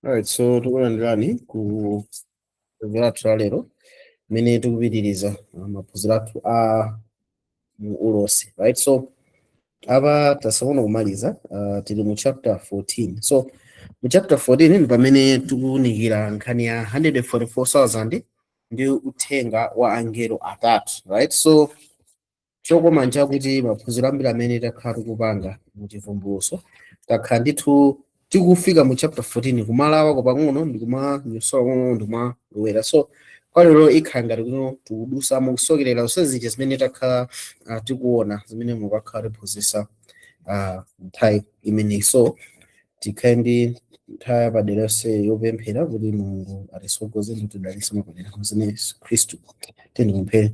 Alright, so tikulandirani ku phunziro lathu la lero limene tikupitiriza maphunziro athu a mu ulosi, right? So apa tasaona kumaliza tili mu chapter 14. So mu chapter 14 ndi pamene tikuwunikira nkhani ya 144,000 ndi uthenga wa angelo atatu, right? So chokoma nchakuti maphunziro ambiri amene takhala tikupanga mu chivumbulutso takhala ndithu tikufika mu chapter 14 kumalawa pang'ono ndi kumanyosola pang'ono ndi kumalowera. So kwa lero ikhala ngati kuno tikudusamo kusokerera zonsezi zimene takhala tikuona zimene mukakhala tiphunzitsa nthawi imeneyi. So tikhale ndi nthawi yapadera yonse yopemphera kuti Mulungu atitsogolere ndi kutidalitsa mwapadera mwa Yesu Khristu. Tipemphere.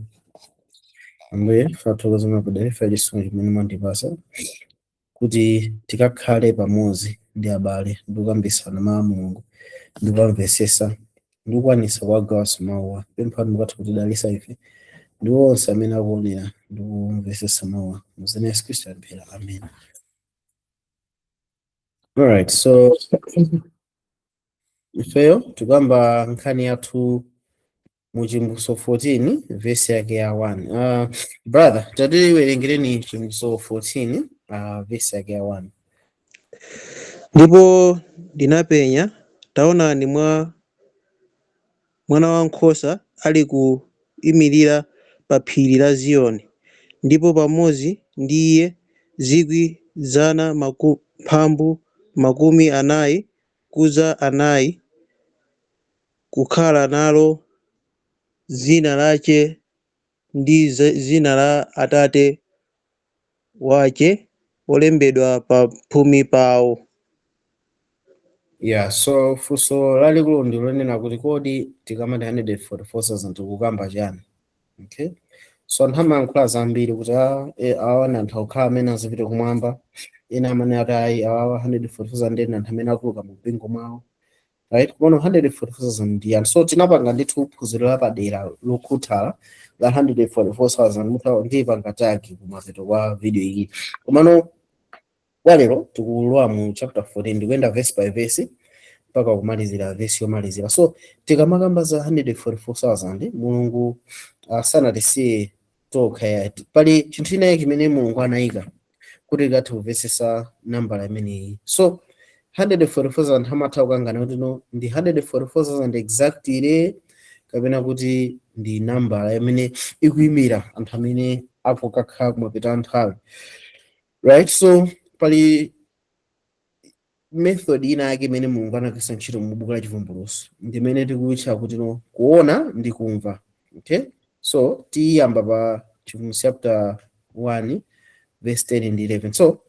Ambuye tathokoza mwapadera chifukwa cha chisomo chimene mwatipatsa kuti tikakhale pamodzi ndi abale ndi kukambirana mawu a Mulungu ndi kumvetsetsa ndi kukwanitsa kuwagawanso mawuwa. Pempha mukatha kutidalitsa ife ndi onse amene akuonera ndi kumvetsetsa mawuwa. Mu dzina la Yesu Khristu tapemphera, amen. Alright, so ifeyo tikuyamba nkhani yathu mu chivumbulutso 14 verse yake ya 1. Brother, tatiwerengereni chivumbulutso 14 verse yake ya 1. Ndipo ndinapenya taonani mwana wankhosa ali kuyimirira pa phiri la Ziyoni, ndipo pamodzi ndi iye 140,000 kudza anayi, kukhala nalo dzina lake ndi dzina la Atate wake olembedwa pa mphumi pawo. Yeah, so funso lalikulu ndi lonena kuti kodi tikamati 144,000 tikukamba chani? Okay, so anthu amayankhula zambiri kuti awa anthu okhala amene azipita kumwamba, ena amene ati awa 144,000 ndi anthu amene atuluka mu mpingo mwawo, right? Kono 144,000 ndi yani. So tinapanga ndithu phunziro lapadera lokhuthala la 144,000 muthawa ndipanga tagi kumapeto kwa video iyi. Komano kwa lero tikulowa mu chapter 14 ndikuyenda verse by verse mpaka kumalizira verse yomalizira. So tikamakamba za 144,000 Mulungu sanatisiye tokha, pali chinthu china chimene Mulungu anayika kuti tikathe kumvetsetsa nambala imeneyi. So 144,000 amatha kukangana kuti no ndi 144,000 exactly kapena kuti ndi nambala imene ikuyimira anthu amene akukakhala kumapita nthawi, right? So pali method ina yake imene Mulungu anagwiritsa ntchito mu buku la chivumbulutso ndimene tikuyitcha kuti no kuona ndi kumva. Okay, so tiyamba pa chivumbulutso chapter 1 verse 10 ndi 11. So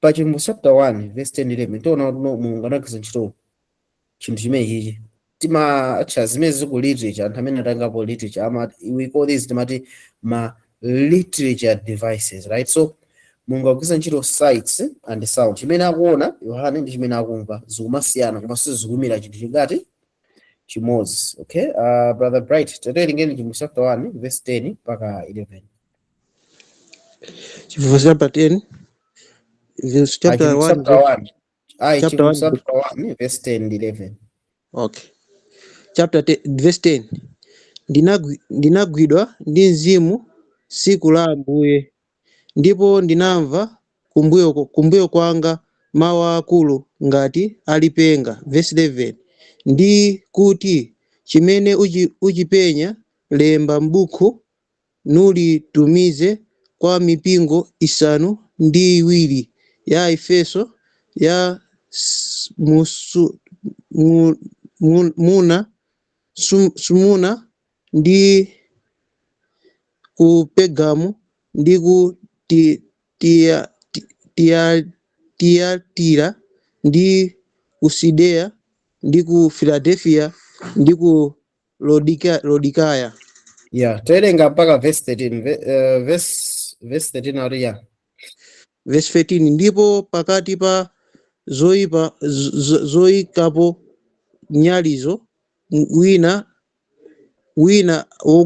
pa chivumbulutso chapter 1 verse 10 ndi 11 tiona kuti Mulungu anagwiritsa ntchito chinthu chimenechi timatcha zimene ziku literature, anthu amene atangapo literature we call this timati ma literature devices, right? So Mulungu akugwiritsa ntchito sights and sound. Chimene akuona Yohane ndi chimene akumva zikumasiyana koma sizikuyimira chinthu chingati chimodzi. Okay, Brother Bright, tatilengeni chivumbulutso chapter 1 verse 10 mpaka 11. Chivumbulutso chapter 10 verse chapter 1 verse 10 ndi 11. Okay, chapter 10 verse 10. Ndinagwidwa ndi mzimu tsiku la Ambuye, ndipo ndinamva kumbuyo kwanga mawu akulu ngati alipenga. Verse 11. Ndi kuti chimene uchipenya lemba m'buku nulitumize kwa mipingo isanu ndi iwiri ya Efeso, ya Smurna ndi ku Pergamo ndi ku Tiyatira ndi ku Sidea ndi ku Philadelphia ndi ku Laodikaya. Yeah, tawerenga mpaka verse 13. Verse 13 ari ya. Verse 13. Ndipo pakati pa zoyikapo nyalizo wina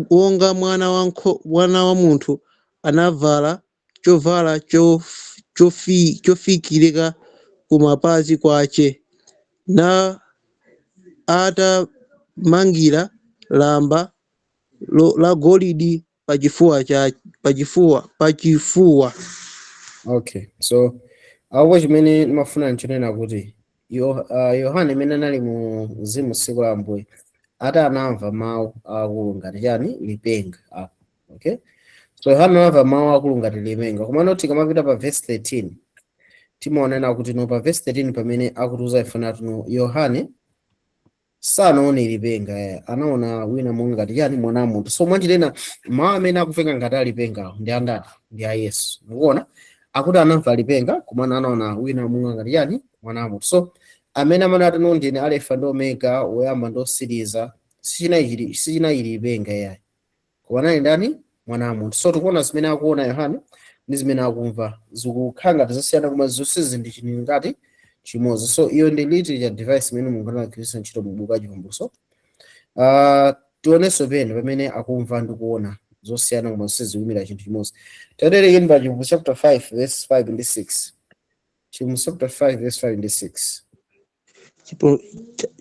wonga mwana wa munthu anavala chovala chofikirika kumapazi kwace, atamangira lamba la golidi pachifuwa. Okay, so awo chimene ndimafuna nchinena kuti Yohane imene anali mu mzimu tsiku la Ambuye anamva mawu akulu ngati chani lipenga apo. Okay, so Yohane anamva mawu akulu ngati lipenga, komano tikamapita pa verse 13 timaonena kuti no pa verse 13 pamene akutiuza ifuna tuno Yohane sanaone lipenga, anaona wina monga ngati chani mwana wa munthu. So mwanjirena mawu amene akufika ngati alipengawo ndi andati? Ndi a Yesu. Mukuona akuti anamva lipenga komano anaona wina monga ngati chani mwana wa munthu. So amene amanati no ndine Alpha ndi Omega, woyamba ndi wotsiriza, sichinali lipenga yayi, koma anali ndani? Mwana wa munthu. So tikuona zimene akuona Yohane ndi zimene akumva zikukhala ngati zosiyana, koma zonsezi ndi chinthu ngati chimodzi. So iyo ndi literature device imene Mulungu anagwiritsa ntchito mu buku la Chivumbulutso. Tionenso pena pamene akumva ndi kuona zosiyana koma zonsezi zikuyimira chinthu chimodzi. Taterekeni pa Chivumbulutso chapter 5 verse 5 ndi 6. Chivumbulutso chapter 5 verse 5 ndi 6.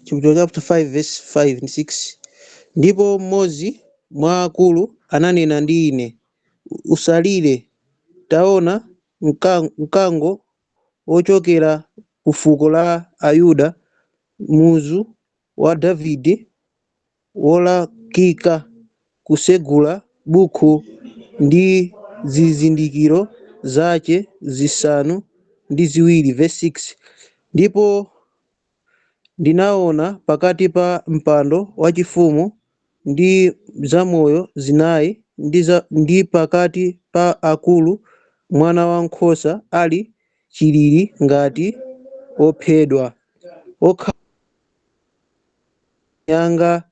Chivumbulutso chapter 5 verse 5 ndi 6. Ndipo mmodzi mwa akulu ananena ndi ine, usalire, taona mkango wochokera ku fuko la Ayuda, muzu wa Davide, wolakika kusegula buku ndi zizindikiro zake zisanu ndi ziwiri. Verse 6. Ndipo ndinaona pakati pa mpando wachifumu ndi zamoyo zinayi ndi pakati pa akulu mwana wankhosa ali chilili ngati ophedwa, okhala nyanga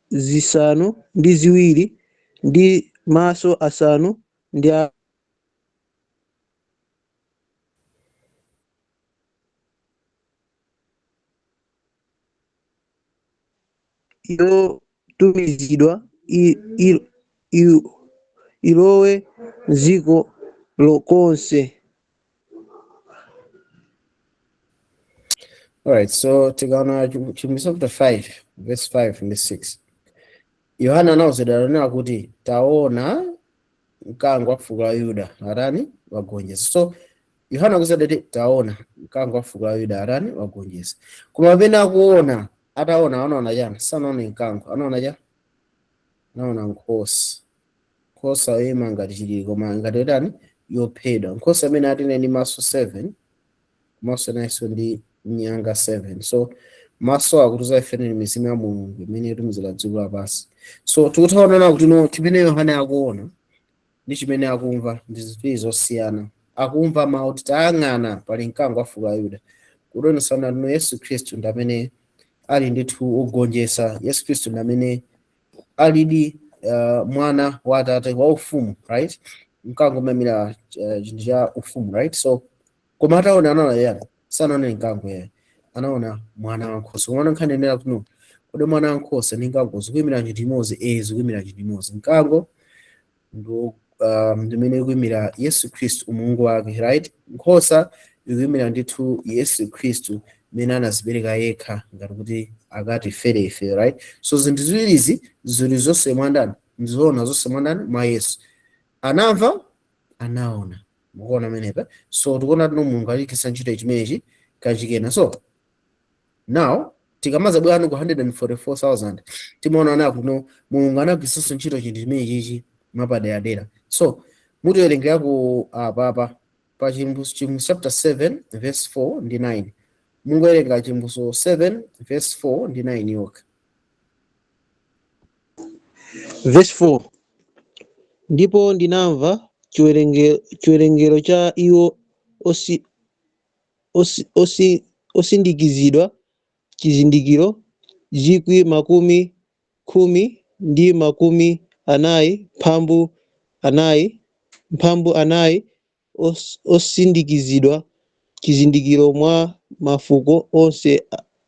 zisanu ndi ziwiri ndi maso asanu ndi yotumizidwa ilowe m'dziko lonse. Alright, so tikaona Chivumbulutso chapter 5 verse 5 ndi 6. Yohane anawuzidwa kuti taona mkango wa fuko la Yuda atani wagonjetsa. So Yohane akuzidwa kuti taona mkango wa fuko la Yuda atani wagonjetsa. Koma pamene akuona anaona chani? Sanaone mkango, anaona chani? Anaona nkhosa. Nkhosa yoyima ngati chilili koma ngati atani yophedwa. Nkhosa imene atine ndi maso 7, maso naso ndi nyanga 7. So maso akutiuza ife ndi mizimu ya Mulungu imene itumizira dziko lapansi. So tikutaona kuti no chimene Yohane akuona ndi chimene akumva ndi zinthu zosiyana. Akumva mawu tayang'ana pali mkango wa fuko la Yuda, kutonesana no Yesu Khristu ndi amene ali ndithu ogonjetsa. Yesu Khristu ndi amene alidi mwana wa Atate wa ufumu, right? Mkango umemira chinthu cha ufumu, right? So koma ataona anaona yani sanaone mkango yayi, anaona mwana wankhosa. Koma nkhanenera kuno kodi mwana wankhosa ndi mkango zikuyimira chinthu chimodzi? Zikuyimira chinthu chimodzi. Mkango ndimene ikuyimira Yesu Khristu umulungu wake, right? Nkhosa ikuyimira ndithu Yesu Khristu mene anazipereka yekha ngati kuti akatifere ife, right? So zinthu ziwirizi zili zonse mwandani, ndizoona zonse mwandani mwa Yesu. Anamva, anaona. Mukuona menepa. So tikuona tino Mulungu alikisa ntchito chimenechi kachikena. So now tikamaza bwana ku 144,000 timaona kuno Mulungu anagwiritsa ntchito chinthu chimenechi mapaderadera. So mutiwerengera ku papa pa Chivumbulutso chapter 7 verse 4 ndi 9. Mungowerenga Chivumbulutso 7 verse 4 ndi 9 yokha. Verse 4. Ndipo ndinamva chiwerengero cha iwo osindikizidwa chizindikiro 10,000 mphambu anayi osindikizidwa chizindikiro mwa mafuko onse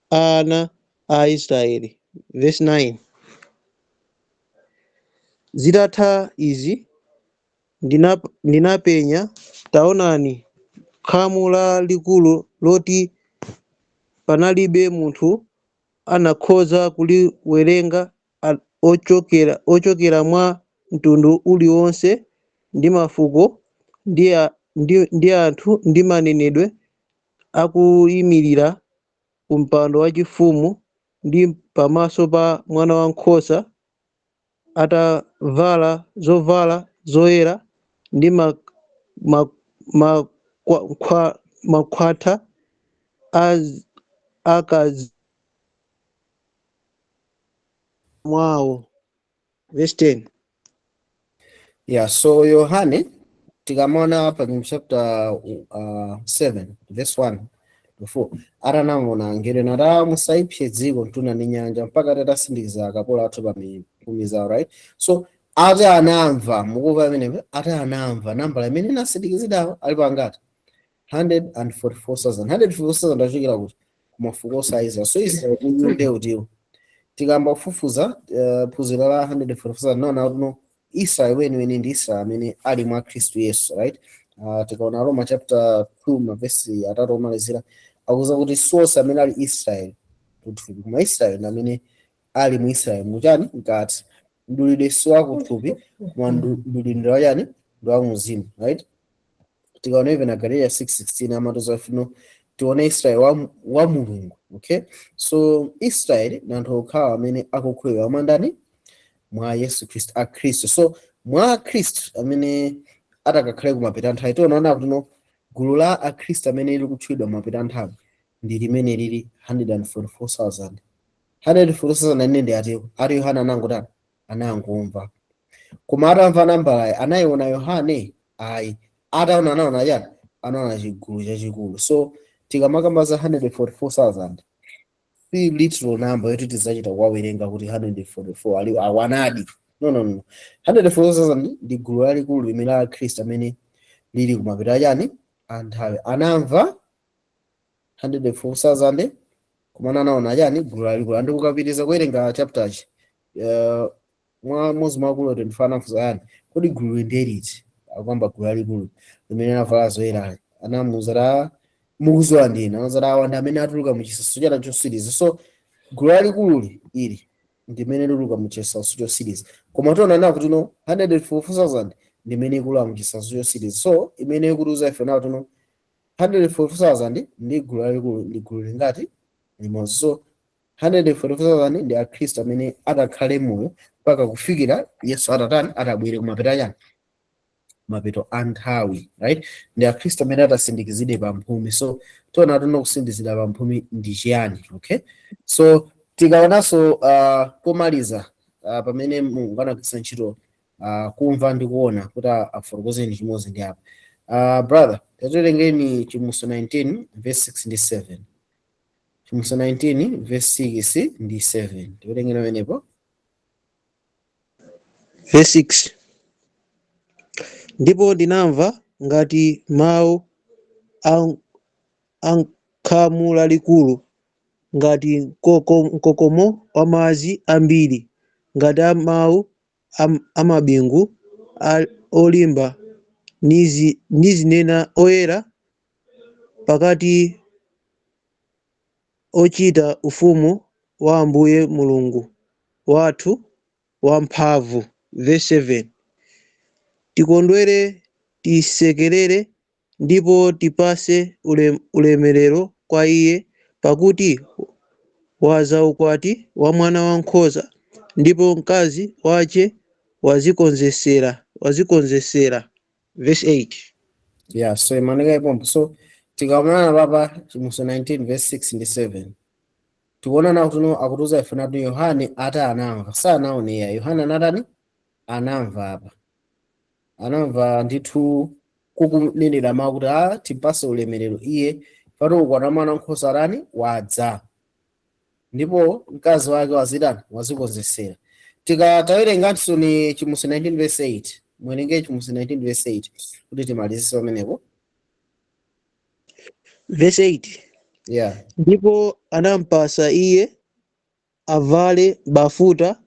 ana a Israeli. Verse 9. Zitatha izi ndinapenya, taonani khamu lalikulu loti panalibe munthu anakhoza kuliwerenga ochokera mwa mtundu uliwonse ndi mafuko ndi anthu ndi manenedwe akuyimirira ku mpando wachifumu ndi pamaso pa mwana wankhosa atavala zovala zoyera ndi makhwatha akazi mwawo. Verse 10. Yeah, so Yohane tikamona pa chapter 7 verse 1 to 4 atanamona ngelo nata musaipse dziko mtunda ndi nyanja mpaka tatasindikiza akapolo athu pa mipumi zawo, right? So ati anamva mukuva amenepo ati anamva nambala imene inasindikizidwa ali pangati 144,000 144,000 achokera kuti kumafuko osaiza so Israeli utiwo tikamba kufufuza phunziro la 144,000 naona kuti no Israel weniweni ndi Israel amene ali mwa Khristu Yesu, right? Tikaona Roma chapter 2 mavesi atatu omalizira akuza kuti source amene ali Israel kuthupi kuma Israel amene ali mu Israel muchani ngati mdulidwe wakuthupi koma mdulidwe wachani ndi wa mzimu, right? Tikaona even Galatians 6:16 amatoza fino tione Israel wa Mulungu, okay? So Israel na anthu okhawa amene akukhulupirira amandani mwa Yesu Kristu a Kristu. So mwa Kristu amene atakakhale kumapita nthawi tionaona kuti no gulu la a Kristu amene lili kutchedwa mapita nthawi ndi limene lili 144,000 144,000 ndi ati Yohana anangotani anangomva koma atamva nambala anayiona Yohane ayi ataona anaona yani anaona chigulu chachikulu. So tikamakamba za 144,000 si literal number yoti tizachita kuwawerenga kuti 144 ali awanadi no 144,000 ndi gulu lalikulu limene la Khristu amene lili kumapita yani anthawi anamva 144,000 koma anaona yani gulu lalikulu andikukapitiriza kuwerenga chapterchi mwa mwezi mwakulu ndifana kufuza yani kodi gulu ndeliti akwamba gulu lalikulu limene lavala zoyera anamuza mukuzwa ndina anazara awanda amene atuluka mu chisaso chana chosiriza. So gulu lalikulu ili ndimene luluka mu chisaso chosiriza koma tiona nawo kuti no 144,000 ndimene ikulu mu chisaso chosiriza. So imene ikuluza ife nawo tuno 144,000 ndi gulu lalikulu ndi gulu lingati limodzi. So 144,000 ndi akhristu amene atakhale moyo mpaka kufikira Yesu atatani atabwere kumapita yani mapito anthawi, right? Ndi akhristu amene atasindikizidwe pa mphumi. So tiona tuno kusindikizidwa pa mphumi ndi chiyani, okay? So tikaonanso pomaliza pamene Mulungu anagwiritsa ntchito kumva ndi kuona kuti afotokozeni chimodzi ndi apa brother tatilengeni Chimuso 19 verse 6 ndi 7 Chimuso 19 verse 6 ndi 7 tikulengera pamenepo. Verse 6. Ndipo ndinamva ngati mawu ankhamu lalikulu ngati mkokomo wa madzi ambiri ngati mawu amabingu olimba nizinena oyera pakati ochita ufumu wa Ambuye Mulungu wathu wamphamvu. Verse 7. Tikondwere tisekerere ndipo tipase ulemerero kwa iye pakuti waza ukwati wa mwana wankhosa ndipo mkazi wace wazikonzesera. Verse 8. Yeah, so imaneka ipompo. So tikaonana papa Chimuso 19 verse 6 ndi 7 tikuona nawo tuno akutuza ife natu Yohane ata anamva sanaoneya Yohane anatani anamva apa anamva ndithu kukunenera mawu kuti tipase ulemerero iye pano ukwana mwana wankhosa arani wadza ndipo mkazi wake wazitani wazikonzesera. Tikatawerenganso ni Chimuso 19 verse 8 mwerenge Chimuso 19 verse 8 kuti timalizise pamenepo. Verse 8. Yeah. Ndipo anampasa iye avale bafuta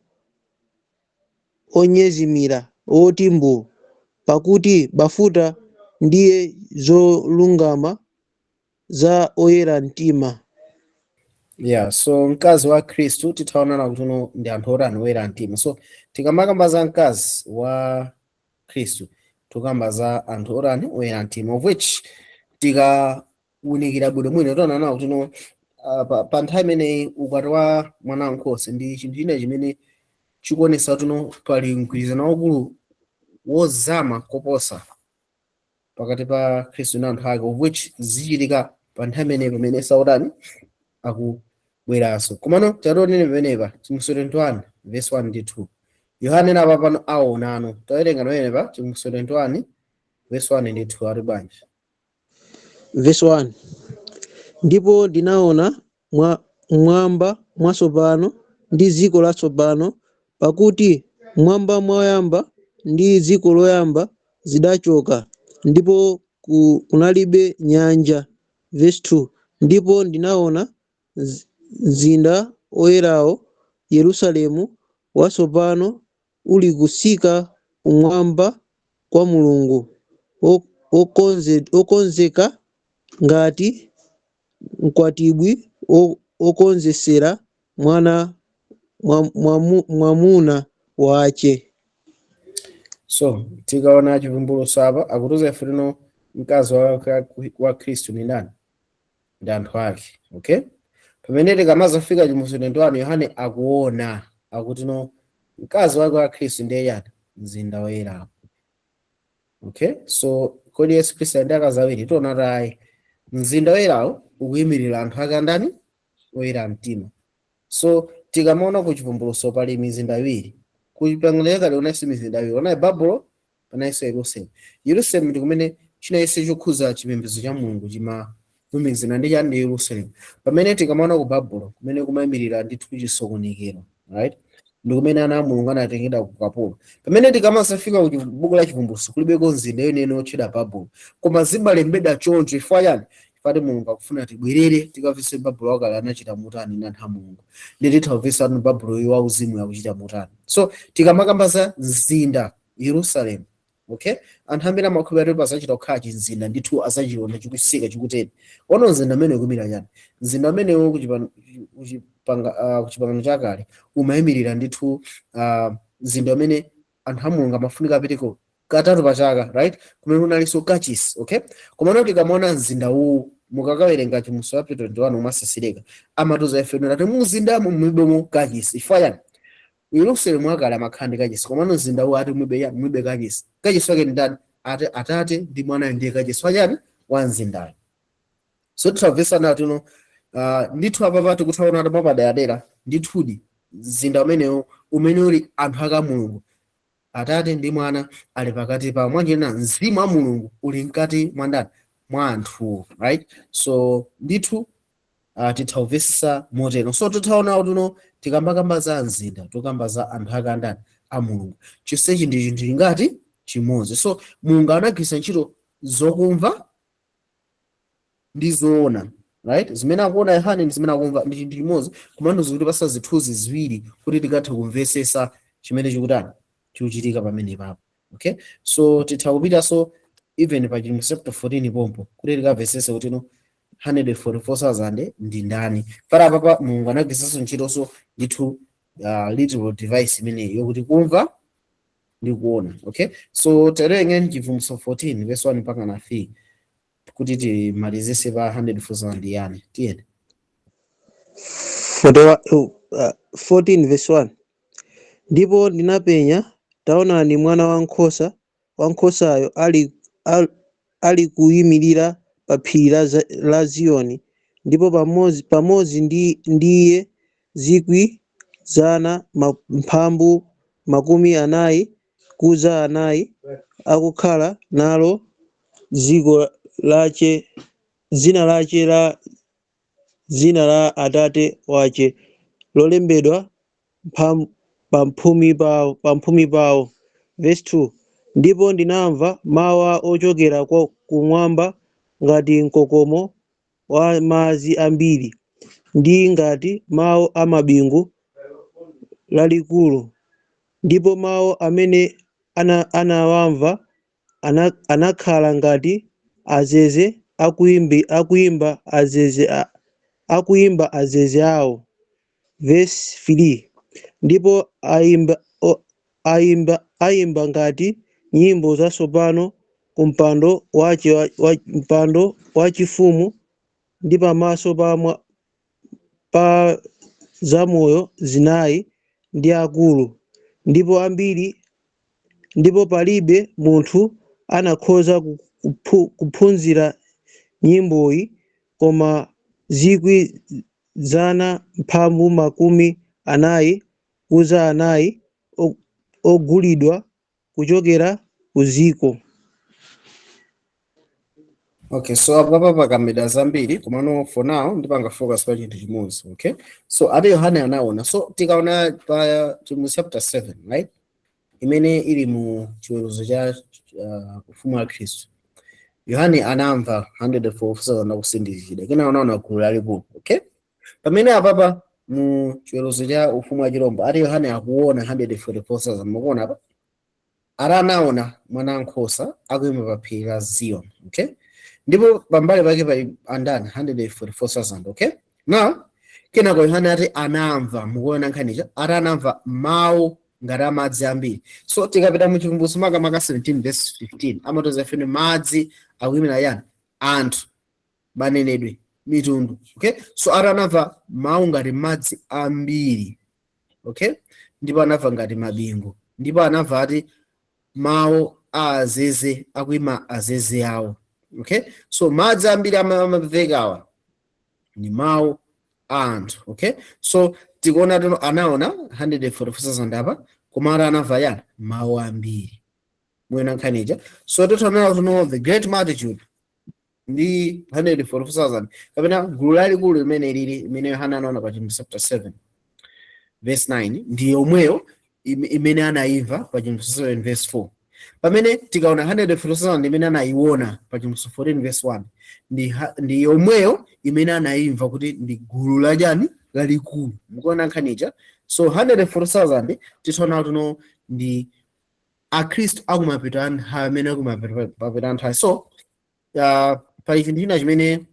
onyezimira oti mbuu pakuti bafuta ndiye zolungama za oyera mtima. Yeah, so mkazi wa Khristu tithaonana kuti uno ndi anthu otani oyera mtima. So tikamakamba za mkazi wa Khristu tukamba za anthu otani oyera mtima, of which tikawunikira bwino mwino tionana kuti uno pa nthawi imeneyi ukwati wa mwana wankhosa ndi chinthu china chimene chikuonesa kuti uno pali mgwirizano waukulu wozama koposa pakati pa Khristu ndi anthu ake, of which zichitika pa nthawi imeneyi pamene sautani akubweranso. Komano tatonene pamenepa Chimbuso 21 verse 1 ndi 2. Yohane napa pano aonano tawerenga pamenepa Chimbuso 21 verse 1 ndi 2 ali bwanji. Verse 1. Ndipo ndinaona mwamba mwatsopano ndi dziko latsopano, pakuti mwamba mwoyamba ndi dziko loyamba zidachoka, ndipo kunalibe nyanja. Verse 2. Ndipo ndinaona mzinda oyerawo Yerusalemu watsopano uli kutsika kumwamba kwa Mulungu, okonzeka ngati mkwatibwi okonzesera mwamuna wace. So tikaona chivumbulutso apa akutiuza ife lino mkazi wa Khristu ni ndani? Ndi anthu ake. Okay, pamene tikamazafika Chimbuso 21 Yohane akuona akuti no mkazi wake wa Khristu ndiye yani mzinda woyera. Okay, so kodi Yesu Khristu ndi akazawiri tiona tayi mzinda woyerawo ukuyimirira anthu ake andani oyera mtima. So tikamaona ku chivumbulutso pali mizinda iwiri, kupangana kale unasi mizinda iwiri, ona Babulo panaiso Yerusalemu. Yerusalemu ndi kumene chinayese chokhuza chipembedzo cha Mulungu chimavumizana ndi chani ndi Yerusalemu. Pamene tikamaona ku Babulo kumene kumayimirira ndithu chisokonekero, right, ndi kumene ana a Mulungu anatengedwa ku ukapolo. Pamene tikamazafika ku buku la chivumbulutso kulibeko mzinda yeniyeni otchedwa Babulo, koma zimalembedwa choncho chifukwa chani? Chifukwa Mulungu akufuna tibwerere tikamvetse Babulo wakale anachita motani ndi anthu a Mulungu, ndi tithamvetsa kuti Babulo wauzimu akuchita motani. So tikamakamba za mzinda Yerusalemu, okay, anthu ambiri amakhulupirira kuti pazachita kukhala mzinda ndithu azachiona chikusika chikuteni. Ono mzinda amene ukumira chani? Mzinda amenewo kuchipangano chakale umayimirira ndithu mzinda amene anthu a Mulungu amafunika apiteko katatu pa chaka, right, kumene unalinso kachisi. Okay, komano tikamaona mzinda uwu mukakawerenga Chimbuso 21 umasasireka amatiuza ife kuti mumzindamu mulibemo kachisi. Chifukwa chani? Yerusalemu akale amakhala ndi kachisi, komano mzinda uwu ati mulibe kachisi. Kachisi wake ndi ndani? Atate ndi Mwana ndiye kachisi. Chifukwa chani? Wa mzindayo. So tithamvetsa nati no ndithu apa tikuthaona ati papadera ndithudi mzinda umenewo umene uli anthu ake a Mulungu, Atate ndi Mwana ali pakati pa mwanjena mzimu wa Mulungu uli mkati mwa ndani? Mwa anthu, right? So ndithu tithamvetsa motero. So tithaona kuti no tikambakamba za mzinda tukamba za anthu ake andani a Mulungu, chonsechi ndi chinthu chingati chimodzi. So Mulungu anagwiritsa ntchito zokumva ndi zoona, right, zimene akuona Yohane ndi zimene akumva ndi chinthu chimodzi, komano zikutipasa zithunzi ziwiri kuti tikathe kumvetsetsa chimene chikutani chikuchitika pamene papo. Okay, so titha kupitanso even pa Chimbuso 14 pompo kuti tikamvetsetse kuti no 144,000 ndi ndani. Papa Mulungu anagwiritsanso ntchitonso ndithu literal device imeneyi yokuti kumva ndi kuona. Okay, so terenge Chimbuso 14 verse 1 mpaka na 3 kuti timalizise pa 144,000 yani tiyeni. 14 verse 1. Ndipo ndinapenya taonani mwana wankhosayo ali kuyimirira pa phiri la Ziyoni, ndipo pamodzi ndiye 140,000 akukhala nalo dziko lace, dzina la Atate wace lolembedwa pamphumi pawo. Verse 2. Ndipo ndinamva mawu ochokera kumwamba ngati mkokomo wa madzi ambiri, ndi ngati mawu a bingu lalikulu. Ndipo mawu amene anawamva anakhala ngati azeze akuyimba azeze akuimba azeze awo. Verse 3. Ndipo ayimba ngati nyimbo zatsopano ku mpando wachifumu ndi pamaso pa zamoyo zinayi ndi akulu, ndipo palibe munthu anakhoza kuphunzira nyimboyi koma 440 ogulidwa kuchokera ku ziko. Okay, so apa pakambidwa zambiri komano for now ndipanga focus pa chinthu chimodzi. Okay, so ati Yohane anaona, so tikaona pa chapter 7, right, imene ili mu chiweruzo cha ufumu wa Khristu, Yohane anamva 144,000 akusindikizidwa, kena anaona gulu lalikulu. Okay, pamene apapa mu chiweruzo cha ufumu wa chirombo ati Yohane akuona 144,000, mukuona apa anaona mwana wankhosa akuyima pa phiri la Zion. Okay, ndipo pambali pake pali andani 144,000. Okay, now kenako Yohane ati anamva, mukuona nkhanicha ati anamva mawu ngati amadzi ambiri. So tikapita mu Chivumbulutso makamaka 17 verse 15 amatoza fene madzi akuyimira yani anthu, manenedwe, mitundu. Okay, so ati anamva mawu ngati madzi ambiri. Okay, ndipo anamva ngati mabingu, ndipo anamva ati mawu a azeze akuyima azeze awo. Okay, so madzi ambiri amamvekawa ni mawu a anthu. Okay, so tikuona anaona 144,000 apa koma anamva yani mawu ambiri, mwina nkhanicha. So tikuona the great multitude ndi 144,000 kapena gulu lalikulu imene Yohane anaona pa chapter 7 verse 9 ndi yomweyo imene anaimva pa chapter 7 verse 4. Pamene tikaona 144,000 imene anayiona pa chapter 14 verse 1 ndi yomweyo imene anaimva kuti ndi gulu lajani lalikulu, mukuona nkhanicha. So 144,000 tikuona ndi akhristu akumapeto amene akumapeto anthu. So pali chinthu china chimene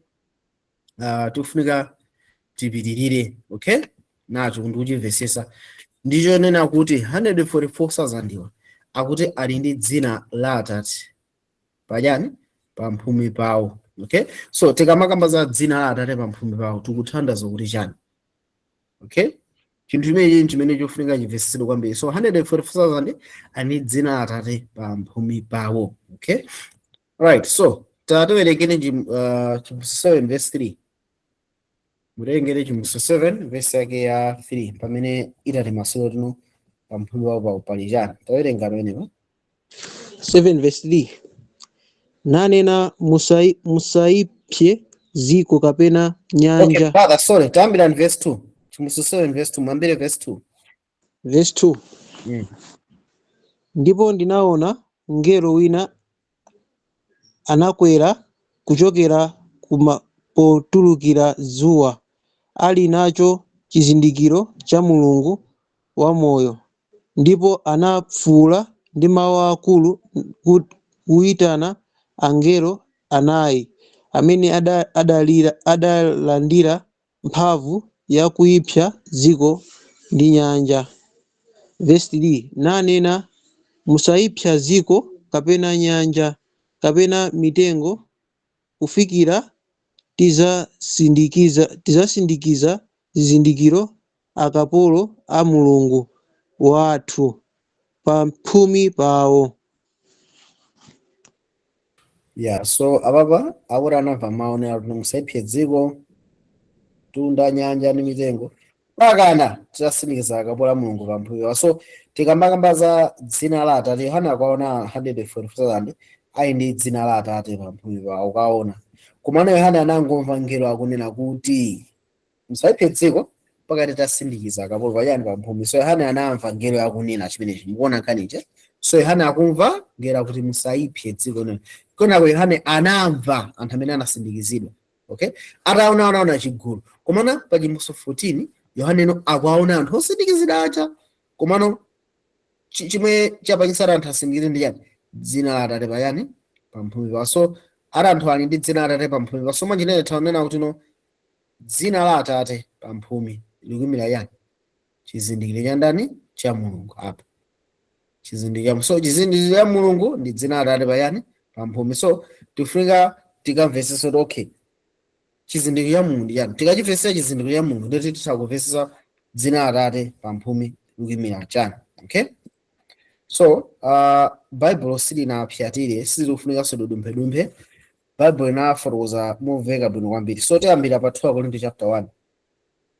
tikufunika tipitirire. Okay, nacho ndikuchimvesesa ndicho nena kuti 144,000 iwa akuti ali ndi dzina la Atate pachani pamphumi pawo. Okay, so tikamakamba za dzina la Atate pamphumi pawo tikuthandaza kuti chani? Okay, chinthu chimene chofunika chimvesesedwe kwambiri. So 144,000 ali dzina la Atate pamphumi pawo. Okay, right, so tatiwerekene Chivumbulutso 7 verse 3. Mutengere Chivumbulutso 7 verse yake ya 3 pamene itati masolo pamphumi pawo pali chani? Tawerenga pamenepa 7 verse 3. Nanena musaipse ziko kapena nyanja. Okay, father, sorry, tambira verse 2. Chivumbulutso 7 verse 2, mwambire verse 2. Verse 2. Ndipo ndinaona mngelo wina anakwera kuchokera potulukira dzuwa, ali nacho chizindikiro cha Mulungu wamoyo, ndipo anafuwula ndi mawu akulu kuyitana angelo anayi amene adalandira mphamvu ya kuipsa dziko ndi nyanja. Verse 3. Nanena musaipsa dziko kapena nyanja kapena mitengo kufikira tizasindikiza zizindikiro akapolo a Mulungu wathu pamphumi pawo. Yeah, so ababa akuti anamva mawu kuti musaipse dziko, tunda, nyanja ndi mitengo pakana tizasindikiza akapolo a Mulungu pamphumi pawo. So tikamakamba za dzina la Atate, Yohane akaona 144,000 ali ndi dzina la Atate pamphumi pawo. Ukaona komano Yohane anangomva ngelo akunena kuti musaipse dziko pakati tasindikiza akapolo pachani pamphumi. So Yohane anamva ngelo akunena chimenechi, mukuona nkhanicha. So Yohane akumva ngelo kuti musaipse dziko nene. Kenako Yohane anamva anthu amene anasindikizidwa. Okay, ataona chigulu. Komano pa Chivumbulutso 14 Yohane akuwaona anthu osindikizidwa acha, komano chimwe chapangitsa anthu asindikizidwe ndi chani? Dzina la Atate pachani pamphumi pawo. So anthu ali ndi dzina la Atate pamphumi pawo. So mwanjinene taonena kuti dzina la Atate pamphumi likuyimira yani? Chizindikiro cha ndani? Cha Mulungu apa. Chizindikiro cha Mulungu ndi dzina la Atate payani? Pamphumi. So tifika tikamvetsetsa kuti okay, chizindikiro cha Mulungu ndi yani. Tikachimvetsetsa chizindikiro cha Mulungu ndoti tisakumvetsetsa dzina la Atate pamphumi likuyimira chani. Okay? So Bible silinapyatire, silifunikanso dumphe. Bible inafotokoza moveka bwino kwambiri. So tiyambira pa 2 Korinto chapter 1.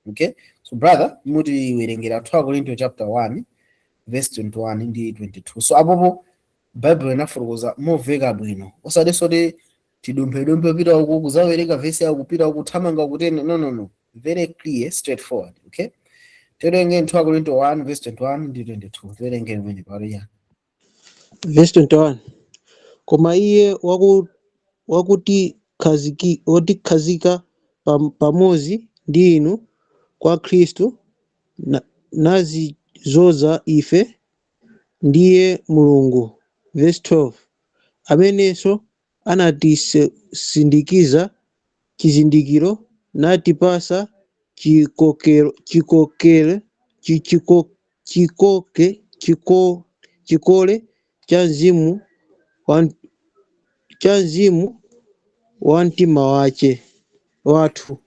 Okay? So brother, mutiwerengera 2 Korinto chapter 1 verse 21 ndi 22. So apopo Bible inafotokoza moveka bwino. Osadesoti tidumphe pita uku kuzawerenga verse ya kupita ukuthamanga kutene. No. Very clear, straightforward. Okay? Tiwerenge 2 Korinto 1 verse 21 ndi 22. Tiwerenge mwenye pari ya. Verse 21. Koma iye watikhazika pamodzi ndi inu kwa Khristu nazizoza ife ndiye Mulungu. Verse 12. Amenenso anatisindikiza chizindikiro natipasa chikole cha mzimu wa mtima wathu.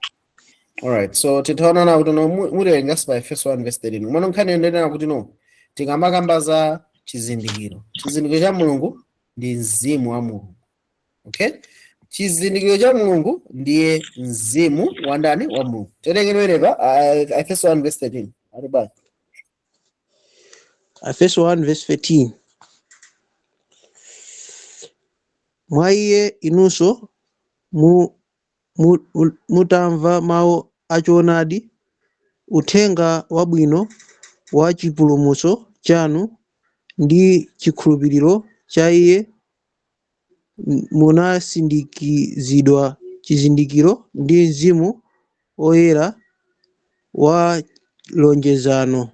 Alright, so titaona na kuti muliwerenga pa Efeso 1 verse 13. Mwana nkhani yonena kuti no tikamakamba za chizindikiro cha Mulungu ndi mzimu wa Mulungu. Okay? Chizindikiro cha Mulungu ndiye mzimu wa ndani? Wa Mulungu. Tiwerengerepa Efeso 1 verse 13. Ariba. Efeso 1 verse 13. Mwa iye inunso mutamva mawu achoonadi, uthenga wabwino wa chipulumutso chanu ndi chikhulupiriro cha iye, munasindikizidwa chizindikiro ndi mzimu oyera wa lonjezano.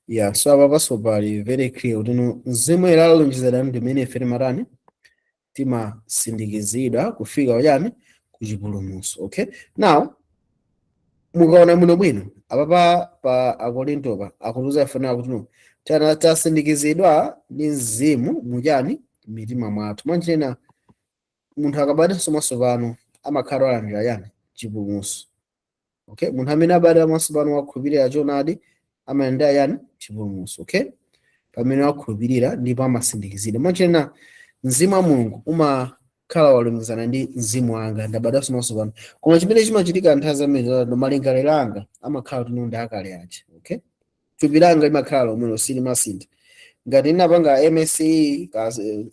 Yeah, so apapaso pali very clear kuti mzimu oyera alonjezano ndi mmene ife timatani timasindikizidwa kufika wachani ku chipulumutso. Okay? Now mukaona bwino apapa pa Akorinto pa akuluza ifanira kuti no tasindikizidwa ndi mzimu muchani mitima mwathu. Mwanjena munthu akabadwa mwatsopano amakhala olandira yani chipulumutso. Okay? Munthu amene abadwa mwatsopano wakhulupirira choonadi amayenda yani chipulumutso. Okay? Pamene wakhulupirira ndipo amasindikizidwa. Mwanjena mzimu wa Mulungu umakhala walumikizana ndi mzimu wanga ndabadwa mwatsopano. Koma chimene chimachitika nthawi zambiri malingaliro anga amakhala kuti ndi akale aja. Okay? Thupi langa limakhala lomwelo silimasintha. Ngati ndinapanga MSc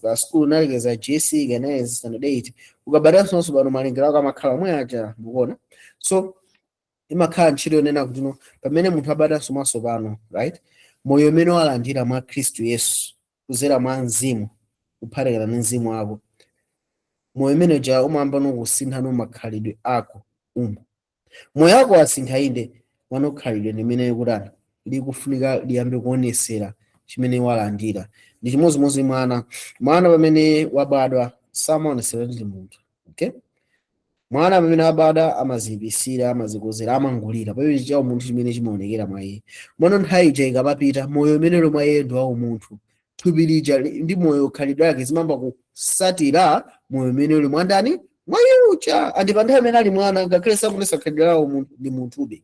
ka school nalekeza JC kanene standard 8 ukabadwa mwatsopano malingaliro ako amakhala omwe aja mukuona. So imakhala ntchito yonena kuti no pamene munthu abadwa mwatsopano, right, moyo umene walandira mwa Khristu Yesu kuzera mwa mzimu kuphatikana ndi mzimu wako, moyo umene uja umayamba kusintha makhalidwe ako. Moyo wako wasintha inde wanokhalidwe limene kutani likufunika liyambe kuonesera chimene walandira. Ndi chimodzimodzi mwana pamene wabadwa samaonesera ndi munthu. Okay? Mwana pamene abadwa amazibisira, amazikozera, amangulira pamene chawo munthu chimene chimaonekera mwa iye. Mwana nthawi ija ikapita moyo umene mwa iye ndi wa munthu. Thupi lija ndi moyo khalidwe lake zimamba kusatira moyo umene uli mwandani mwa iye uja. Andi pa nthawi imene ali mwana ngakhale sakunesa khalidwe lawo ndi munthube.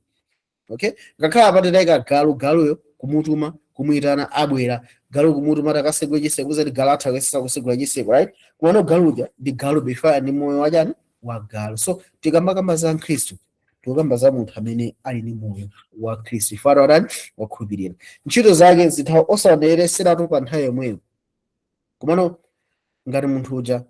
Okay? Ngakhala apatitaika galuyo kumutuma kumuyitana abwera, galu kumutuma takasegwe chiseko zati galatha kwesesa kusegula chiseko, right? Kumano galuja ndi galu before ndi moyo wachani wa galu. So tikambakamba za Khristu tikamba za munthu amene ali ndi moyo wa Khristu ifara wadani wakhulupirira. Ntchito zake zitha osaonereseratu pa nthawi yomweyo. Kumano ngati munthu uja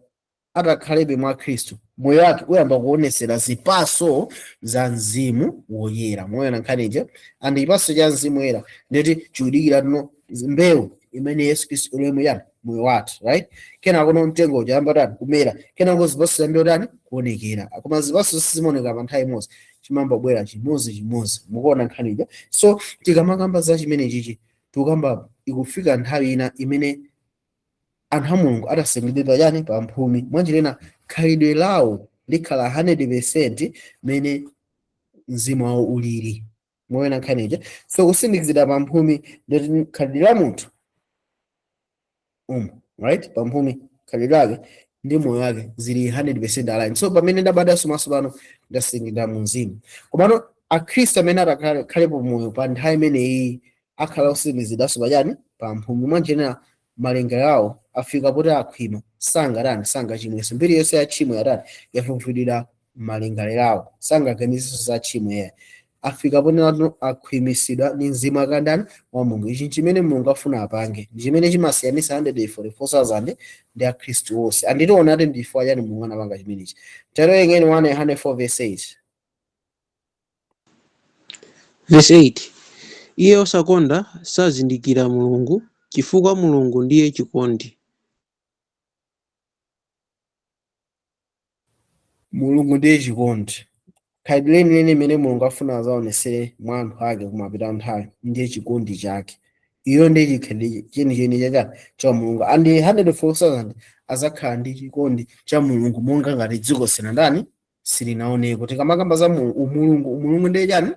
atakhalebe mwa Khristu moyo wake uyamba kuonesera zipaso za mzimu woyera. Moyo nankhanija andi ipaso cha mzimu woyera ndeti chiudikira tuno mbewu imene Yesu Khristu ulemu yani moyo wathu, right? Kena kono mtengo uja yamba tani kumera, kena ngo zipaso za mbewu tani kuonekera. Koma zipaso sizimoneka pa nthawi imodzi, chimamba bwera chimodzi mukuona nkhanija. So tikamakamba za chimene chichi tukamba ikufika nthawi ina imene anthu a Mulungu atasengedwa yani pa mphumi mwanjirena khalidwe lawo likhala 100% mene mzimu wawo ulili moyena nkhanija. So kusindikizidwa pamphumi ndoti khalidwe la munthu right, pamphumi khalidwe lake ndi moyo wake zili 100% aligned. So pamene ndabadaso maso pano ndasindikira mu mzimu. Komano akhristu amene atakhalepo moyo pa nthawi imeneyi akhala osindikizidwanso pachani pamphumi. Mwanjenera malingaliro awo afika poti akhwima sangachimwenso. Mbiri yonse ya tchimo yafufudira malingaliro awo, sangaganizenso za tchimo yeye. Afika poti akhwimisidwa ndi mzimu akandani wa Mulungu. Ichi chimene Mulungu afuna apange ndi chimene chimasiyanisa 144,000 ndi akhristu onse. Anditiona ati ndifua chani Mulungu anapanga chimenechi. Tero 1 verse 8. Verse 8. Iye osakonda sazindikira Mulungu, chifukwa Mulungu ndiye chikondi. Mulungu ndiye chikondi. Khalidwe lenileni limene Mulungu afuna azaonesere mwa anthu ake kumapita nthawi ndiye chikondi chake. Iyo ndiye chikhalidwe chenicheni cha Mulungu. Andi 144,000 azakhala ndi chikondi cha Mulungu monga ngati dziko silinaoneko. Tikamakamba za Mulungu ndiye chani?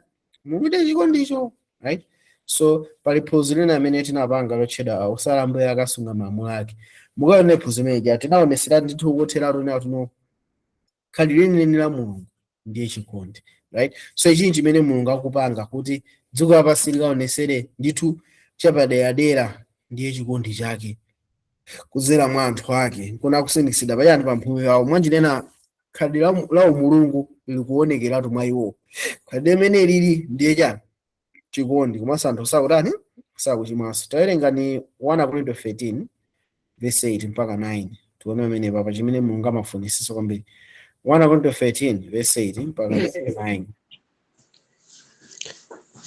Mulungu ndiye chikondicho, right? So pali phunziro lina amene tinapanga lotchedwa usalambe akasunga malamulo ake. Mukaone phunziro limene tinaonesera ndithu kotheratu nawo tuno khalidwe lenileni la Mulungu ndiye chikondi, right? So ichi chimene Mulungu akupanga kuti dziko lapansi likaonesere ndithu chapaderadera ndiye chikondi chake kudzera mwa anthu ake. Kuna kusindikizidwa pachani pamphumi pawo. Mwanjinena khalidwe la Mulungu likuonekeratu mwa iwo. Khalidwe limene lili ndiye chani? Chikondi. Komanso anthu sakutani sakuchimwanso. Tawerenga ni 1 Korinto 13 verse 8 mpaka 9. Tuone pamene papa chimene Mulungu amafunitsitsa kwambiri. 1 Korinto 13 verse 8 mpaka 9.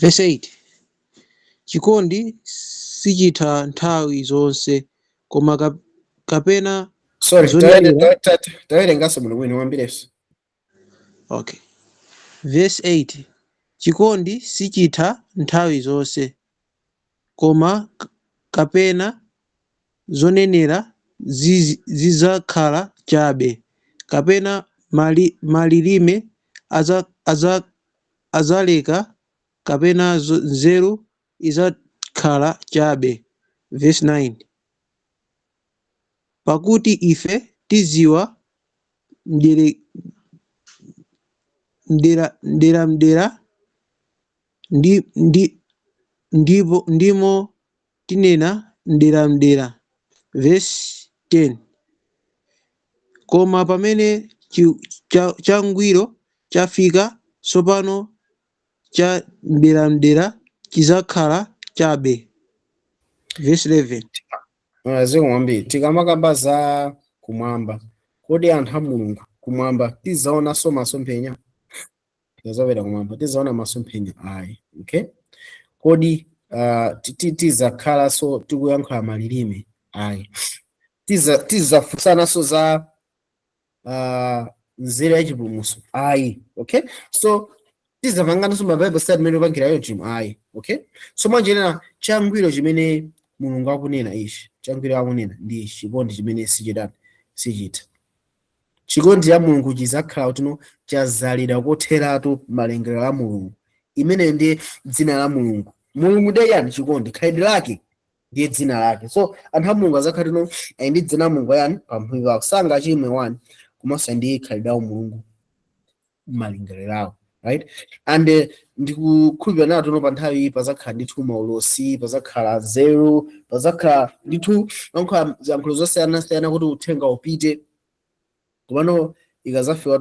Verse 8. Chikondi sichitha nthawi zonse, koma kapena Sorry, zonenera. tawerenganso muno mwini wambireso. Okay. Verse 8. Chikondi sichitha nthawi zonse, koma kapena zonenera zizakhala chabe, kapena malilime azaleka, kapena nzeru izakhala chabe. Verse 9. Pakuti ife tiziwa mdera ndimo tinena mdera. Verse 10. Koma pamene changwiro chafika, tsopano cha mdera chizakhala chabe. Verse 11. Zikomwambiri tikamakamba za kumwamba, kodi anthu a Mulungu kumwamba tizaonanso masomphenya? Tikazapita kumwamba tizaona masomphenya? Ayi. Okay, kodi tizakhalanso tikuyankhula malilime? Ayi. Tizafunsananso za nzeru yachipulumutso? Ayi. Okay, so tizapangananso mabible study amene opangirayo chimo? Ayi. Okay, so mwanjenera changwiro chimene Mulungu akunena ichi, changwiro akunena ndi chikondi chimene sichitha. Chikondi cha Mulungu chizakhala kuti chazalira kotheratu malingaliro a Mulungu. Imene ndiye dzina la Mulungu. Mulungu ndiye yani? Chikondi. Khalidwe lake ndiye dzina lake. So anthu a Mulungu azakhala ndi dzina la Mulungu yani pamphumi pawo, sangachimwe wani komanso ndi khalidwe la Mulungu malingaliro awo, right? And ndikukhulupirira nawo pa nthawi iyi pazakhala ndithu maulosi, pazakhala nzeru, pazakhala ndithu ziyankhulo zosiyanasiyana kuti uthenga upite. Komano ikazafika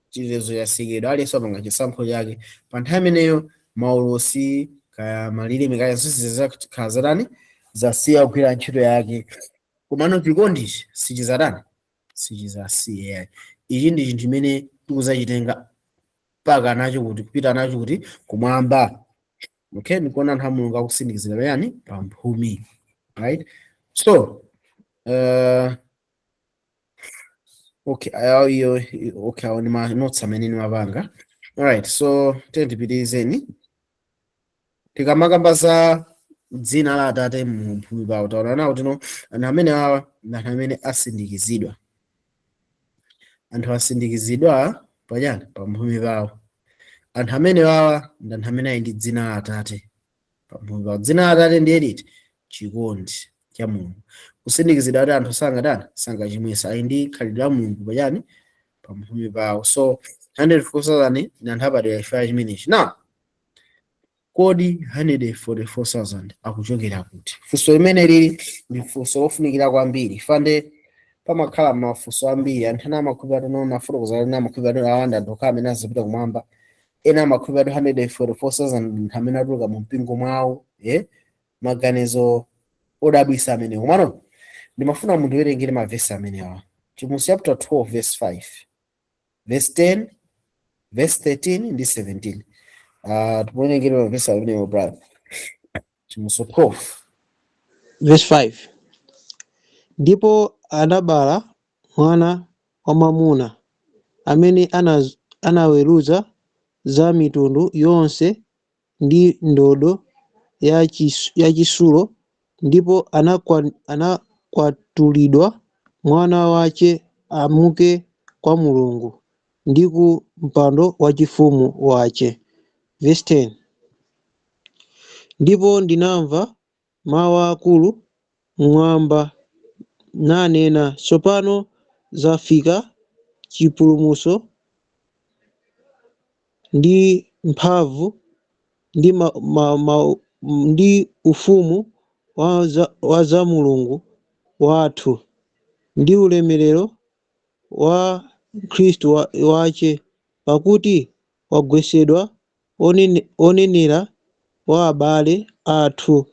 chilezo chasekedwa aliyense apanga chisankho chake. Pa nthawi imeneyo maulosi kaya malilime kaya zonse zizakhala zatani zasiya kugwira ntchito yake. Komano chikondichi sichizasiya. Ichi ndi chinthu chimene tikuzachitenga paka nacho kuti kupita nacho kuti kumwamba. Okay, ndikuona anthu a Mulungu akusindikizira yani pamphumi, right? So okay, awo ni ma notes amene nimapanga. Alright, so tipitirizeni. Tikamakamba za dzina la Atate mphumi pawo taona nawo anthu amene awa ndi anthu amene asindikizidwa. anthu asindikizidwa pachani pamphumi pawo. Anthu amene wawa ndi anthu amene ali ndi dzina la Atate pamphumi pawo. Dzina la Atate ndiye liti? Chikondi cha Mulungu. Kusindikizidwa kuti anthu sangachimwisa ali ndi khalidwe la Mulungu pachani pamphumi pawo. So 144,000 ndi anthu abadwera chifukwa chimenechi. Now kodi 144,000 akuchokera kuti? Funso limene lili ndi funso lofunikira kwambiri. Fande pamakhala mafunso ambiri, anthu ena amakhulupirira kuti nafotokoza ena amakhulupirira kuti awanda anthu okhala amene azipita kumwamba, ena amakhulupirira kuti 144,000 ndi amene atuluka mu mpingo mwawo. Maganizo odabwisa amene komano ndimafuna munthu werengere mavesi amenewa. Chimothy chapter 12 verse 5, verse 10, verse 13 ndi 17. Tiponengere mavesi amenewa brother. Chimothy 12 verse 5. Ndipo anabala mwana wamwamuna amene anaweruza za mitundu yonse ndi ndodo ya chisulo, ndipo anakwatulidwa mwana wace amuke kwa Mulungu ndi ku mpando wachifumu wace. Verse 10. Ndipo ndinamva mawu akulu mmwamba nanena, tsopano zafika chipulumutso ndi mphamvu ndi ufumu wa za Mulungu wathu ndi ulemerero wa Khristu wace, pakuti wagwetsedwa onenera wa abale athu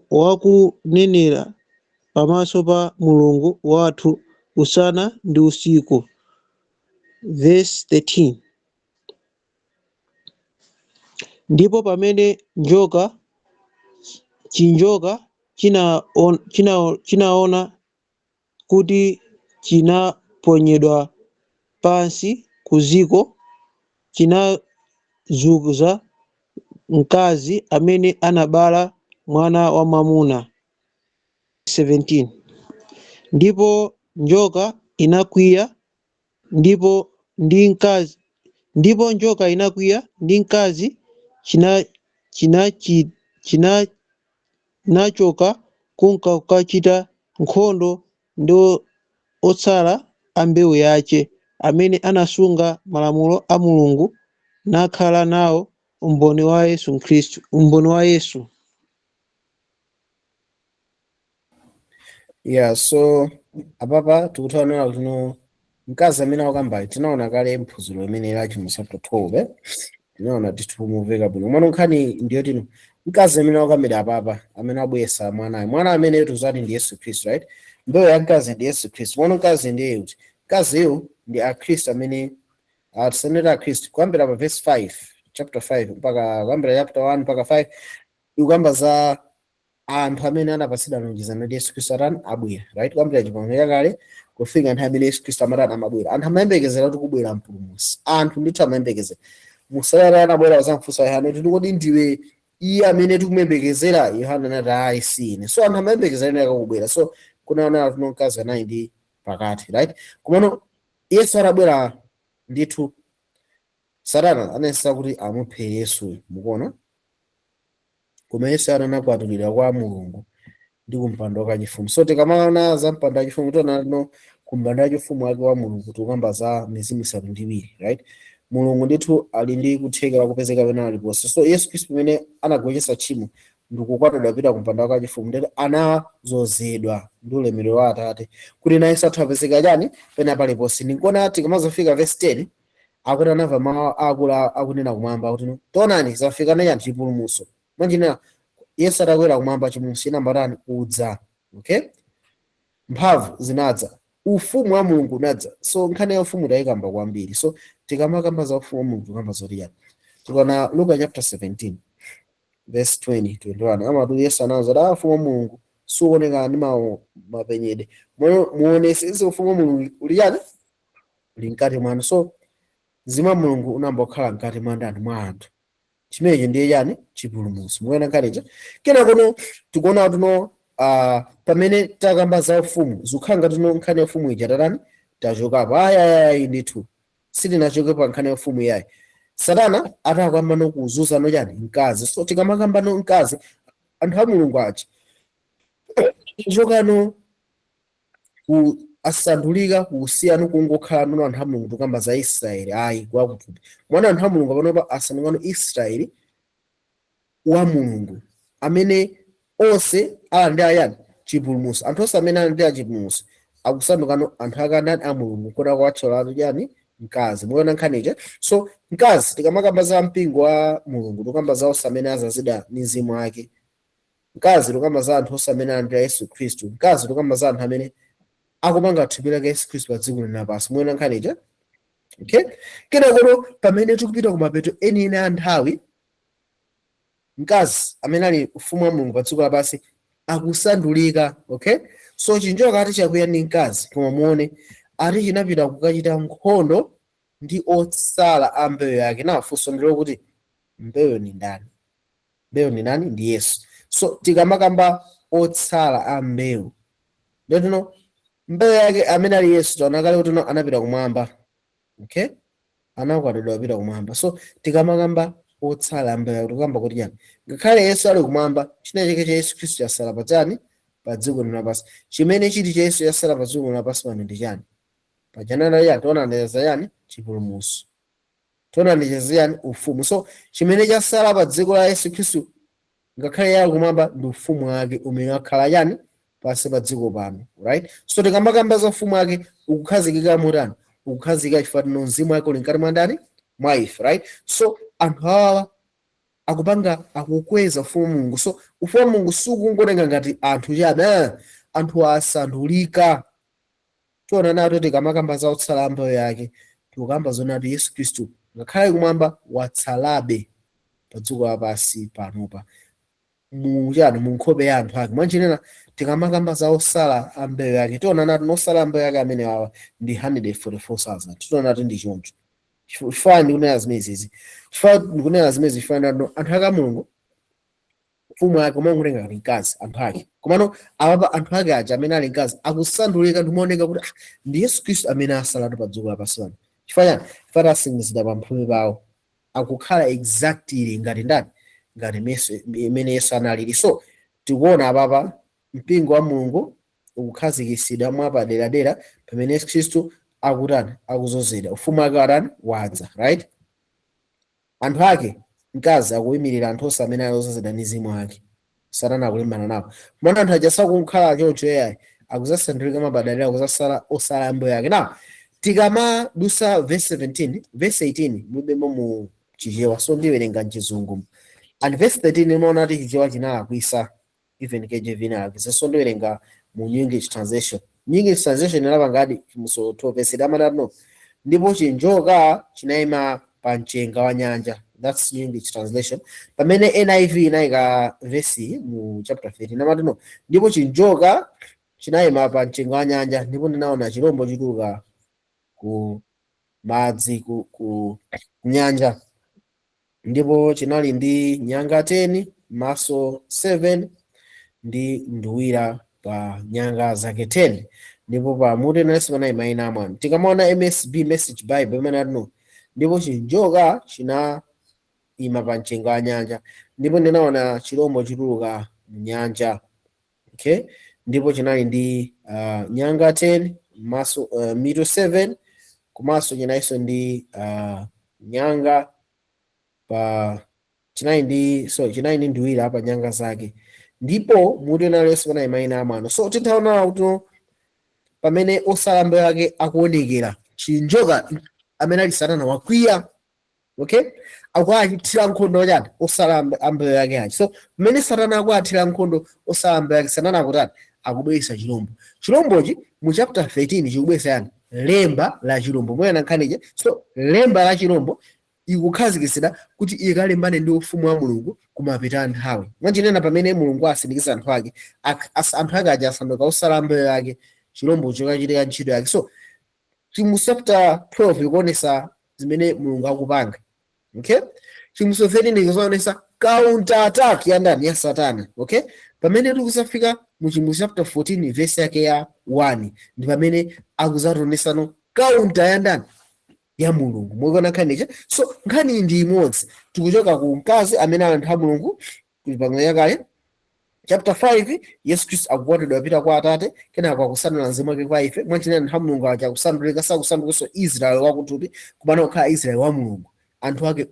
wakunenera pamaso pa Mulungu wathu usana ndi usiku. Verse 13. Ndipo pamene chinjoka chinaona kuti chinaponyedwa pansi kuziko, chinazunza mkazi amene anabala mwana wamwamuna. 17. Ndipo njoka inakwiya ndi mkazi chinachoka kunka kukachita nkhondo ndi otsala a mbewu yace amene anasunga malamulo a Mulungu nakhala nawo umboni wa Yesu Khristu, umboni wa Yesu. Yeah, so apapa tikutaonera kuti mkazi amene wakambayo tinaona kale mphunziro imene la Chimothy chapter 12, tinaona titumuveka bwino. Mwana nkhani ndiyo tino mkazi amene wakambira apapa amene abwesa mwana amene tuzati ndi Yesu Khristu, right? Mbewu ya mkazi ndi Yesu Khristu. Mwana mkazi ndiye kuti mkaziyo ndi a Khristu amene atisanira a Khristu. Kuyambira pa verse 5 chapter 5 mpaka kuyambira chapter 1 mpaka 5 ikuyamba za anthu amene anapasidwa lonjezano ndi Yesu Khristu atani abwera, right? Kuyambira chipangano chakale kufika nthawi amene Yesu Khristu amatani amabwera. Anthu amayembekezera kuti kubwera mpulumutsi. Anthu ndithu amayembekezera. Musayara anabwera wazamfunsa Yohane kuti kodi ndiwe iye amene tikumembekezera? Yohane anati ayi sine. So anthu amayembekezera ene akakubwera. So kunaona kuti mkazi anayi ndi pakati, right? Komano Yesu atabwera ndithu Satana anayesa kuti amuphe Yesu, mukuona? Koma Yesu anakwatulidwa kwa Mulungu ndi kumpando wachifumu. So tikamaona za mpando wachifumu tiona kumpando wachifumu wake wa Mulungu tikamba za mizimu isanu ndi iwiri, right? Mulungu ndithu ali ndi kuthekera kupezeka pena aliponse. So Yesu Khristu pamene anagonjetsa tchimo ndikukwatulidwa pita kumpando wachifumu ndeti anazozedwa ndi ulemerero wa Atate kuti naye sathu apezeka chani pena paliponse. Ndikuona tikamazafika verse 10 akuti anamva mawu akulu akunena kumwamba kuti taonani zafika nayi chipulumutso. Mwanjina Yesu atakwera kumwamba chipulumutso chinambatani kudza, okay? Mphamvu zinadza, ufumu wa Mulungu unadza. So nkhani ya ufumu tayikamba kwambiri. So tikamakamba za ufumu wa Mulungu kamba zoti yani. Tikaona Luka chapter 17 verse 20-21 amati Yesu anawuza ufumu wa Mulungu suoneka ndi mapenyede. Muonese ufumu wa Mulungu uli yani? Uli mkati mwanu. So mzimu wa Mulungu unambokhala mkati mwa ndani mwa anthu. Chimenecho ndiye yani chipulumutso. Mukuona nkhanicha. Kena kuno tikuona kuti pamene takamba za ufumu zikukhala ngati nkhani ya ufumu ija tatani tachokapo ayayi ndithu sitinachoke pa nkhani ya ufumu yayi. Satana atakwamba nokuzunza nochani mkazi. So tikamakamba no mkazi anthu a mulungu aja chokano ku asandulika kusiyana kungokhala nono anthu a mulungu tukamba za Israeli ayi kwakutupi mwana anthu a mulungu panopa asanukano Israeli wa mulungu amene onse ala ndi ayani chipulumutso. Anthu onse amene ali ndi achipulumutso akusandukano anthu akandani a mulungu kota kwatcholatu chani mkazi. Muona nkhaniche. So mkazi tikamakamba za mpingo wa mulungu tukamba za onse amene azazida ndi mzimu wake. Mkazi tukamba za anthu onse amene ali ndi Yesu Khristu. Mkazi tukamba za anthu amene akupanga thupi lake Yesu Khristu pa dziko lapansi. Muona nkhaniche. Okay, kenako pamene tikupita kumapeto eni a nthawi mkazi amene ali ufumu wa mulungu pa dziko lapansi akusandulika. Okay, so chinjoka ati chakuya ndi mkazi koma muone ati chinapita kukachita nkhondo ndi otsala a mbewu yake. Na funso ndilo kuti mbewu ni ndani? Mbewu ni nani? Ndi Yesu. So tikamakamba otsala a mbewu ndetino mbewu yake amene ali Yesu tonakale kuti anapita kumwamba. Okay, anakwatidwa apita kumwamba. So tikamakamba otsala a mbewu tukamba kuti chani ngakhale Yesu ali kumwamba china chake cha Yesu Khristu chasala pachani pa dziko lapansi. Chimene chiti cha Yesu chasala pa dziko lapansi pano ndi chani? Pajanana ya tonandeza yani chipulumutso, tonandeza yani ufumu. So chimene chasala pa dziko la Yesu Khristu ngakhale yali kumwamba ndi ufumu wake umene wakhala yani pansi pa dziko pano. Right, so tikamakamba za ufumu wake ukukhazikika motani? Ukukhazikika chifukwa mzimu wake uli mkati mwa ndani? Mwa ife. Right, so anthu awa akupanga akukweza ufumu wa Mulungu. So ufumu wa Mulungu sukungotenga ngati anthu chabe, anthu asandulika. Tiona nato tikamakamba za otsala mbewu yake tikukamba zonati Yesu Khristu ngakhale kumwamba watsalabe pa dziko lapansi panopa mujani mu nkhope ya anthu ake. Mwanchinena tikamakamba za osala a mbewu yake tiona nati nosala a mbewu yake amene wawa ndi 144,000. tiona nati ndi choncho. Chifukwa ndikunena zimenezi chifukwa anthu ake a mulungu ufumu wake umangotenga ngati mkazi anthu ake. Komano apapa anthu ake aja amene ali mkazi akusandulika ndimaoneka kuti ndi Yesu Khristu amene asalatu pa dziko lapansi pano. Chifukwa chani? Chifukwa asingizidwa pa mphumi pawo akukhala exactly ngati ndani? Ngati imene Yesu analili. So tikuona apapa mpingo wa mulungu ukukhazikisidwa mwapaderadera pamene Yesu Khristu akutani? Akuzozedwa ufumu wake watani? Wadza. Right, anthu ake mkazi akuyimirira anthu onse amene azozedwa ndi mzimu wake. Satana akulimbana nawo. Mwana anthu aja sakukhala choncho yayi akuzasandulika mabadalira akuzasala osala mbewu yake. Na tikamadusa verse 17 verse 18 mubemo mu chichewa so ndiwerenga mchizungu and verse 13 imaona ati chichewa chinalakwisa even KJV inalakwisa. So ndiwerenga mu New English Translation. New English Translation inalapangadi chimuso 12 verse no ndipo chinjoka chinayima pa mchenga wa nyanja. That's New English Translation. Pamene NIV inayika verse mu chapter 13 namatino ndipo chinjoka chinayima pa mchenga wa nyanja ndipo ndinaona chirombo chituluka ku madzi ku nyanja ndipo chinali ndi nyanga 10 maso 7 ndi nduwira pa nyanga zake 10 ndipo pa mutu naso panayima ina amwano. Tikamaona MSB Message Bible imene atino ndipo chinjoka chinayima pa mchenga wa nyanja ndipo ndinaona chirombo chituluka mu nyanja. Okay, ndipo chinali ndi nyanga 10 maso mitu 7 komanso chinayinso ndi nyanga pa chinali ndi nduwira pa nyanga zake ndipo mutu nalenso panayima ina amwano. So titaona kuti pamene osala mbewu yake akuonekera chinjoka amene ali Satana wakwiya. Okay, akuachitira nkhondo chani? Osala mbewu yake aja. So pamene Satana akuachitira nkhondo osala mbewu yake Satana akutani? Akubweretsa chirombo. Chirombochi mu chapter 13 chikubweretsa yani? Lemba la chirombo. Mwana nkhanije. So lemba la chirombo ikukhazikitsidwa kuti ikalembane ndi ufumu wa Mulungu kumapita nthawi. Mwanchinena pamene Mulungu asindikiza anthu ake anthu ake aja asanduka osala mbewu yake chirombo chokachitika ntchito yake. So mu chapter 12 ikuonesa zimene Mulungu akupanga. Okay, chimuso 13 ikuonesa counter attack ya ndani ya Satana. Okay, pamene tikusafika mu Chimbudzi chapter 14 verse yake ya 1 ndi pamene akuzationesano kaunta ya ndani ya Mulungu. Mukuona nkhaniyi. So nkhani ndi imodzi, tikuchoka ku mkazi amene alantha Mulungu ku pangano yakale chapter 5 Yesu Khristu akukwatidwa apita kwa Atate, kenako akusanula mzimu wake kwa ife, mwachina anthu a Mulungu aja akusandulika, sakusandukanso Israeli wakuthupi kumana kukhala Israeli wa Mulungu, anthu ake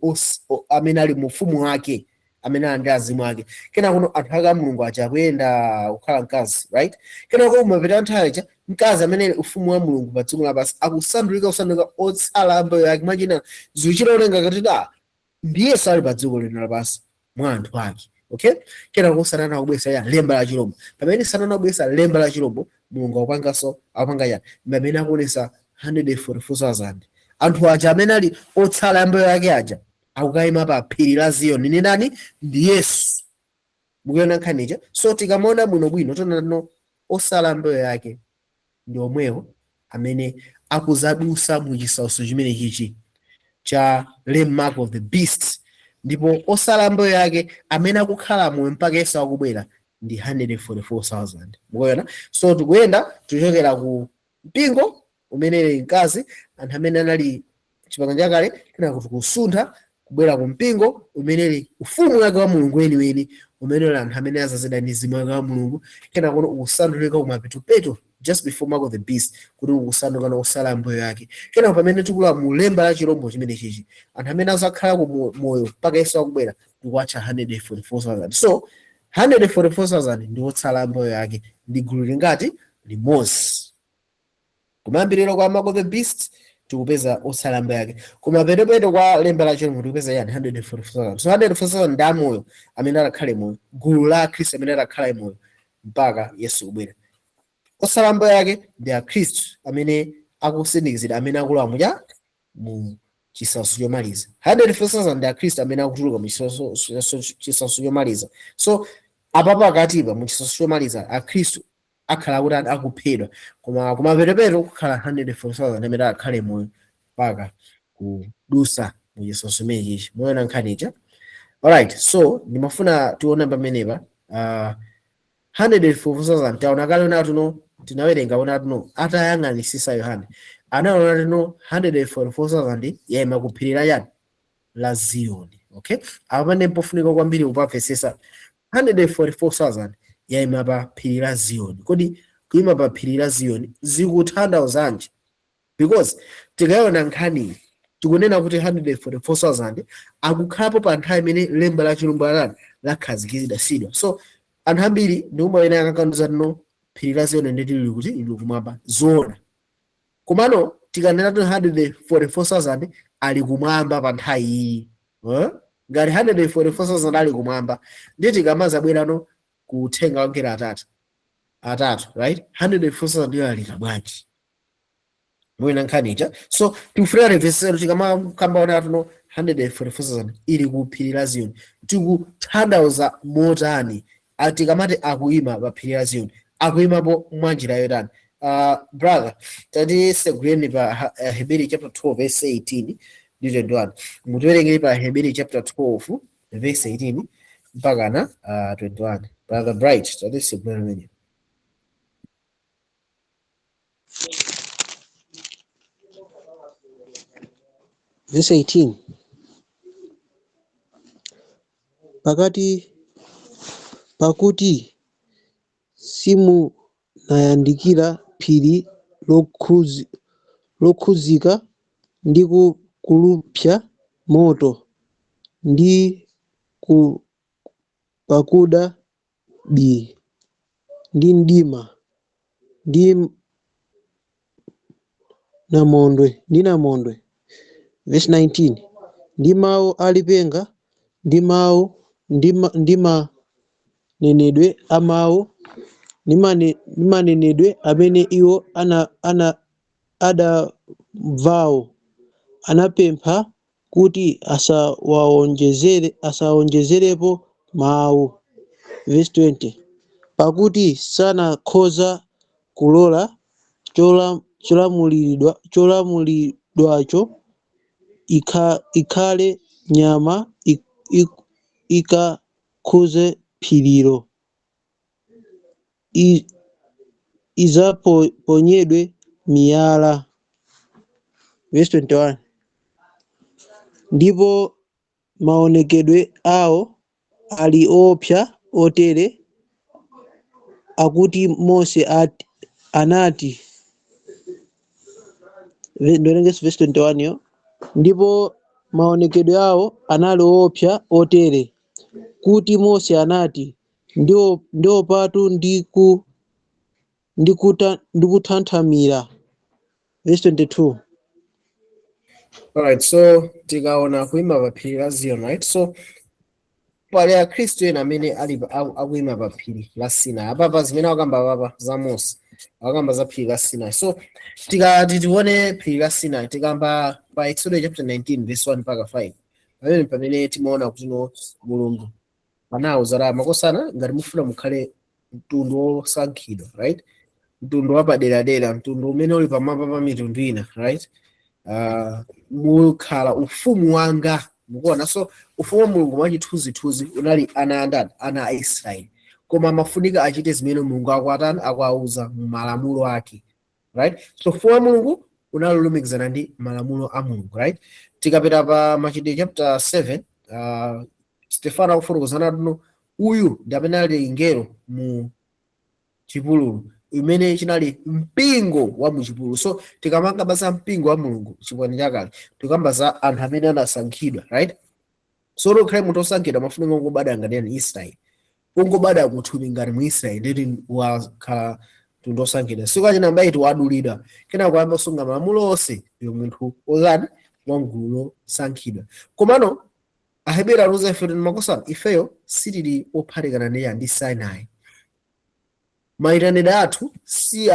amene ali mu ufumu wake, amene ali ndi azimu ake. Kenako anthu ake a Mulungu aja akuyenda kukhala mkazi, right? Kenako umapita nthawi ija mkazi amene ufumu wa Mulungu pa dziko lapansi akusandulika otsala ambayo yake, mwachina zikuchitaonenga kuti ndiye sali pa dziko lino lapansi mwa anthu ake. Okay, kenako Satana akubwesa ya lemba la chirombo. Pamene Satana akubwesa lemba la chirombo, Mulungu akupanga ya pamene akuonesa 144,000 anthu aja amene ali otsala ambayo yake aja akukayima pa phiri la Ziyoni. Ni nani? Ndi Yesu. Mukuona nkhaniyi. So tikamaona bwinobwino tonano osala ambayo yake ndi omwewo amene akuzadusa mu chisautso chimene chichi cha mark of the beast, ndipo osala ambayo yake amene akukhala moyo mpaka Yesu akubwera ndi 144,000. Mukuona. So tikuyenda tuchokera ku mpingo umene mkazi, anthu amene anali chipangano chakale, kenako tikusuntha kubwera ku mpingo umene ufumu wake wa Mulungu weniweni, umene anthu amene azazidwa ndi mzimu wake wa Mulungu, kenako ukusandulika kumapetupetu just before mark of the beast, kuti ukusanduka na osala ambayo yake. Kenako pamene tikula mu lemba la chirombo chimene chichi, anthu amene azakhala ku moyo mpaka Yesu akubwera ndikuwatcha 144,000. So 144,000 ndi otsala ambayo yake, ndi gulu lingati? Limodzi. Kumayambiriro kwa mark of the beast tikupeza otsala ambayo yake, kumapetupetu kwa lemba la chirombo tikupeza yani 144,000. So 144,000 ndi amoyo amene alakhale moyo, gulu la Khristu amene alakhale moyo mpaka Yesu kubwera. Osala ambayo yake ndi a Khristu amene akusindikizidwa, amene akulowa mu chisautso chomaliza. 144,000 ndi a Khristu amene akutuluka mu chisautso chomaliza. So apa pakatipa mu chisautso chomaliza a Khristu akhala kuti akuphedwa, koma kumapetupetu kukhala 144,000 amene akhale moyo mpaka kudusa mu chisautso chimene chichi. Muona nkhaniyi. Alright, so ndimafuna tione pamenepa 144,000 taona kale unatuno tinawerenga unatuno atayang'anisisa Yohane anaona tino 144,000 yayima ku phiri la yani la Ziyoni. Okay, apa pamene pofunika kwambiri kupapesesa 144,000 yayima pa phiri la Ziyoni. Kodi kuyima pa phiri la Ziyoni zikuthandauzanji? Because tikaona nkhani tikunena kuti 144,000 akukhalapo pa nthawi imene lemba la chilumba lakhazikitsidwa. So anthu ambiri ndi umwe ena akakanduza tino phiri la Ziyoni ndi lili kuti lili kumwamba zoona. Komano tikanena kuti 144,000 ali kumwamba pa nthawi iyi. Ngati 144,000 ali kumwamba ndi tikamaza bwerano kuthenga wangera atatu, right? 144,000 ali kabwanji. Mwina nkhanicha. So tikufuna reversero tikamamba ona tuno 144,000 ili ku phiri la Ziyoni. Tikuthandauza motani tikamati akuyima pa phiri la Ziyoni, akuyimapo mwanjira yotani? Brother, tati seguleni pa Hebrew chapter 12 verse 18 ndi 21. Mutiwerengere pa Hebrew chapter 12 verse 18 mpaka na 21. Brother Bright, tati seguleni. Verse 18. Pakuti simunayandikira phiri lokhuzika ndi kulupsa moto ndi pakuda ndi mdima ndi namondwe. Verse 19. Ndi mawu alipenga ndi manenedwe amawu ndi manenedwe amene iwo adamvawo anapempha kuti asawonjezerepo mawu. Verse 20. Pakuti sanakhoza kulola cholamulidwacho ikhale nyama ikakhuze phirilo. izaponyedwe miyala. Verse 21. Ndipo maonekedwe awo ali opsa otere akuti Mose anati verse 21 yo. Ndipo maonekedwe awo anali opsa otere kuti Mose anati ndiopatu ndikutanthamira. Verse 22. Alright, so tikaona kuima pa phiri la Zion, right? So pali akhristu ena amene akuima pa phiri la Sinai. Apapa zimene akamba apapa za Mose akamba za phiri la Sinai. So tikati tione phiri la Sinai tikamba pa Exodus chapter 19 verse 1 mpaka 5. Pamene timaona kuti Mulungu anawuza makosana ngati mufuna mukhale mtundu wosankhidwa, right? Mtundu wapaderadera, mtundu umene uli pamwamba pa mitundu ina, right? Mukhala ufumu wanga, mukuona. So ufumu wa Mulungu mwachithunzithunzi unali ana a Israeli, koma mafunika achite zimene Mulungu akuwauza mu malamulo ake, right? So ufumu wa Mulungu unalumikizana ndi malamulo a Mulungu, right? Tikapita pa Machitidwe chapter 7, Stefano akufotokozana tuno uyu ndi amene ali ngelo mu chipululu imene chinali mpingo wa muchipululu. So tikamanga basa mpingo wa Mulungu chipwani chakale tikamba za anthu amene anasankhidwa, right? So ukhale munthu osankhidwa mafunika ungobada ngati ani Israeli, ungobada kuthumi ngati mu Israeli ndeti wakhala mtundu osankhidwa. Siku achina mbaiti wadulidwa kena kuyamba kusunga malamulo onse ndiyo munthu ozani wamgulu losankhidwa. Komano Aheberi aluza ife makosana ifeyo sitili ophatikana ndi Sinai. Mayitanidwe athu si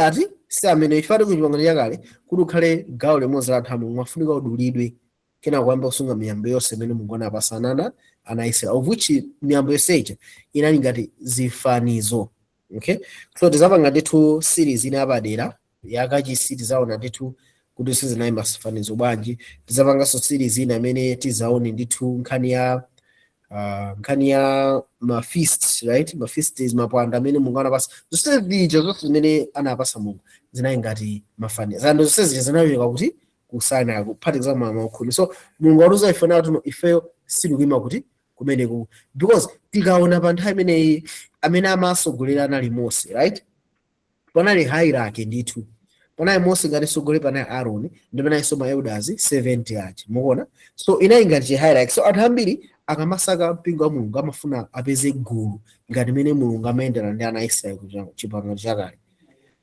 amene ifati kuchipangano chakale kuti ukhale gawo limodzi la anthu a Mulungu mafunika udulidwe kena kuyamba kusunga miyambo yonse imene Mulungu anapasana ana Israeli, of which miyambo yonseyi inali ngati zifanizo. Okay, so tizapanga ndithu series ina apadera yakachisi tizaona ndithu kuti sizinayimba zifanizo bwanji. Tizapanganso series ina imene tizaone ndithu nkhani ya ma feast, right? Ma feast is mapwando amene Mulungu anapasa. Zonse zija zonse zimene anapasa Mulungu zinali ngati mafanizo. Zando zonse zija zinaweka kuti kusana kuphatikiza makhumi. So Mulungu aluza ife natu ifeyo silikuima kuti kumeneku, because tikaona pa nthawi imeneyi amene amasogolera anali Mose, right? Panali hierarchy ndithu. Panali Mose ngati sogolera, panali Aaron ndi panali ma elders 70 aja, mukuona. So inali ngati hierarchy. So anthu ambiri akamasaka mpingo wa Mulungu amafuna apeze gulu ngati mene Mulungu amayendera ndi ana Israeli chipangano chakale.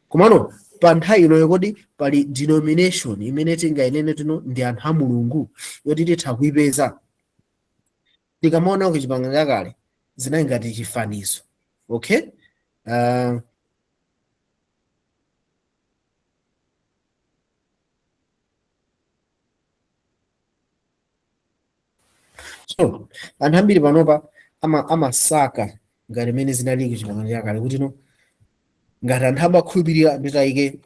Komano pa nthawi ino kodi pali denomination imene tingayenene tuno ndi anthu a Mulungu yoti titha kuipeza. Tikamaona ku chipangano chakale zinali ngati chifanizo. Okay, so anthu ambiri panopa amasaka ngati mene zinali ku chipangano chakale kuti ngati anthu amakhulupirira nditayike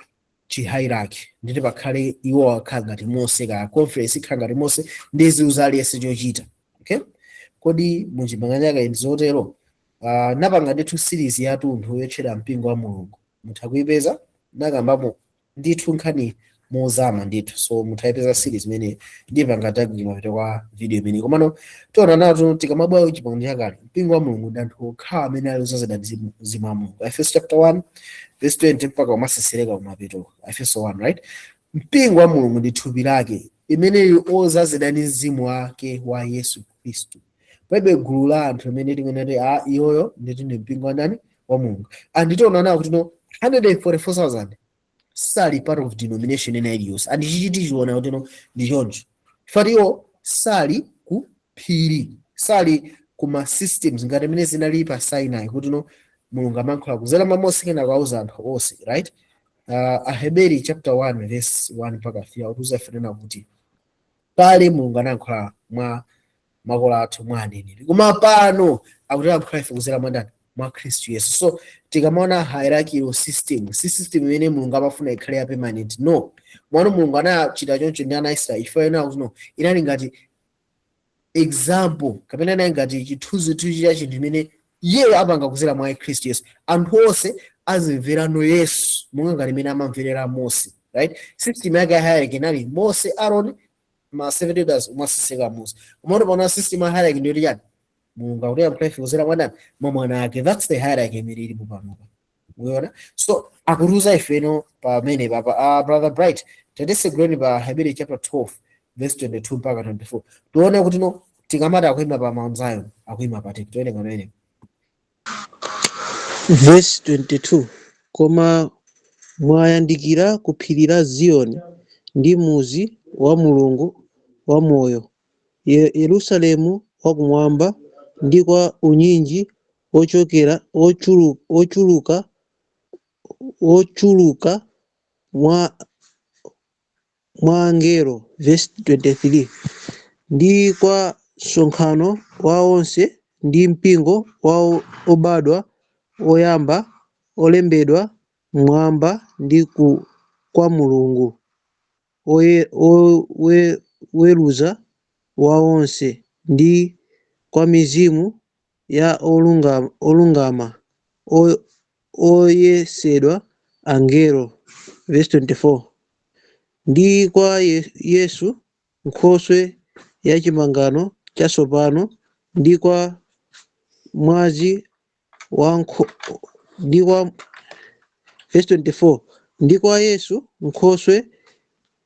chihierarchy nditi pakhale iwo wakhala ngati Mose, ka conference ikhala ngati Mose ndi ziuza aliyense chochita. Okay, kodi mu chipangano chakale ndizotero. Napanga ndithu series yathunthu yotchera mpingo wa Mulungu, mutha kuipeza nakambamo ndithu nkhani mozama ndithu. So muthayipeza series imene ndipanga tagi mapita kwa video imene. Komano tiona natu tikamabwera ku chipangano chakale mpingo wa Mulungu ndi anthu okhawa amene ali ozazidwa ndi Mzimu wa Mulungu. Efeso chapter 1 verse 20 mpaka umasesereka kumapito. Efeso 1, right? Mpingo wa Mulungu ndi thupi lake imene ozazidwa ndi Mzimu wake wa Yesu Khristu. Paibe gulu la anthu amene tingenati iyoyo nditi ndi mpingo wa ndani wa Mulungu. Anditiona nawo kuti 144,000 sali part of denomination ina iliyonse. Andichichiti chiona kuti ndi choncho. Ifatiwo sali ku phiri, sali kuma systems ngati mene zinali pa Sinai kuti Mulungu amankhula kuzera mwa Mose kena kwauza anthu onse, right? Aheberi chapter 1 verse 1 mpaka 3 akutuza ifanena kuti pale Mulungu anayankhula mwa makolo athu mwa aneneri, koma pano akuti ayankhula ife kuzera mwa ndani? Mwa Khristu Yesu. So tikamaona hierarchical system, system imene Mulungu amafuna ikhale ya permanent. No, mwana Mulungu anachita choncho ndi ana Israeli ifena kuti inali ngati example kapena inali ngati chithunzi cha chinthu imene iye apanga kuzera mwa Khristu Yesu. Anthu onse azimverano Yesu monga ngati mmene amamverera Mose, right? System yake ya hierarchy inali Mose, Aaron, ma 70 elders umasiseka Mose. Umaona pano system ya hierarchy ndiyo yani Mulungu akuti mpraife kuzera mwana mwa mwana ake. That's the hierarchy imene ilipo panopa. Unaona? So akuruza ifeno pamene papa brother Bright tatisegreni pa Hebrew chapter 12 verse 22 mpaka 24. Tuone kuti no tikamati akuima pa Mount Zion, akuima pa tiki. Tuone kamene. Verse 22. Koma mwayandikira ku phiri la Ziyoni ndi muzi wa Mulungu wa moyo, Yerusalemu wakumwamba, ndi kwa unyinji ochuluka mwa angelo. Verse 23. Ndi kwa msonkhano wa onse ndi mpingo wa obadwa oyamba olembedwa mmwamba ndi kwa Mulungu weruza wa onse, ndi kwa mizimu ya olungama oyesedwa angelo. Verse 24. Ndi kwa Yesu Nkhoswe ya chipangano chatsopano, ndi kwa mwazi wa Verse 24. Ndi kwa Yesu Nkhoswe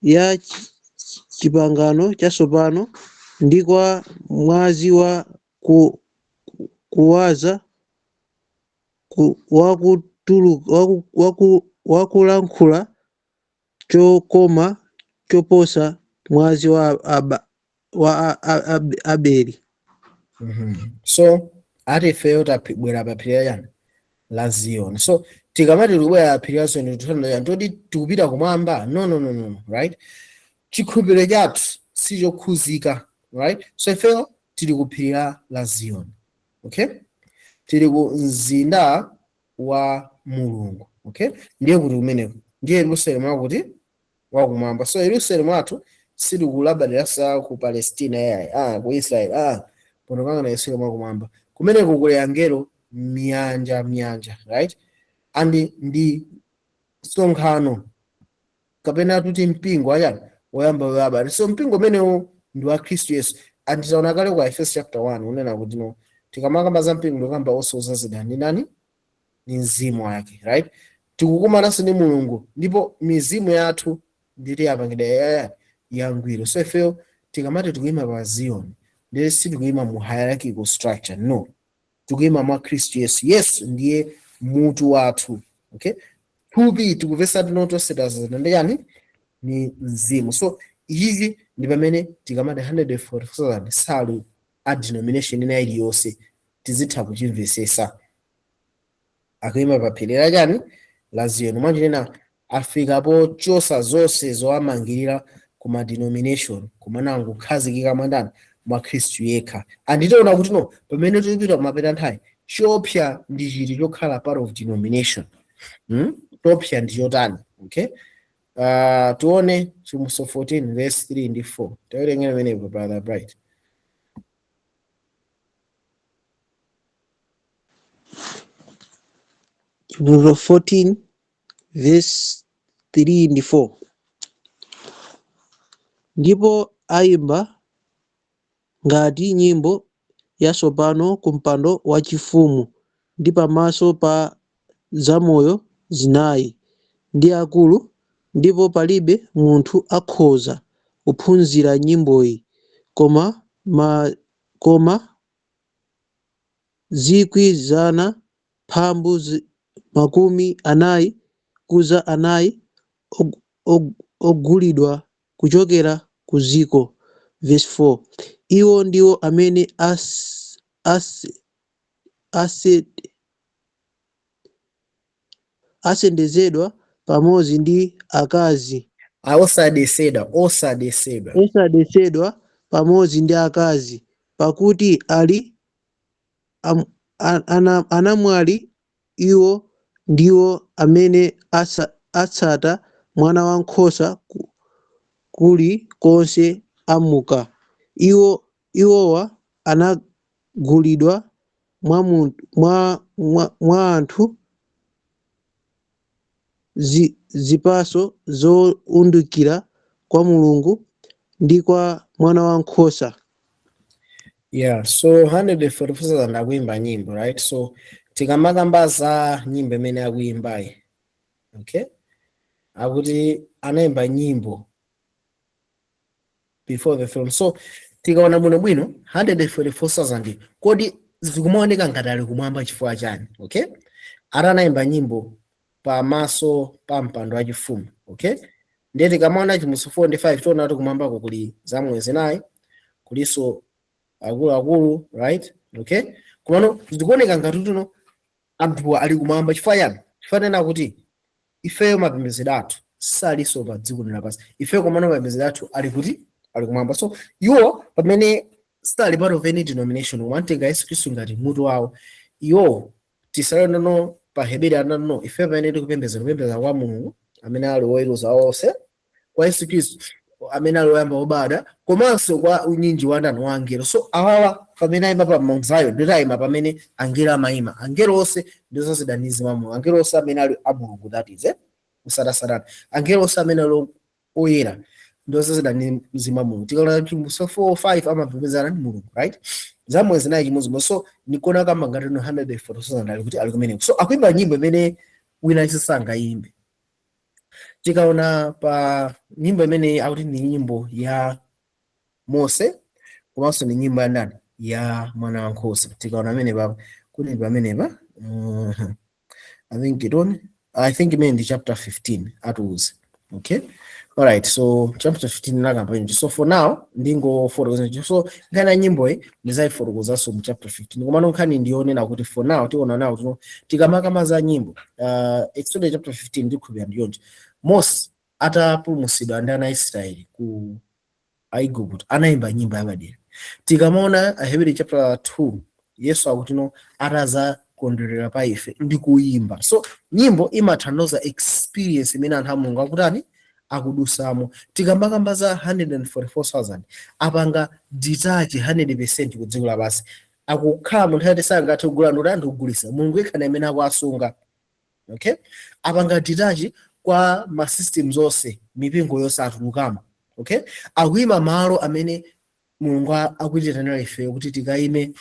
ya chipangano chatsopano, ndi kwa mwazi wa kuwaza wakulankhula chokoma choposa mwazi wa Abeli. So ati ifeyo tabwera pa phiri yani la Ziyoni. So tikamati tikubwera pa phiri la Ziyoni toti tikupita kumwamba? No, right? Chikhulupiriro chathu sichokhuzika, right? So ifeyo tili ku phiri la Ziyoni, okay? Tili ku mzinda wa Mulungu, okay? Ndiye kuti kumeneko ndiye Yerusalemu wakuti wakumwamba. So Yerusalemu athu sili kulabadira sa ku Palestina yayi, ku Israel, pono kanga na Yerusalemu wakumwamba. Kumeneko kuli angelo miyanja, right? Andi ndi msonkhano kapena tuti mpingo ayani oyamba oyabadira. So mpingo umenewo ndi wa Khristu Yesu. Andizaona kale kwa Efeso chapter 1 unena kuti no tikamakamba za mpingo ndikamba osozazidwa ndi nani? Ni mzimu wake, right? Tikukumananso ndi Mulungu ndipo mizimu yathu nditi yapangidwa yangwiro. So ifeyo tikamati tikuyima pa Ziyoni ndiye sitikuyima mu hierarchical structure, no. Tikuyima mwa Khristu Yesu. Yesu ndiye mutu wathu, okay? Thupi tikupesa tinotoseta ndi yani? Ni mzimu. So izi ndi pamene tikamati 144,000 salu a denomination ina iliyonse tizitha kuchimvesesa. Akuyima pa phiri la yani la Ziyoni. Mwanji nena afikapo chosa zonse zowamangirira kuma denomination kumanango kukhazikika mwandani mwa Khristu yekha. Anditaona kuti no pamene tikupita kumapeta nthawi chopsa ndi chiti chokhala part of denomination. Chopsa ndi chotani, okay? Tuone Chimuso 14 verse 3 ndi 4. Tawerengera menepo brother Bright. Chimuso 14 verse 3 ndi 4. Ndipo ayimba ngati nyimbo yatsopano ku mpando wachifumu ndi pamaso pa zamoyo zinayi ndi akulu, ndipo palibe munthu akhoza kuphunzira nyimboyi koma 40,000 kuza anayi ogulidwa kuchokera ku ziko. Verse 4. Iwo ndiwo amene asendezedwa pamodzi ndi akazi. Osadesedwa pamodzi ndi akazi, pakuti ali anamwali. Iwo ndiwo amene atsata mwana wankhosa kuli konse amuka. Iwowa anagulidwa mwa anthu zipaso zowundukira kwa Mulungu ndi kwa mwana wankhosa. Yeah, so 144,000 akuimba nyimbo, right? So tikamakamba za nyimbo imene akuimbayi, okay, akuti anaimba nyimbo before the film. So tikaona bwinobwino 144,000 kodi zikumaoneka ngati ali kumwamba chifukwa chani? Okay, anaimba nyimbo pamaso pa mpando wachifumu, okay, ndiye tikamaona chimusi 4:5 tiona kuti kumwambako kuli zamwe zinayi, kuliso akuluakulu, right? Okay, kumano zikuoneka ngati tuno anthu ali kumwamba chifukwa chani? Chifanena kuti ifeyo mapembedzero athu saliso pa dziko lapansi, ifeyo komano mapembedzero athu ali kuti ali kumwamba. So iwo pamene sali part of any denomination wantenga Yesu Khristu ngati mutu wawo, iwo tisalenono pa Heberi anano ife pamene tikupembedza kwa Mulungu amene ali woweruza onse, kwa Yesu Khristu amene ali woyamba wobadwa, komanso kwa unyinji wa ndani wa angelo. So awawa pamene ayima pa Mount Zion nditayima pamene angelo amayima, angelo onse ndizo zidanizi wa Mulungu, angelo onse amene ali a Mulungu, that is usadasadana, angelo onse amene ali oyera ndizo zidanizi wa Mulungu. Tikaona chimusi 4:5 amapembedzana ndi Mulungu, right? Zamwe zinayi chimodzi. So nikona kamba ngati 144,000 ali kuti ali kumeneko. So akuimba nyimbo imene wina sangayimbe. Tikaona pa nyimbo imene akuti ni nyimbo ya Mose komanso ni nyimbo ya ndani ya mwana wankhosa. Tikaona amene pa kuti pamene pa I think imene ndi chapter 15 atuzi. Okay, all right, so chapter 15 nakamba inji. So for now ndingo fotokoza. So ngana nyimbo iyi ndizaifotokoza so mu chapter 15 komano nkhani ndionena kuti for now tiona nawo tuno tikamaka za nyimbo Exodus chapter 15 ndikhulupirira ndiyonje Mose atapulumutsidwa ndi ana Israeli ku Aigupto anaimba nyimbo yapadera. Tikamaona Aheberi chapter 2 Yesu akuti no ataza kondwerera pa ife ndi kuimba. So nyimbo imathandiza experience imene anthu a Mulungu akutani akudusamo. Tikamakamba za 144,000 apanga detach 100% ku dziko lapansi, akukhala munthu ati sangathe kugula ndi anthu kugulisa Mulungu ikhana imene akuasunga. Okay, apanga detach kwa ma systems onse, mipingo yonse atulukamo. Okay, akuima malo amene Mulungu akutitanira ife kuti tikaime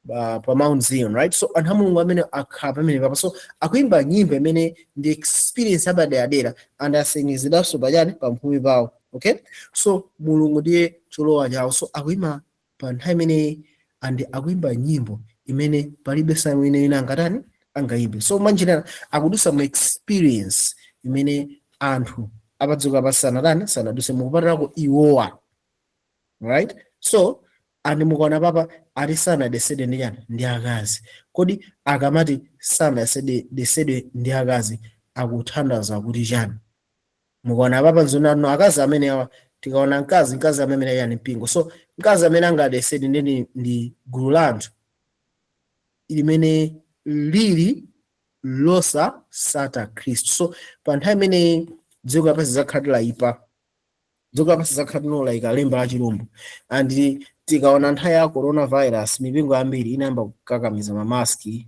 pa Mount Zion, right? So anthu a Mulungu amene akhala pamene papa, so akuimba nyimbo imene ndi experience apadera and asenizidaso pachani pa mphumi pawo. Okay, so Mulungu ndiye cholowa chawo. So akuima pa nthawi imene and akuimba nyimbo imene palibe samu ine angatani angaimbe. So manjira akudusa mu experience imene anthu apadzuka pasana sanaduse mukupatirako iwowa, right? So andi mukaona papa ati sanadesede ndi chani ndi akazi. Kodi akamati sanadesede ndi akazi akuthandaza kuti chani? Mukaona papa nzona no akazi amene awa tikaona mkazi amene yani mpingo. So mkazi amene angadesede ndi gulu la anthu limene lili losa sata Kristu. So pa nthawi imene dziko lapansi zakhala ipa, dziko lapansi zakhala like lemba la chilumbu, and tikaona nthawi ya coronavirus mipingo ambiri inayamba kukakamiza mamaski,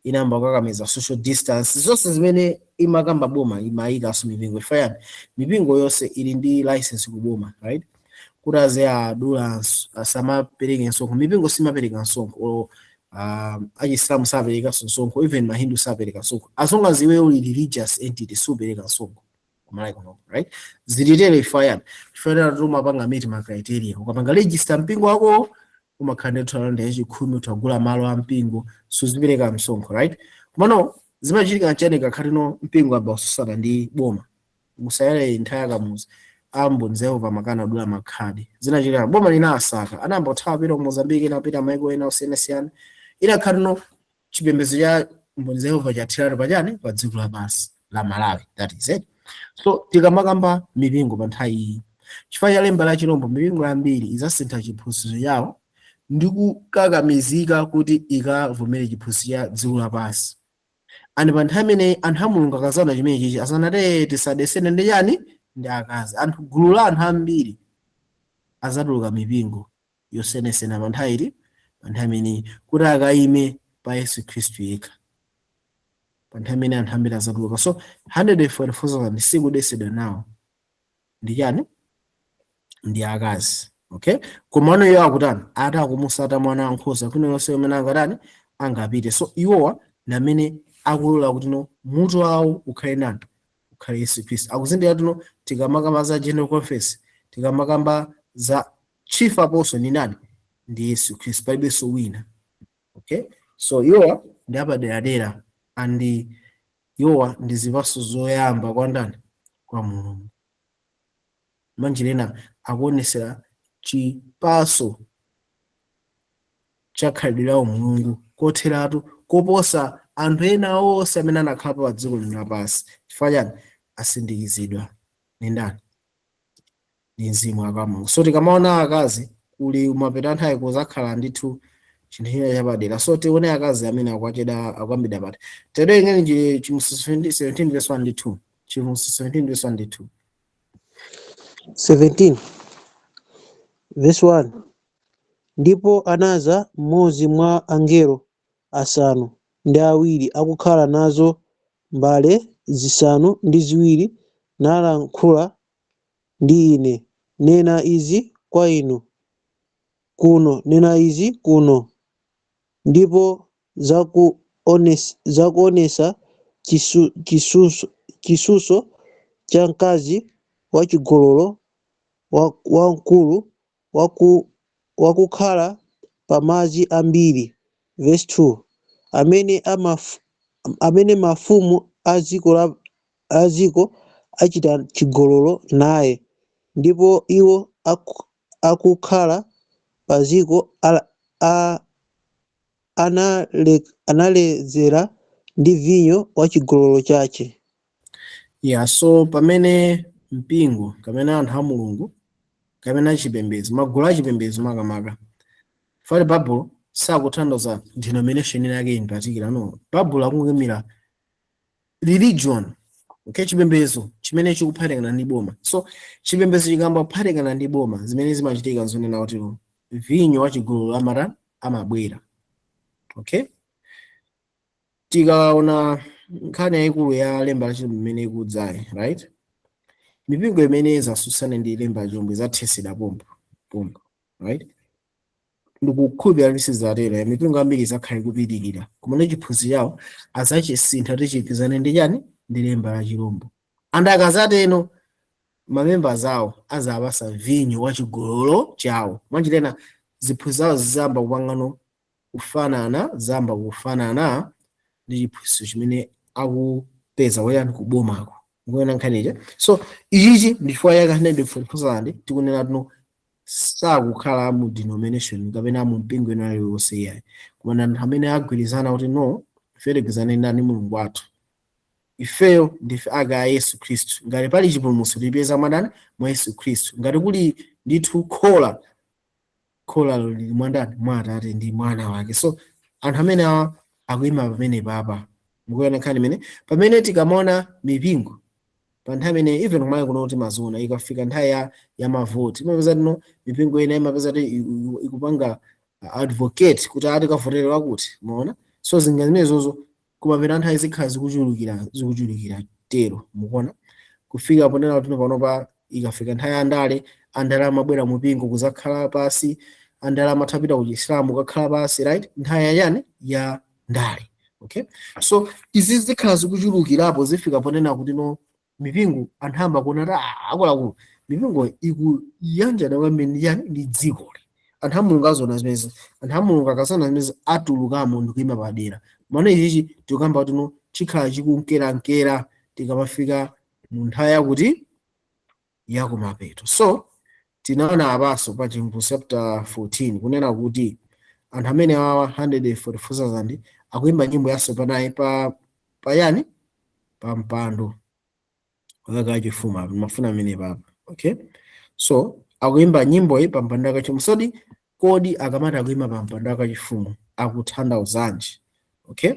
inayamba kukakamiza social distance, zonse zimene imakamba boma imayikaso mipingo ifayani. Mipingo yonse ili ndi license kuboma, right? Kutaze adula samapereka msonkho, mipingo simapereka msonkho, Achislamu sapereka msonkho, even Mahindu sapereka msonkho. As long as iwe uli religious entity supereka msonkho kumalaiko no, right? Zilitele ifayani tuma panga meet ma criteria. Ukapanga register mpingo wako umakhande thalanda yachikhumi utagula malo a mpingo suzipereka msonkho, right? Kumano zimachitika nchane kakhalino mpingo aba ususana ndi boma musayale nthawi kamuzi ambo nzewo pamakana dula makhadi zinachita boma linasaka anamba uthawa pita Mozambique na pita maiko ena osiyanasiyana ila khalino chipembedzo cha mbonzewo pachathiratu pachani pa dziko lapansi la Malawi, that is it. So tikamakamba mipingo pa nthawi iyi chifukwa cha lemba la chilombo mipingo ambiri izasintha chiphunzitso yawo ndi kukakamizika kuti ikavomere chiphunzitso cha dziko lapansi. And pa nthawi imene anthu a Mulungu akazana chimene chichi asanati tisadesene ndi chani ndi akazi, anthu gulu la anthu ambiri azatuluka mipingo yosenesena pa nthawi imene kuti akaime pa Yesu Khristu yekha. pa nthawi imene anthu ambiri azatuluka. So 144,000 sikudetsedwa nawo ndi chani, ndi akazi. Okay, komano iwo akutani atakumusata mwana wankhosa kwina lonse umene angatani angapite. So iwowa ndi amene akulola kuti no mutu wawo ukhale nani, ukhale Yesu Khristu. Akuzindikira kuti no tikamakamba za general conference, tikamakamba za chief apostle ni nani, ndi Yesu Khristu, palibenso wina. Okay, so iwowa ndi apaderadera andi iwowa ndi zipatso zoyamba kwa ndani, kwa Mulungu. Manjirena akuonesera chipatso chakhalidwe la Mulungu kotheratu koposa anthu ena onse amene anakhala pa dziko lino lapansi. Chifukwa chani? Asindikizidwa ni ndani, ni mzimu wa Mulungu. So tikamaona akazi kuli mapeto nthawi kuzakhala ndithu chinthu china chapadera. So tione akazi amene akwacheda akwambira pati. Tere ingene chimusi 17 verse 1 ndi 2. Chimusi 17 verse 1 ndi 2. 17 verse 1. Ndipo anaza mmodzi mwa angelo asanu ndi awiri akukhala nazo mbale zisanu ndi ziwiri nalankhula ndi ine, nena izi kwa inu kuno, nena izi kuno. Ndipo zakuonesa chisuso cha mkazi wachigololo wamkulu wakukhala pamadzi ambiri. Verse 2. Amene mafumu a dziko achita chigololo naye, ndipo iwo akukhala pa dziko analedzera ndi vinyo wa chigololo chache. Yeah, so pamene mpingo kamene anthu a Mulungu kamene achipembedzo, magulu achipembedzo makamaka, fali Bible sakutanthauza denomination yake in particular, no. Bible akungimira religion. Okay, chipembedzo chimene chikuphatikana ndi boma. So chipembedzo chikamba kuphatikana ndi boma, zimene zimachitika zonena kuti vinyo wa chigololo amabwera. Okay, tikaona nkhani yayikulu ya lemba la chilombo imene ikudzayi, right? Mipingo imene zasusana ndi lemba la chilombo zathetsedwa pompo, right? Ndikukhulupirira kuti sizatero, mipingo ambiri izakhale kupitirira kumene chiphunzitso chawo azachisintha kuti chipizane ndi chani, ndi lemba la chilombo. And akazatero mamembers awo azapasa vinyo wa chigololo chawo. Mwanjirena ziphunzitso zawo zizamba kupangano zamba kufanana ndi chiphunzitso chimene akupeza wayani kubomako. Ngoyena nkhaniche. So ichichi ndifua yaka 144,000 tikunena tuno sakukhala mu denomination kapena mu mpingo ina yonse yayi. Koma anthu amene agwirizana kuti no, ife tigwirizane ndi Mulungu wathu. Ifeyo ndife aga Yesu Khristu. Ngati pali chipulumutso tipeza mwadani mwa Yesu Khristu. Ngati kuli ndithu khola lili mwandani mwa Atate ndi Mwana wake. So anthu amene awa akuyima pamene papa. Mukuona nkhani imene pamene tikamaona mipingo pa nthawi imene even kumaya kuno kuti mazona ikafika nthawi ya mavoti, imapeza tino mipingo ina imapeza kuti ikupanga advocate kuti ati kavotera wakuti, muona. So zingazimene zozo kumapita nthawi zikhala zikuchulukira tero, mukuona. Kufika ponena kuti panopa ikafika nthawi ya andale amabwera mupingo kuzakhala pasi, andale amathapita ku Chisilamu kukhala pasi, right? Nthawi yachani ya ndale. Okay, so izi zikhala zikuchulukirapo zifika ponena kuti no mipingo anthu amba kuona akuluakulu mipingo ikuyanjana kwambiri ndi dziko. Anthu a Mulungu azona zimene, anthu a Mulungu akasana zimene atulukamo ndikuyima padera. Maana ichichi tikamba kuti no chikhala chikunkera tikamafika mu nthawi yakuti yakumapeto. So tinaona apaso pa Chivumbulutso chapter 14 kunena kuti anthu amene awa 144,000 akuimba nyimbo yatsopano pa yani pa mpando wakachifuma mafuna amene papa. Okay, so akuimba nyimbo iyi pa mpando wakachifumu. So kodi akamati akuimba pa mpando wakachifumu akutanthauzanji? Okay,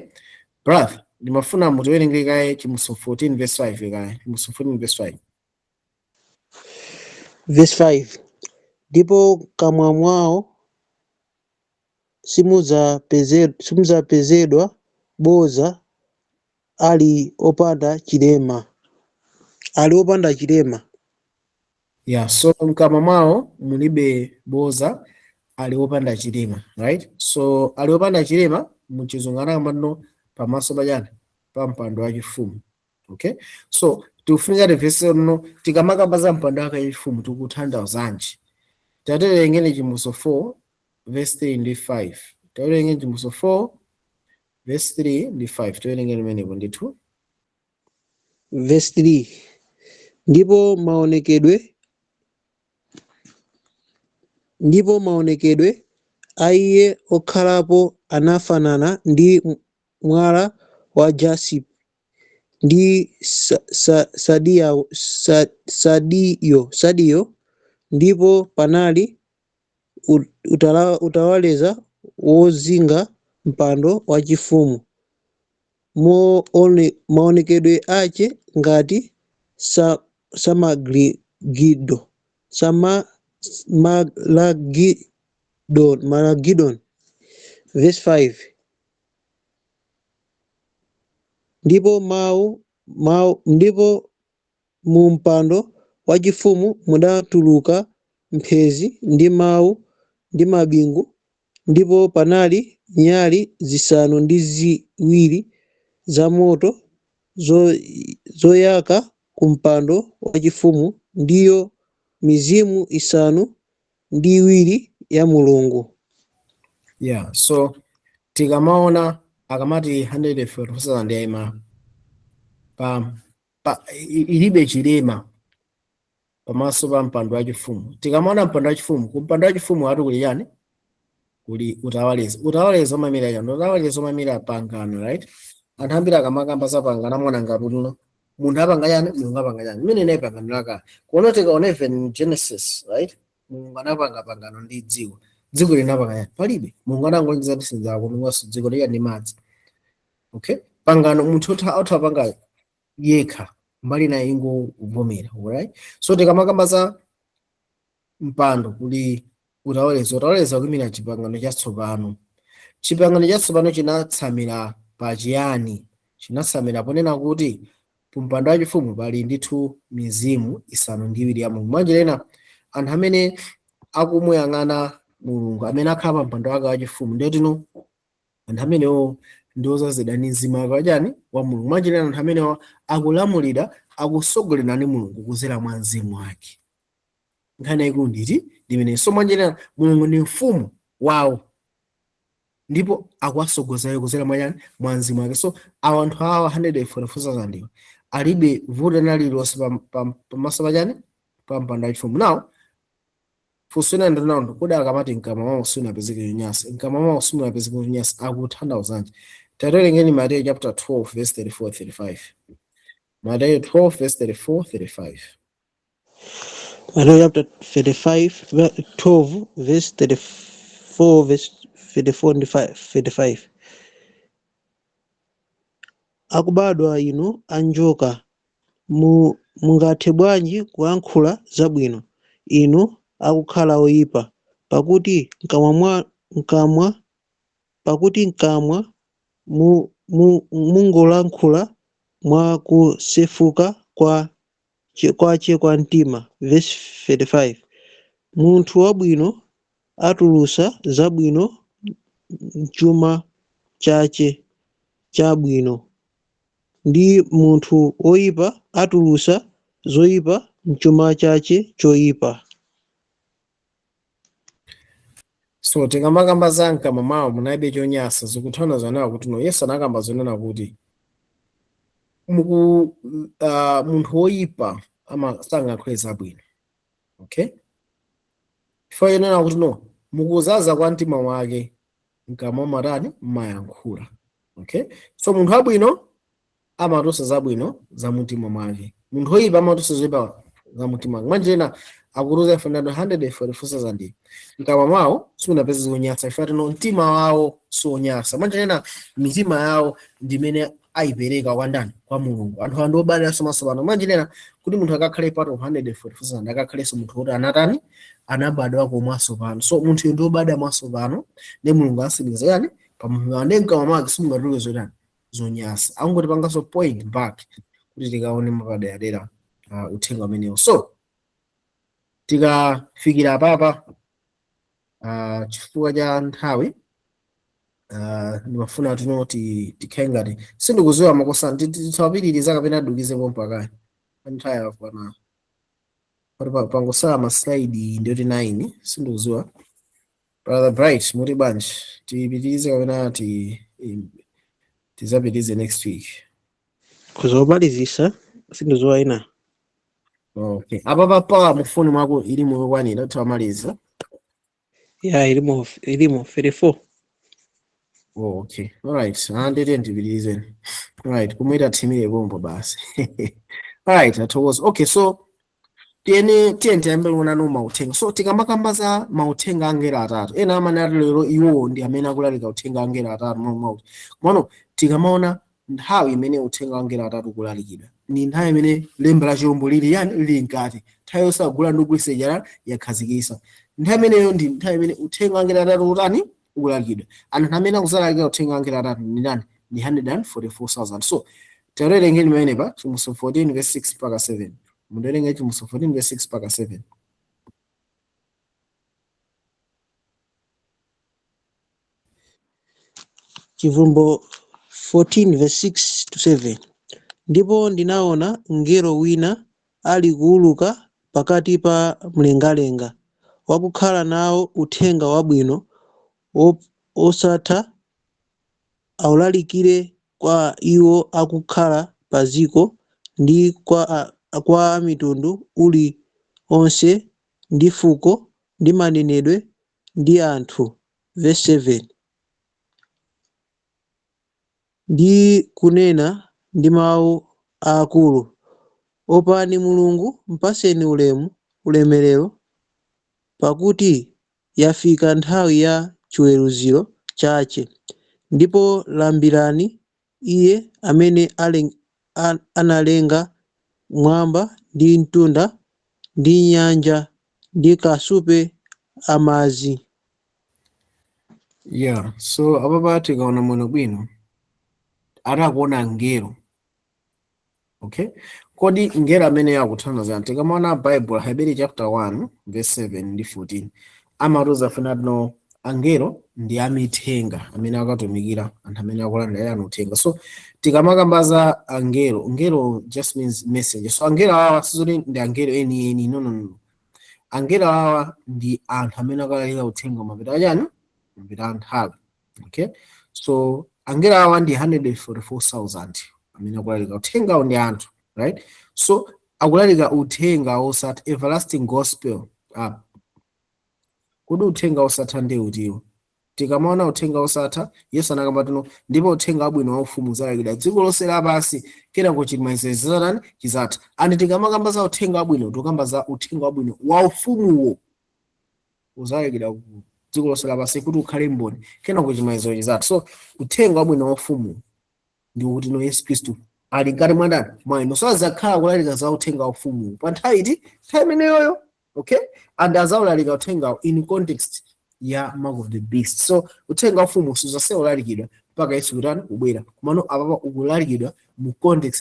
brother, ndimafuna mutiwerenge kaye Chivumbulutso 14 verse 5 kaye. Chivumbulutso 14 verse 5. Verse 5. Ndipo kamwa mwawo simudzapezedwa boza ali opanda chilema. Ali opanda chilema. Yeah, so mkamwa mwawo mulibe boza, ali opanda chilema, right? So ali opanda chilema muchizungu anakamba pamaso pachani pa mpando wachifumu. Okay, so tikufunika tivese no tikamakamba za mpando wachifumu tikuthandauzanji. Taterengeni Chimbunso 4 verse 3 ndi 5. Taterengeni Chimbunso 4 verse 3 ndi 5. Taterengeni menepo ndithu. Verse 3. Ndipo maonekedwe a iye okhalapo anafanana ndi mwala wa jasipa ndi sadiyo, ndipo panali utawaleza wozinga mpando wachifumu. Maonekedwe ache ngati Malagidon. Verse 5. Ndipo mu mpando wachifumu mudatuluka mphezi ndi mawu ndi mabingu, ndipo panali nyali zisanu ndi ziwiri za moto zoyaka ku mpando wachifumu, ndiyo mizimu isanu ndi iwiri ya Mulungu. Yeah, so tikamaona akamati 144,000 ndi ayima ilibe chilema pamaso pa mpando wachifumu. Tikamaona mpando wachifumu, ku mpando wachifumu ati kuli yani? Kuli utawaleza. Utawaleza umamira chani? Utawaleza umamira pangano, right? Anthu ambiri akamakamba za pangano amona ngati uno munthu apanga chani, mulungu apanga chani. Imene inayi pangano laka. Kuona tikaona even Genesis, right? Mulungu anapanga pangano ndi dziko. Dziko linapanga chani? Palibe. Mulungu anangolengeza kuti sinzakutumwanso dziko liya ndi madzi. Okay? Pangano munthu otapanga yekha mbali naye inguvomera, right? So tikamakamba za mpando kuli utawaleza kuyimira chipangano chatsopano. Chipangano chatsopano chinatsamira pa chiyani? Chinatsamira ponena kuti mpando wachifumu pali ndithu mizimu isanu ndi iwiri ya Mulungu. Mwanjirena anthu amene akumuyang'ana Mulungu, amene akhala pa mpando wake wachifumu, ndetino anthu amenewo ndiozazidwa ndi mzimu wake wachani wa Mulungu. Mwanjirena anthu amenewo akulamulira, akusogolera ndi Mulungu kudzera mwa mzimu wake. Nkhani yayikulu nditi ndimene. So mwanjirena Mulungu ndi mfumu wawo, ndipo akuwasogozayo kudzera mwa mzimu wake. So anthu awa 144,000 alibe vuto lililonse pamaso pachani pa mpando wachifumu. Now funso ina ndinawo kodi akamati mkamwa mwawo sunapezeke chonyansa, mkamwa mwawo sunapezeke chonyansa akuthandauzanji? Taterengeni Mateyu chapter 12 verse 34-35. Mateyu 12 verse 34-35. Mateyu chapter 12 verse 34 verse 34-35. Akubadwa inu anjoka, mungathe bwanji kuyankhula zabwino, inu akukhala oyipa? Pakuti mkamwa mungolankhula mwa kusefuka kwache kwa mtima. Verse 35. Munthu wabwino atulusa zabwino mchuma chache chabwino, ndi munthu oyipa atulusa zoyipa mchuma chache choyipa. So tikamakamba za mkamwa mwawo munalibe chonyansa, zikutanthauza nawo kuti no Yesu anakamba zonena kuti munthu woyipa sangayankhule zabwino. Okay, ifo yenena kuti no mukuzaza kwa mtima wake mkamwa matani mayankhula. Okay, so munthu wabwino amatusa zabwino za mtima mwake, munthu woyipa amatusa zoyipa za mtima wake. Mwanjena akuruza 144,000 mkamwa mwawo sunapeza chonyansa, ifati no mtima wawo sonyansa. Mwanjena mitima yawo ndimene ayipereka kwa ndani? Kwa Mulungu. Anthu andi obadwa maso pano. Mwanjena kuti munthu akakhale part of 144,000 akakhalenso munthu woti anatani anabadwa komaso pano. So munthu ndi obadwa maso pano ndi Mulungu asimikiza yani pa munthu ande mkamwa mwake simungatuluke zotani zonyasa, angotipanganso point back kuti tikaone mapaderadera uthenga umenewo. So tikafikira apapa chifukwa cha nthawi ndimafuna tikhale ngati sindikuziwa makosa titawapitiriza kapena adukizepo mpakani nthawi yapana pati pangosala maslide ndiyoti 9 sindikuziwa. Brother Bright muti bwanji tipitirize kapena tizapitirize next week? kuzomalizisa sindizowa ina. Okay, apapa power mufoni mwako ilimo yokwanira kuti amaliza? Yeah, ilimo 34. Oh, okay. Alright. Ndipitirizeni. Alright, kumwita timire bombo basi. Alright, athokoza. Okay, so tiene tiyambe lona no mauthenga. So tikamakamba mauthenga angera atatu. Ena amanati lero iwo ndi amene akulalika uthenga angera atatu momwe. Komano tikamaona nthawi imene uthenga angera atatu kulalikidwa. Ni nthawi imene lemba la chilombo lili yani lili nkati. Nthawi yosagula ndi kugwirisira yakhazikisa. Nthawi imeneyo ndi nthawi imene uthenga angera atatu utani ukulalikidwa. Anthu amene akuzalalika uthenga angera atatu ni nani? Ni 144,000. So tiwerenge limene pa Chimuso 14 verse 6 mpaka 7. Munderenge Chimuso 14 verse 6 mpaka 7. Chivumbo 14 verse 6 to 7. Ndipo ndinaona ngelo wina ali kuuluka pakati pa mlengalenga wakukhala nawo uthenga wabwino osatha awulalikire kwa iwo akukhala paziko ndi kwa mitundu uli onse ndi fuko ndi manenedwe ndi anthu. Verse 7. Ndi kunena ndi mawu akulu, opani Mulungu, mpaseni ulemerero, pakuti yafika nthawi ya chiweruziro chache, ndipo lambirani iye amene analenga mwamba ndi mtunda ndi nyanja ndi kasupe amadzi. Yeah, so apapa tikaona muno bwino atakuona ngelo. Okay, kodi ngelo amene yakuthandizani tikamaona Bible Hebrew chapter 1 verse 7 ndi 14 amatoza fanadno angelo ndi amithenga amene akatumikira anthu amene akulandira uthenga. So tikamakambaza angelo just means messenger. So angelo awa sizoti ndi angelo eni no. Angelo awa ndi anthu amene akalalika uthenga mapita achani mapita nthawi. Okay, so angelo awa ndi 144,000 amene akulalika uthenga ndi anthu, right? So akulalika uthenga osati everlasting gospel. Kodi uthenga osatha ndi utiwo? Tikamaona uthenga osatha Yesu anakamba tuno ndipo uthenga wabwino wa ufumu uzalalikidwa dziko lonse lapansi kenako chimalizizana chizatha. Andi tikamakamba za uthenga wabwino tikamba za uthenga wabwino wa ufumuwo uzalalikidwa dziko lonse lapansi kuti ukhale mboni kenako chimalizizana chizatha. So uthenga wabwino wa ufumu ndi kuti no Yesu Kristu ali ngati mwandani mwaino. So azakhala kulalika za uthenga wa ufumu pa nthawi iti nthawi imeneyoyo. Okay, and azaulalika uthenga in context ya mark of the beast. So uthenga ufumu suzasewa ulalikidwa mpaka Yesu kutani ubwera, komano apapa ukulalikidwa mu context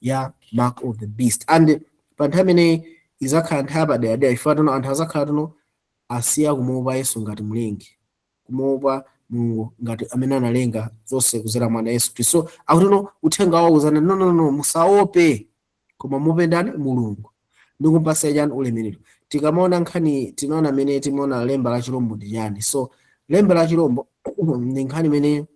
ya mark of the beast. And pa nthawi imene izakhala nthawi yapadera ifatano anthu azakhala tuno asiya kumuopa Yesu ngati mlengi, kumuopa Mulungu ngati amene analenga zonse kudzera mwana Yesu Kristu. So akuti uthenga wauzana no musaope koma muope ndani? Mulungu ndikumpasa chani ulemerero. Tikamaona nkhani tinaona amene timaona lemba la chilombo ndi chani. So lemba la chilombo ndi nkhani imene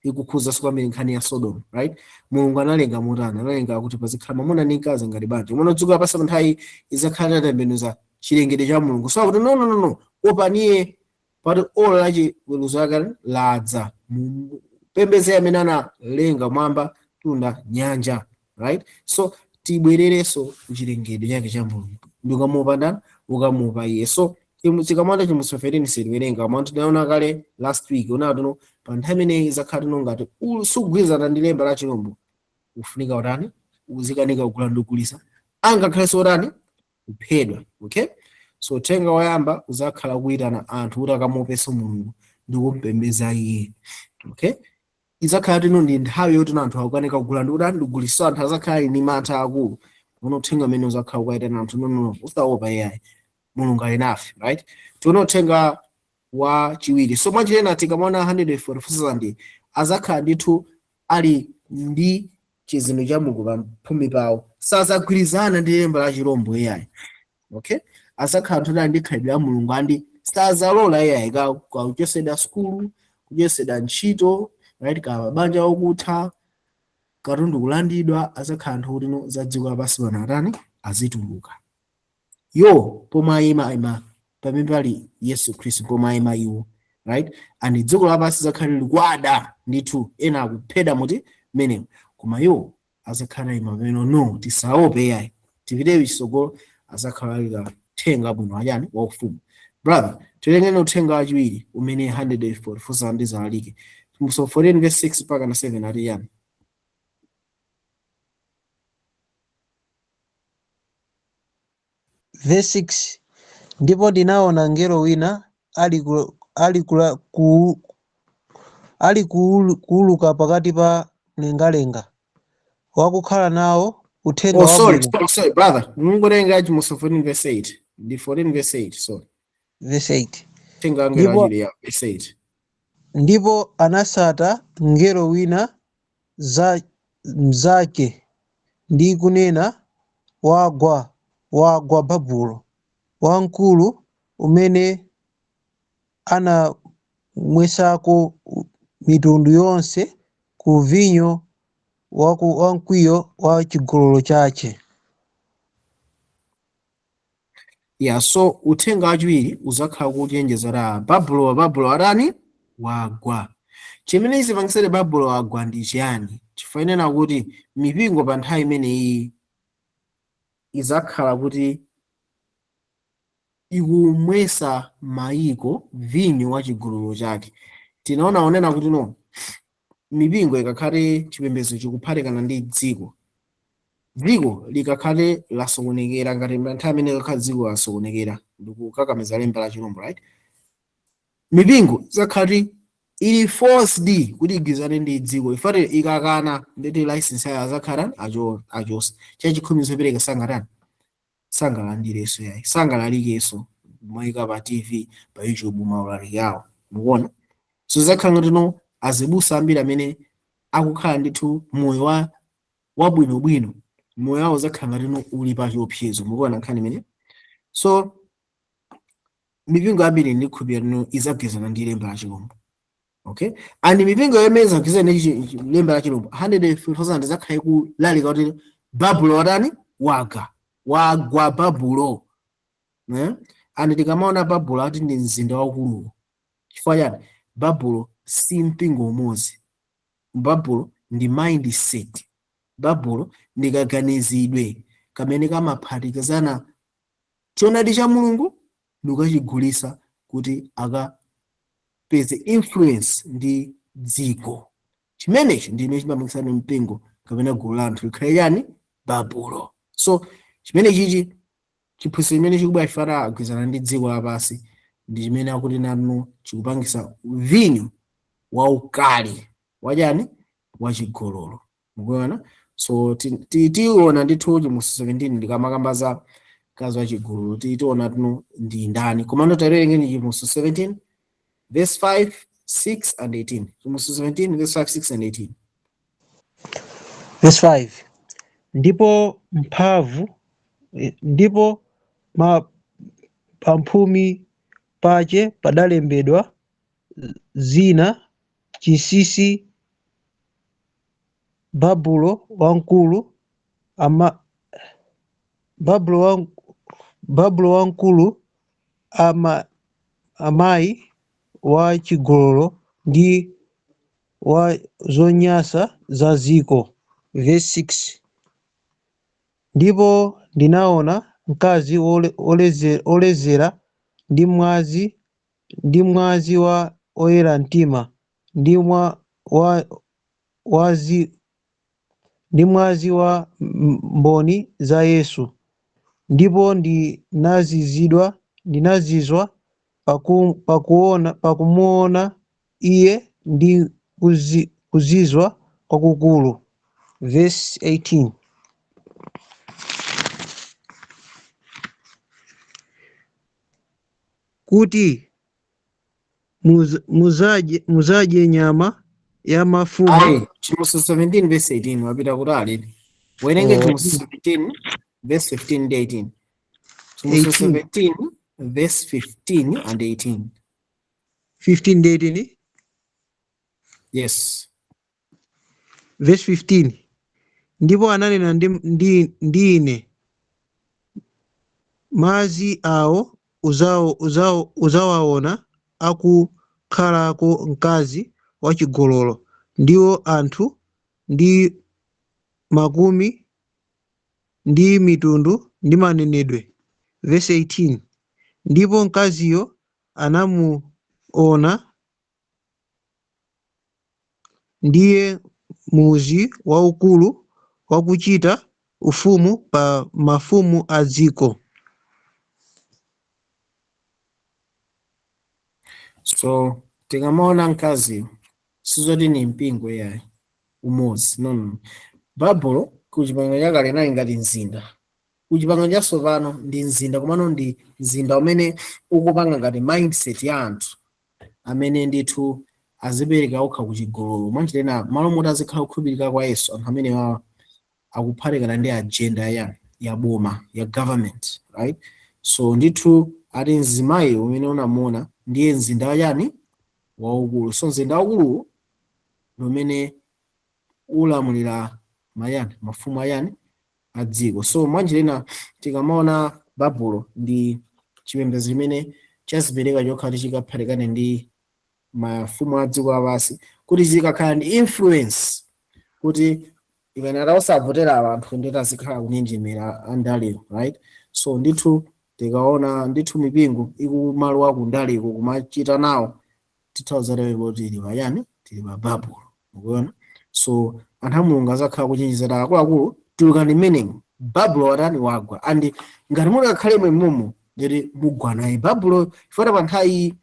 ikukhuza kwambiri nkhani ya Sodom, right? Mulungu analenga motani? Analenga kuti pazikhala mwamuna ndi mkazi ngati banja. Umene udzuka pasa nthawi izakhala tatembenuza chilengedwe cha Mulungu. So akuti no opaniye pati ola la chiweruzo lake ladza, pembeze amene analenga mwamba tunda nyanja, right? So tibwerereso kuchilengedwe chake cha Mulungu ndikamuopa ndani? Ukamuopa iye. So tikamata Chimuso 14 siliwerenga mwantu tinaona kale last week unatuno pa nthawi imene izakhala tuno ngati sugwirizana ndi lemba la chilombo ufunika utani uzikanika kulandukulisa angakhalenso utani kuphedwa. Okay, so uthenga woyamba uzakhala kuyitana anthu kuti akamuopenso Mulungu ndi kumpembedza iye. Okay, izakhala tino ndi nthawi yoti anthu akukanika kugula ndikuti andigulisa anthu azakhala ni mantha akulu uthenga umene uzakhala ukayitana anthu nono usaopa yayi mulungu ali nafe, right? Tione uthenga wa chiwiri. So mwachilena tikamona 144,000 azakhala ndithu ali ndi chizindikiro cha Mulungu pamphumi pawo, sazagwirizana ndi lemba la chirombo yayi, okay? Azakhala anthu ali ndi khalidwe la Mulungu andi sazalola yayi kuchoseda skulu, kuchoseda ntchito, right? Ka mabanja okutha, katundu kulandidwa, azakhala anthu kuti za dziko lapansi pano atani azituluka. Yo pomayima pamene pali Yesu Khristu pomayima iwo, right? And dziko lapansi zakhala likwada ndithu ena akupheda muti menemo, koma yo azakhala ima pamene no tisaope yayi tipite chisogolo, azakhala ali uthenga bwino achani waufumu. Brother, tilengene uthenga wachiwiri umene 144,000 zalalike. So 14 verse 6 mpaka na 7 ati yani. Verse 6 ndipo ndinaona ngelo wina ali kuuluka pakati pa mlengalenga wakukhala nawo uthenga wabwino. Sorry brother, mungolengaji mu 14 verse 8 ndi 14 verse 8 sorry verse 8 uthenga ngelo achili ya verse 8. Ndipo anasata ngelo wina mzake ndi kunena, wagwa Babulo wamkulu umene anamwesako mitundu yonse ku vinyo wa mkwiyo wa chigololo chache. Yeah, so uthenga wachiwiri uzakhala kuchenjeza Babulo adani wagwa. Chimene izipangisire Babulo wagwa ndi chiyani? Chifanena kuti mipingo pa nthawi imeneyi izakhala kuti ikumwesa mayiko vinyo wa chigololo chake. Tinaona kuti no mipingo ikakhale chipembedzo chikuphatikana ndi dziko likakhale lasokonekera ngati nthawi imene ikakhala dziko lasokonekera ndikukakamiza lemba la chirombo, right? Mipingo zakhati ili forced kuti igwirizane ndi dziko ifate ikakana ndeti license yayo azakhala achosa chachikhumi zopereka sangalandireso yayi sangalalikenso moyika pa TV pa YouTube maulali yawo mukuona. So zakhala ngati no azibusa ambiri amene akukhala ndithu moyo wabwinobwino moyo wawo zakhala ngati no uli pa chiopsezo mukuona nkhani imene. So mipingo ambiri ndikhulupirira no izagwirizana ndi lemba la chirombo, okay? And mipingo yomwe izagwirizana ndi lemba la chirombo 144,000 zakhala kulalika kuti Babulo watani wagwa Babulo, and tikamaona Babulo ati ndi mzinda wakulu. Chifukwa chani? Babulo si mpingo umodzi, Babulo ndi mindset, Babulo ndi kaganizidwe kamene kamaphatikizana choonadi cha Mulungu ndikachigulisa kuti akapeze influence ndi dziko. Chimenechi ndine chimaphatikizana mpingo kapena gulu la anthu likhale chani? Babulo. So chimene chichi chiphunzitso chimene chikubwera chifukwa agwirizana ndi dziko lapansi ndi chimene akuti nanu chikupangisa vinyo waukali wachani? Wachigololo, mukuona. So tiona ndithu mu 17 ndikamakamba za kazi wachigololo tiona tuno ndi ndani, koma ndotawerengeni mu 17 verse 5, 6 and 18. Mu 17 verse 5, 6 and 18. Verse 5 ndipo pamphumi pache padalembedwa zina chinsinsi Babulo wamkulu amayi wa chigololo ndi wa zonyasa za dziko. Verse 6 ndipo ndinaona mkazi oledzera ndi mwazi wa oyera mtima ndi mwazi wa mboni za Yesu, ndipo ndinazizwa pakumuona iye ndi kuzizwa kwakukulu. Verse 18. Kuti muzadye nyama ya mafumu. Ayi, Chimbuso 17 verse 18 wapita kutali. Werenge Oh, Chimbuso 17 verse 15 ndi 18. Chimbuso 18. 17 verse 15 and 18. 15 ndi 18. Yes. Verse 15. Ndipo ananena ndi ine, mazi awo uzawaona akukhalako mkazi wachigololo, ndiwo anthu ndi makumi ndi mitundu ndi manenedwe. Verse 18. Ndipo mkaziyo anamuona, ndiye muzi waukulu wakuchita ufumu pa mafumu a dziko. So tikamaona mkazi sizoti ni mpingo yayi umodzi no. Babulo ku chipangano chakale inali ngati mzinda, ku chipangano chatsopano ndi mzinda, komano ndi mzinda umene ukupanga ngati mindset ya anthu amene ndithu azipereka okha ku chigololo. Mwanjirena malo moti azikhala kukhulupirika kwa Yesu, anthu amene akuphatikana ndi agenda ya boma ya government, right? So ndithu ati mzimayi umene unamuona ndiye mzinda wachani waukulu. So mzinda waukulu umene ulamulira mafumu ayani a dziko. So mwanjirena tikamaona Babulo ndi chipembedzo chimene chazipereka chokha kuti chikaphatikane ndi mafumu a dziko lapansi, kuti zikakhala ndi influence kuti ikanata osavotera anthu ndeti azikhala kunjenjemera andalewo, right? So ndithu tikaona ndithu mipingo ikumalowa kundaliko kumachita nawo, tithauzatawe kuti tili pa Babulo, mukuona? So anthu a Mulungu azakhala kuchenjezera akuluakulu tulukani meaning Babulo watani wagwa, and ngati muli akhalemo imomo ndeti mugwa naye Babulo. Ifota pa nthawi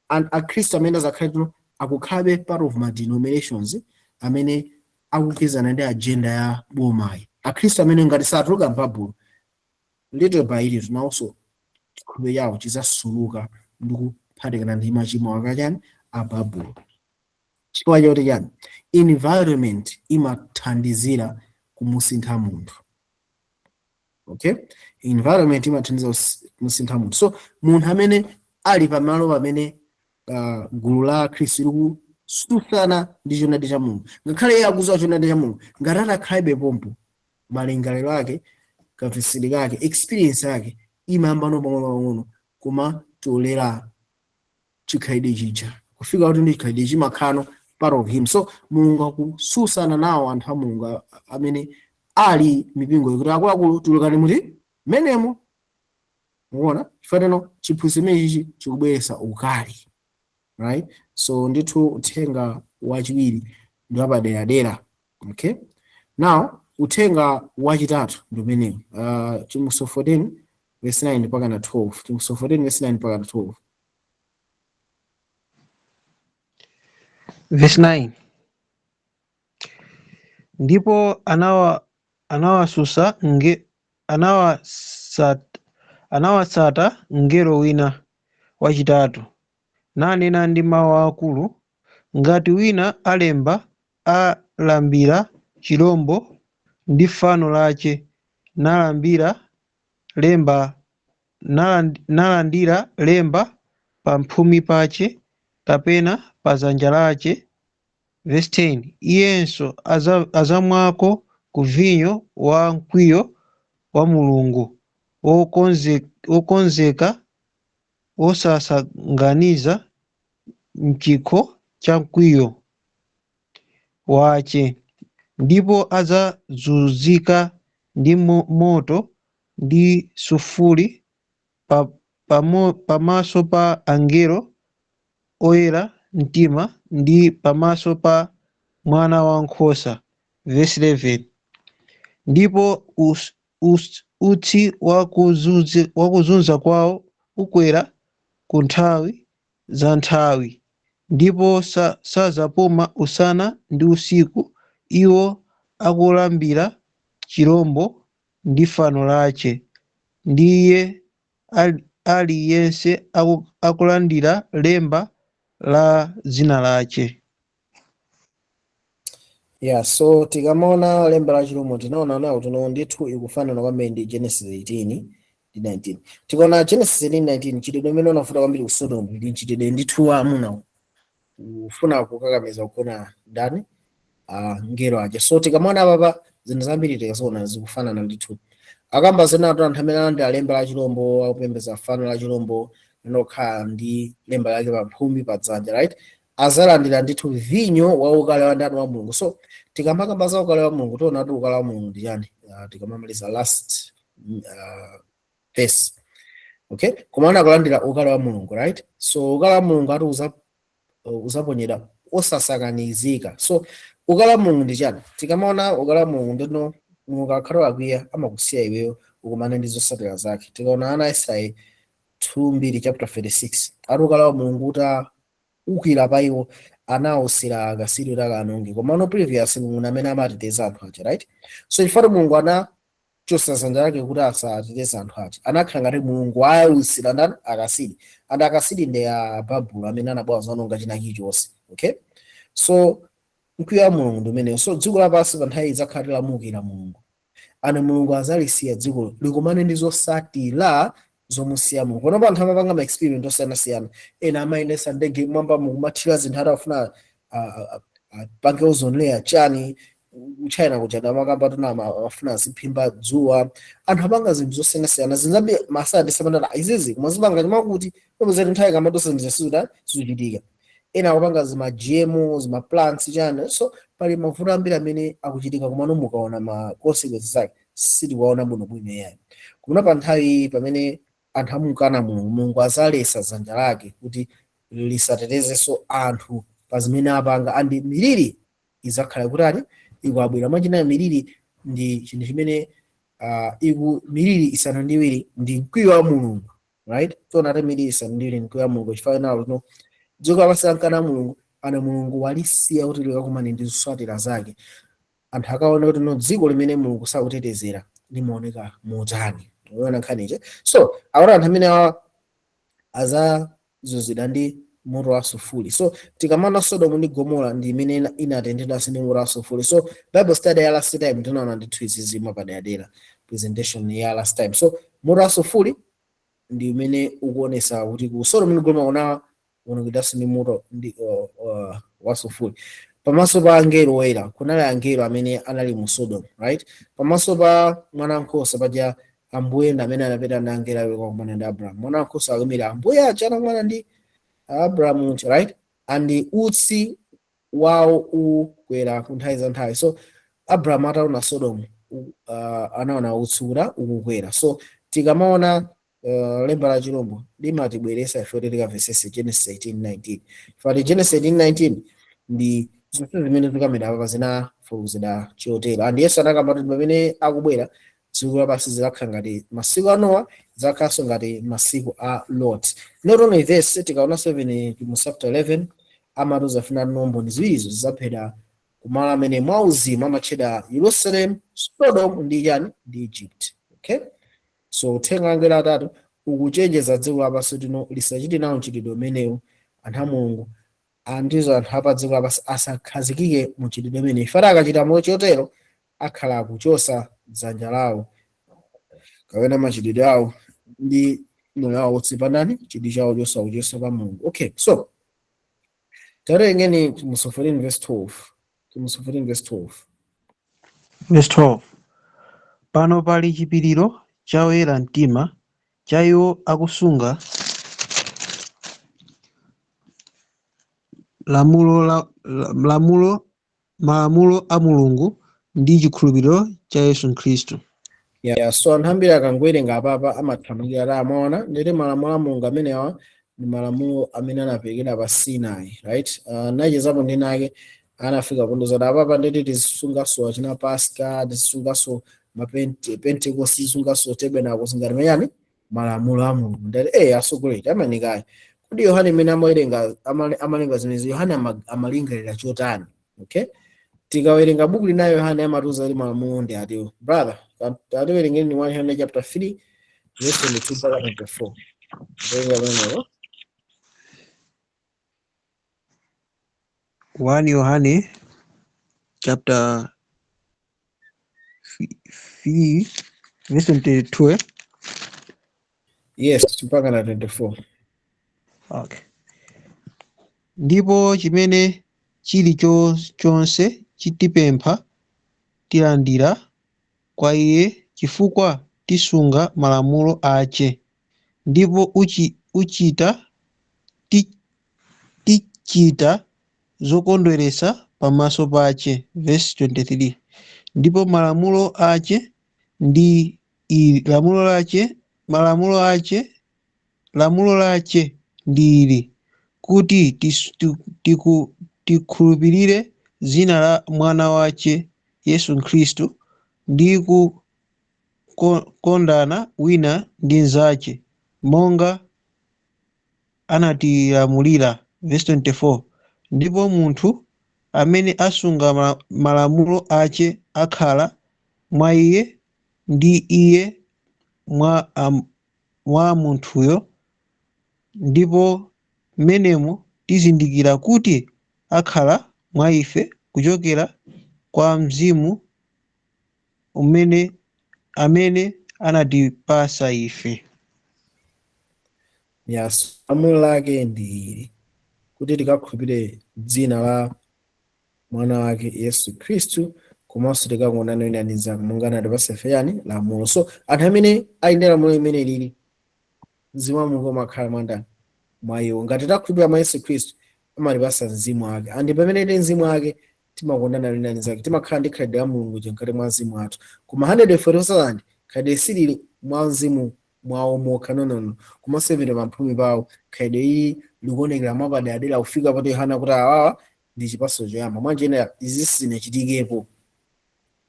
akhristu amene azakhale akukhalabe part of ma denominations amene akugwirizana ndi agenda ya bomayi. Akhristu amene ngati satuluka Babulo little by little nawonso chikhulupiriro yawo chizasuluka ndi kuphatikana ndi machimo akachani a Babulo. Chifukwa choti chani environment imathandizira kumusintha munthu. Okay, environment imathandizira kumusintha munthu. So munthu amene ali pamalo pamene gulu la Khristu likususana ndi choonadi cha Mulungu, ngakhale iye akudziwa choonadi cha Mulungu, ngati atakhalebe pompo malingaliro ake, kafisiri kake, experience yake imayambano pang'ono kumatolera chikhalidwe chija, kufika kuti ndi chikhalidwe chimakhano part of him. So Mulungu akususana nawo anthu a Mulungu amene ali mipingo kuti akuluakulu tulukani muti menemo, muona chifatano chiphunzitso chimenechi chikubweretsa ukali, right? So ndithu uthenga wachiwiri ndi wapaderadera. Okay, now uthenga wachitatu ndi umenewu, Chimbuso 14 verse 9 mpaka na 12. Chimbuso 14 verse 9 mpaka na 12. Verse 9. Ndipo anawatsata mngelo wina wachitatu, nanena ndi mawu akulu, ngati wina alambira chirombo ndi fano lache, nalandira lemba pa mphumi pache kapena pa dzanja lache. Verse 10. Iyenso azamwako ku vinyo wa mkwiyo wa Mulungu wokonzeka wosasanganiza mchikho cha mkwiyo wache, ndipo azazunzika ndi moto ndi sufuri pamaso pa angelo oyera mtima ndi pamaso pa Mwana Wankhosa. Verse 11. Ndipo utsi wakuzunza kwawo ukwera ku nthawi za nthawi, ndipo sazapuma usana ndi usiku, iwo akulambira chirombo ndi fano lace, ndiye aliyense akulandira lemba la dzina lace. Yeah, so tikamaona lemba la chirombo tinaona nawo tuno ndithu ikufanana kwambiri ndi Genesis 18 ndi 19. Tikaona Genesis 18:19 chitidwe imene unafuta kwambiri ku Sodom ndi chitidwe ndithu wa amuna ufuna kukakamiza kugona ndani ngelo aja. So tikamaona papa zinthu zambiri tikaziona zikufanana ndithu. Akamba zinatu anthu amene analandira lemba la chirombo akupembedza fano la chirombo linokhala ndi lemba lake pa mphumi pa dzanja, right? Azalandira ndithu vinyo wa ukale wa ndani wa Mulungu. So tikamakamba za ukale wa Mulungu tiona kuti ukale wa Mulungu ndi chani? Tikamamaliza last verse. Okay? Kumaona kulandira ukale wa Mulungu, right? So ukale wa Mulungu ati uzaponyedwa osasakanizika. So ukale wa Mulungu ndi chani? Tikamaona ukale wa Mulungu ndino Mulungu akhala akwiya amakusiya iweyo ukumana ndi zotsatira zake. Tikaona ana Yesaya 2:2 chapter 36. Ati ukale wa Mulungu ukwira pa iwo anawusira akasiri takanonge. Koma no previous Mulungu amene amateteza anthu aja, right? So ifati Mulungu anachosa dzanja lake kuti asateteze anthu aja. Anakhala ngati Mulungu ayawusira ndani akasiri. And akasiri ndi a Babuloni amene anabwera zononga china chilichonse. Okay? So mkwiyo wa Mulungu ndi umeneyo. So dziko lapansi pa nthawi idzakhala lilamukira Mulungu. Ane Mulungu azalisiya dziko likumane ndi zotsatira zomusiya Mulungu. Kono anthu amapanga ma experience osiyanasiyana. Ena amayendesa ndege mwamba mukumathira zinthu atafuna pange ozone layer chani China kuja amakamba tuna afuna ziphimba dzuwa. Anthu amanga zinthu zosiyanasiyana zinzabe masana ndisamana izizi kumazipanga chamakuti pomwe nthawi kamadosa ndizisuda sizochitika. Ena akupanga zima GMO zima plants chani. So pali mavuto ambiri amene akuchitika kumano mukaona ma consequences zake sitiwaona bwino yayi. Kuna pa nthawi pamene anthu amukana Mulungu azalesa dzanja lake kuti lisatetezenso anthu pa zimene apanga andi miliri izakhala kutani ikuabwera. Mwachina miliri ndi chinthu chimene miliri isanu ndi iwiri ndi mkwiyo wa Mulungu, right? Tona ati miliri isanu ndi iwiri ndi mkwiyo wa Mulungu chifukwa nawo no dziko lapansi lankana Mulungu ana Mulungu walisiya kuti likakumane ndi zotsatira zake. Anthu akaona kuti no dziko limene Mulungu sakutetezera limaoneka motani. Unaona nkhaniche. So awona anthu amene azazuzidwa ndi moto wa sulfuri. So tikamana Sodom ndi Gomora ndi imene inatendedwa ndi moto wa sulfuri. So Bible study ya last time tinaona ndithu izi zima padera presentation ya last time. So moto wa sulfuri ndi imene ukuonesa kuti ku Sodom ndi Gomora unakidasi ndi moto ndi wa sulfuri. Pamaso pa angelo oyera kunali angelo amene anali mu Sodom, right? Pamaso pa mwana nkhosa paja Ambuye amene anapita ndi angelo awe kwa ndi Abraham. Mwana nkhosa akamira Ambuye achana mwana ndi Abraham, right? And utsi wawo ukwera ku nthawi za nthawi. So Abraham ataona Sodom anaona utsura ukukwera. So tikamaona lemba la chirombo limatibweresa ife kuti tikamvesese Genesis 18:19. Fati Genesis 18:19 ndi zinthu zimene zikamera apa zina fuluzida chiotera. And Yesu anakamba kuti pamene akubwera dziko lapansi zizakhala ngati masiku a Noah, zizakhalanso ngati masiku a Lot. Not only this, tikaona 7 mu chapter 11 amatuza funa nombo ndi ziwirizo zizaphedwa kumalo amene mwauzimu amatchedwa Jerusalem, Sodom ndi yani ndi Egypt. Okay? So uthenga angelo atatu ukuchenjeza dziko lapansi lino lisachite nawo mchitidwe umenewu. Anthu a Mulungu andizo anthu apa dziko lapansi asakhazikike mu mchitidwe umenewu. Ifati akachita moyo chotero akhala akuchosa dzanja lawo kapena machitidwe awo ndi moyo wawo utsipa ndani chidwi chawo chosa pa Mulungu. Okay, so tarengeni mu 14 verse 12. Verse 12. Pano pali chipiriro cha oyera mtima cha iwo akusunga malamulo a Mulungu ndi chikhulupiriro cha Yesu Khristu. Yeah, so anthu ambiri akangwerenga apapa amathamangirira amaona nditi malamulo a Mulungu amenewa ndi malamulo amene anaperekedwa pa Sinai, right? Nachizapo ndinake anafika kundozana apapa nditi tizisungaso achina Pasika, tizisungaso Pentecost, tizisungaso Tabernacle ngati mayani malamulo a Mulungu. Ndati asogolera amanikayi Kodi Yohane amene amalenga zimenezi Yohane amalingalira chotani? Okay, tikawerenga buku lina Yohane amatiuza kuti malamulo ndi atiwo. Brother, atiwerengeni 1 Yohane chapter 3 verse 22 mpaka 24. Werenga bwino. 1 Yohane chapter 3 verse 22. Yes, mpaka na 24. Okay. Ndipo chimene chili chonse chitipempha tilandira kwa iye chifukwa tisunga malamulo ache, ndipo tichita zokondweresa pamaso pache. Verse 23. Ndipo malamulo ache ndi lamulo lache ndi ili, kuti tikhulupirire zina la mwana wache Yesu Khristu ndi kukondana wina ndi nzache monga anatilamulira. Verse 24. Ndipo munthu amene asunga malamulo ache akhala mwa iye ndi iye mwa munthuyo, ndipo mmenemo tizindikira kuti akhala mwa ife kuchokera kwa Mzimu amene anatipasa ife. Yes, lamulo lake ndi ili, kuti tikakhulupirire dzina la mwana wake Yesu Khristu komanso tikakondana wina ndi nzake monga anatipasa ife yani lamulo. So anthu amene ali ndi lamulo limene lili, Mzimu wa Mulungu umakhala mwa iwo. Ngati takhulupirira mwa Yesu Khristu amatipasa mzimu wake, andi pamene ndi mzimu wake timakondana wina ndi nzake, timakhala ndi khalidwe la Mulungu mkati mwa mzimu wathu. Koma 144,000 khalidwe silili mwa mzimu mwawo mokha, nonono komanso ipita pamphumi pawo khalidwe ili likuonekera mwapadera kufika poti Yohana kuti awawa ndi chipatso choyamba mwanjena izi sizinachitikepo.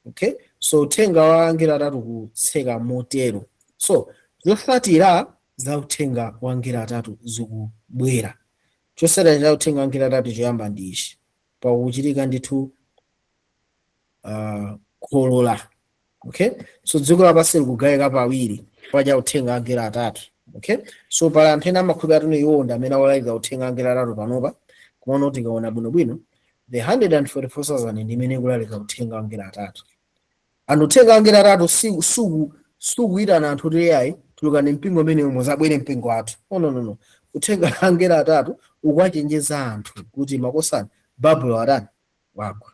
Okay, so uthenga wa angelo atatu kutseka motero. So zofatira za uthenga wa angelo atatu zikubwera. Chosera cha uthenga wa angelo atatu choyamba ndi ichi, pakuchitika ndithu kholola. Okay, so dziko lapansi likugawika pawiri paja uthenga wa angelo atatu. Okay, so pala anthu ena amakhulupirira kuti iwo ndi amene awalalikira uthenga wa angelo atatu panopa, kumaona kuti tikaona bwinobwino the 144,000 ndi imene ikulalika uthenga wa angelo atatu. Anthu uthenga wa angelo atatu sukuyitana anthu kuti yayi tulukani mpingo umene muzabwere mpingo wathu. No. Uthenga wa angelo atatu ukuwachenjeza anthu kuti makosana Babulo atani wagwa.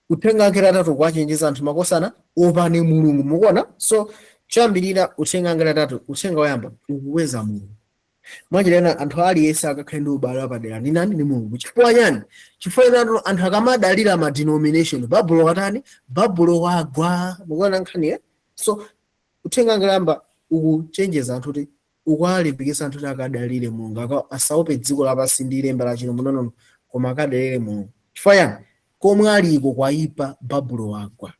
Uthenga wa angelo atatu ukuwachenjeza anthu makosana opani Mulungu. Mukuona? So choyambirira uthenga wa angelo atatu, uthenga woyamba ukukweza Mulungu. Mwanjirana anthu aliyense akakhale ndi ubale wapadera ndi nani? Ndi Mulungu. Chifukwa chani? Chifukwa anthu akamadalira ma denomination, Babulo watani? Babulo wagwa. Mukuona nkhani? So uthenga woyamba ukuchenjeza anthu kuti ukuwalimbikitsa anthu kuti akadalire Mulungu, asaope dziko lapansi ndi lemba la chino munono, koma akadalire Mulungu. Chifukwa chani? Komwe aliko kwaipa, Babulo wagwa.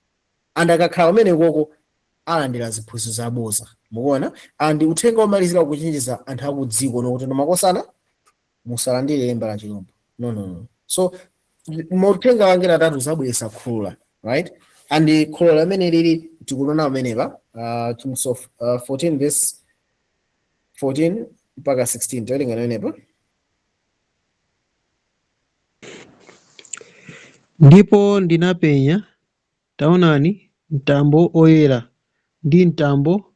And akakhala umene koko alandira ziphunzitso zabodza. Mukuona? And uthenga womalizira kuchenjeza anthu akudziko nokuti makosana musalandire lemba la chilombo. No. So uthenga wa angelo atatu zabweretsa kholola, right? And kholola limene lili tikunena amenepa Kings of 14 verse 14 mpaka 16 tawerenga amenepa. Ndipo ndinapenya, taonani mtambo oyera ndi mtambo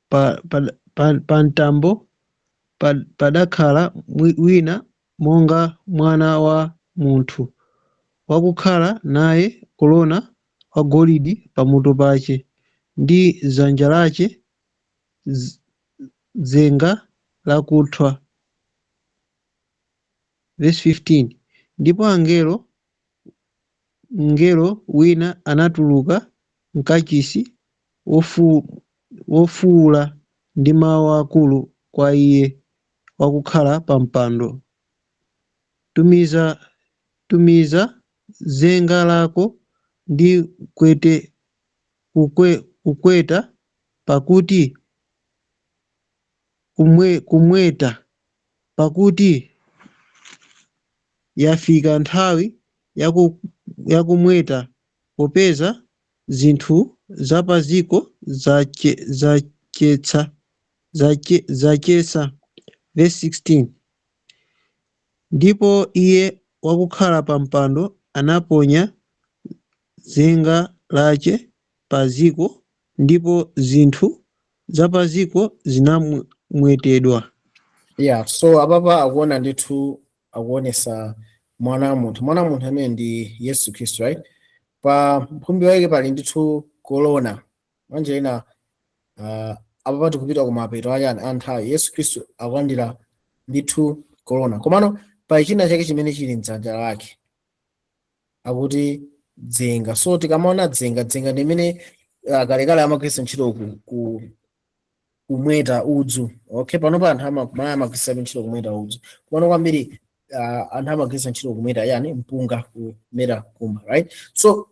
pa mtambo padakhala wina monga mwana wa munthu, wakukhala naye korona wagolide pamutu pache, ndi dzanja lache dzenga lakuthwa. Verse 15. Ndipo mngelo wina anatuluka mkachisi wofuwula ndi mawu akulu kwa iye wakukhala pa mpando, tumiza dzenga lako ndi kukweta, pakuti kumweta, pakuti yafika nthawi yakumweta, popeza zinthu zapaziko zachetsa. Verse 16. Ndipo iye wakukhala pa mpando anaponya dzenga lace paziko, ndipo zinthu zapaziko zinamwetedwa. Yeah, so apapa akuona ndithu akuonesa mwana wa munthu amene ndi Yesu Khristu, right? Pa mphumbi wake pali ndithu korona manje ina apapa tikupita ku mapeto achani a nthawi. Yesu Khristu akulandira ndithu korona, komano pali china chake chimene chili mdzanja lake akuti dzenga. So tikamaona dzenga ndi imene kalekale amagwiritsa ntchito kumweta udzu. Okay, panopa anthu amagwiritsa ntchito kumweta udzu, komano kwambiri anthu amagwiritsa ntchito kumweta yani mpunga, kumeta kumba, right? So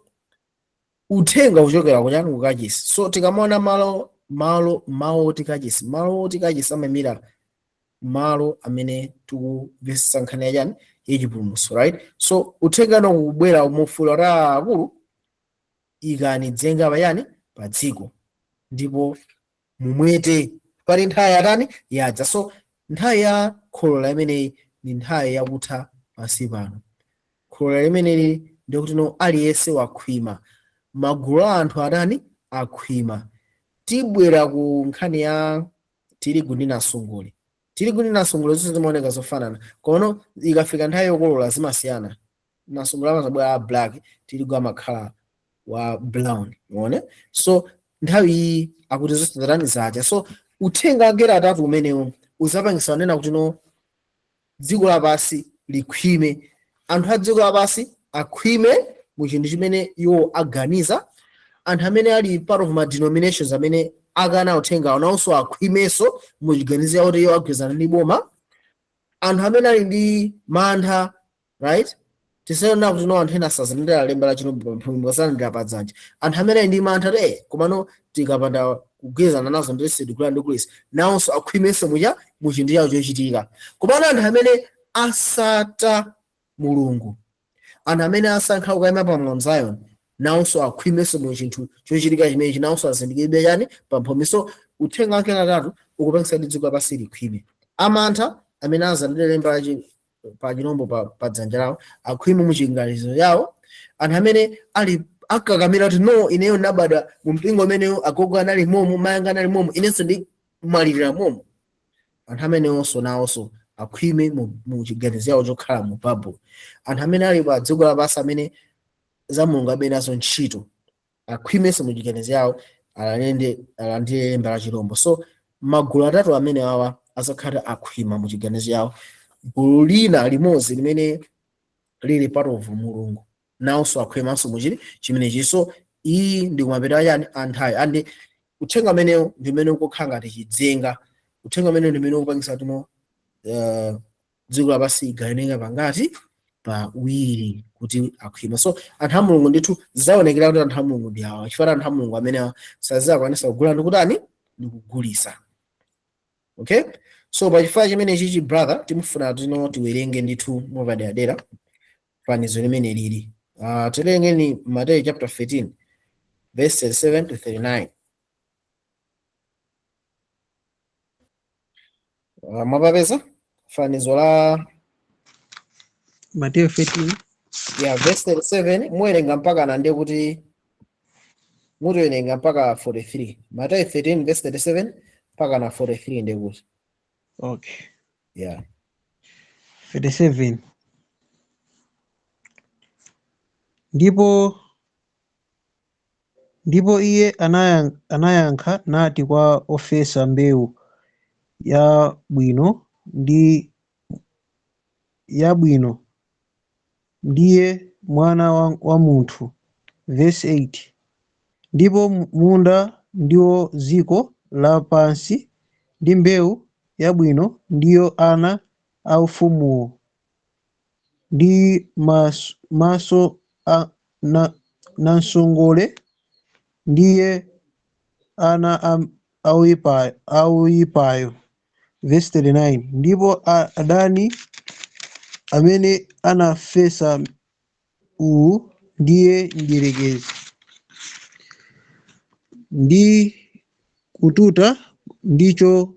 uthenga uchokera kuchani kukachisi. So tikamaona malo oti kachisi amamira malo amene tikuvesesa nkhani yachani yachipulumutso, right? So uthenga no kubwera mufula ra akulu ikani dzenga payani pa dziko ndipo mumwete pali nthawi yatani yadza. So nthawi ya kholola imeneyi ni nthawi yakutha pansi pano. Kholola limeneli ndikuti no aliyense wakhwima, magulu a anthu atani akhwima. Tibwera ku nkhani ya tirigu ndi nasunguli. Tirigu ndi nasunguli zonse zimaoneka zofanana, kono ikafika nthawi yokolola zimasiyana. Nasunguli amazabwera a black, tirigu amakhala wa brown, umeona? So nthawi iyi akuti zonse zatani zacha. So uthenga agera atatu umenewu uzapangisa nena kuti no dziko lapansi likhwime, anthu a dziko lapansi akhwime mu chinthu chimene iwo aganiza. Anthu amene ali part of ma denominations amene akana uthenga anawonso akhwimenso mu chiganizo yawo kuti iwo agwirizana ndi boma. Anthu amene ali ndi mantha, right? Tisayona kuti no anthu ena sazindira lemba la chino mphumibasana pa dzanja. Anthu amene ali ndi mantha komano tikapanda kugwirizana nazo ndese dikula ndi kulisa nawonso akhwimenso mu chinthu chawo chochitika. Komano anthu amene asata Mulungu, anthu amene asankha kukayima pa Mount Zion, nawonso akhwimenso mu chinthu chochitika chimene chinawonso azindikire chani pa mphumi. So uthenga wake atatu ukupangisa ndi dziko lapansi likhwime. Amantha amene azandire lemba pa chirombo pa dzanja lawo akhwime mu chiganizo yawo. Anthu amene ali akakamira kuti no ineyo nabadwa mu mpingo umeneyo, agogo anali momo, mayanga anali momo, inenso ndi malirira momo. Anthu amenewonso nawonso akhwime mu chiganizo yawo chokhala mu Bible. Anthu amene ali pa dziko lapansi amene za Mulungu abe nazo ntchito akhwimenso mu chiganizo yawo, alandire lemba la chirombo. So magulu atatu amene awa azakhala akhwima mu chiganizo yawo. Gulu lina limodzi limene lili part of Mulungu nawonso akhwimanso muchiri chimenechi. So iyi ndi kumapeto achani anthawi andi uthenga umenewu ndi umene ukukhala ngati chidzenga. Uthenga umenewu ndi umene ukupangisa tuno dziko lapansi igaweneka pangati pawiri kuti akhwima. So anthu a Mulungu ndithu zaonekera kuti anthu a Mulungu ndi awa, chifukwa anthu a Mulungu amene sazakwanisa kugula ndi kutani ndi kugulisa. Okay, so pa chifukwa chimenechi brother timufuna tino tiwerenge ndithu mopaderadera fanizo limene lili. Tilenge ni Matthew chapter 13 verse 37 to 39. Mwapapeza fanizo la Matthew 13 yeah verse 37 muwerenga mpaka nande kuti muwerenga mpaka 43. Matthew 13 verse 37 mpaka na 43 ndiye kuti. Okay. Yeah. 37. Ndipo iye anayankha nati kwa ofesa mbewu yabwino ndiye mwana wa munthu. Verse 8. Ndipo munda ndiwo dziko lapansi, ndi mbewu yabwino ndiyo ana a ufumuwo, ndi maso namsongole ndiye ana auyipayo. verse 39, ndipo adani amene anafesa uwu ndiye mdierekezi ndi kututa ndicho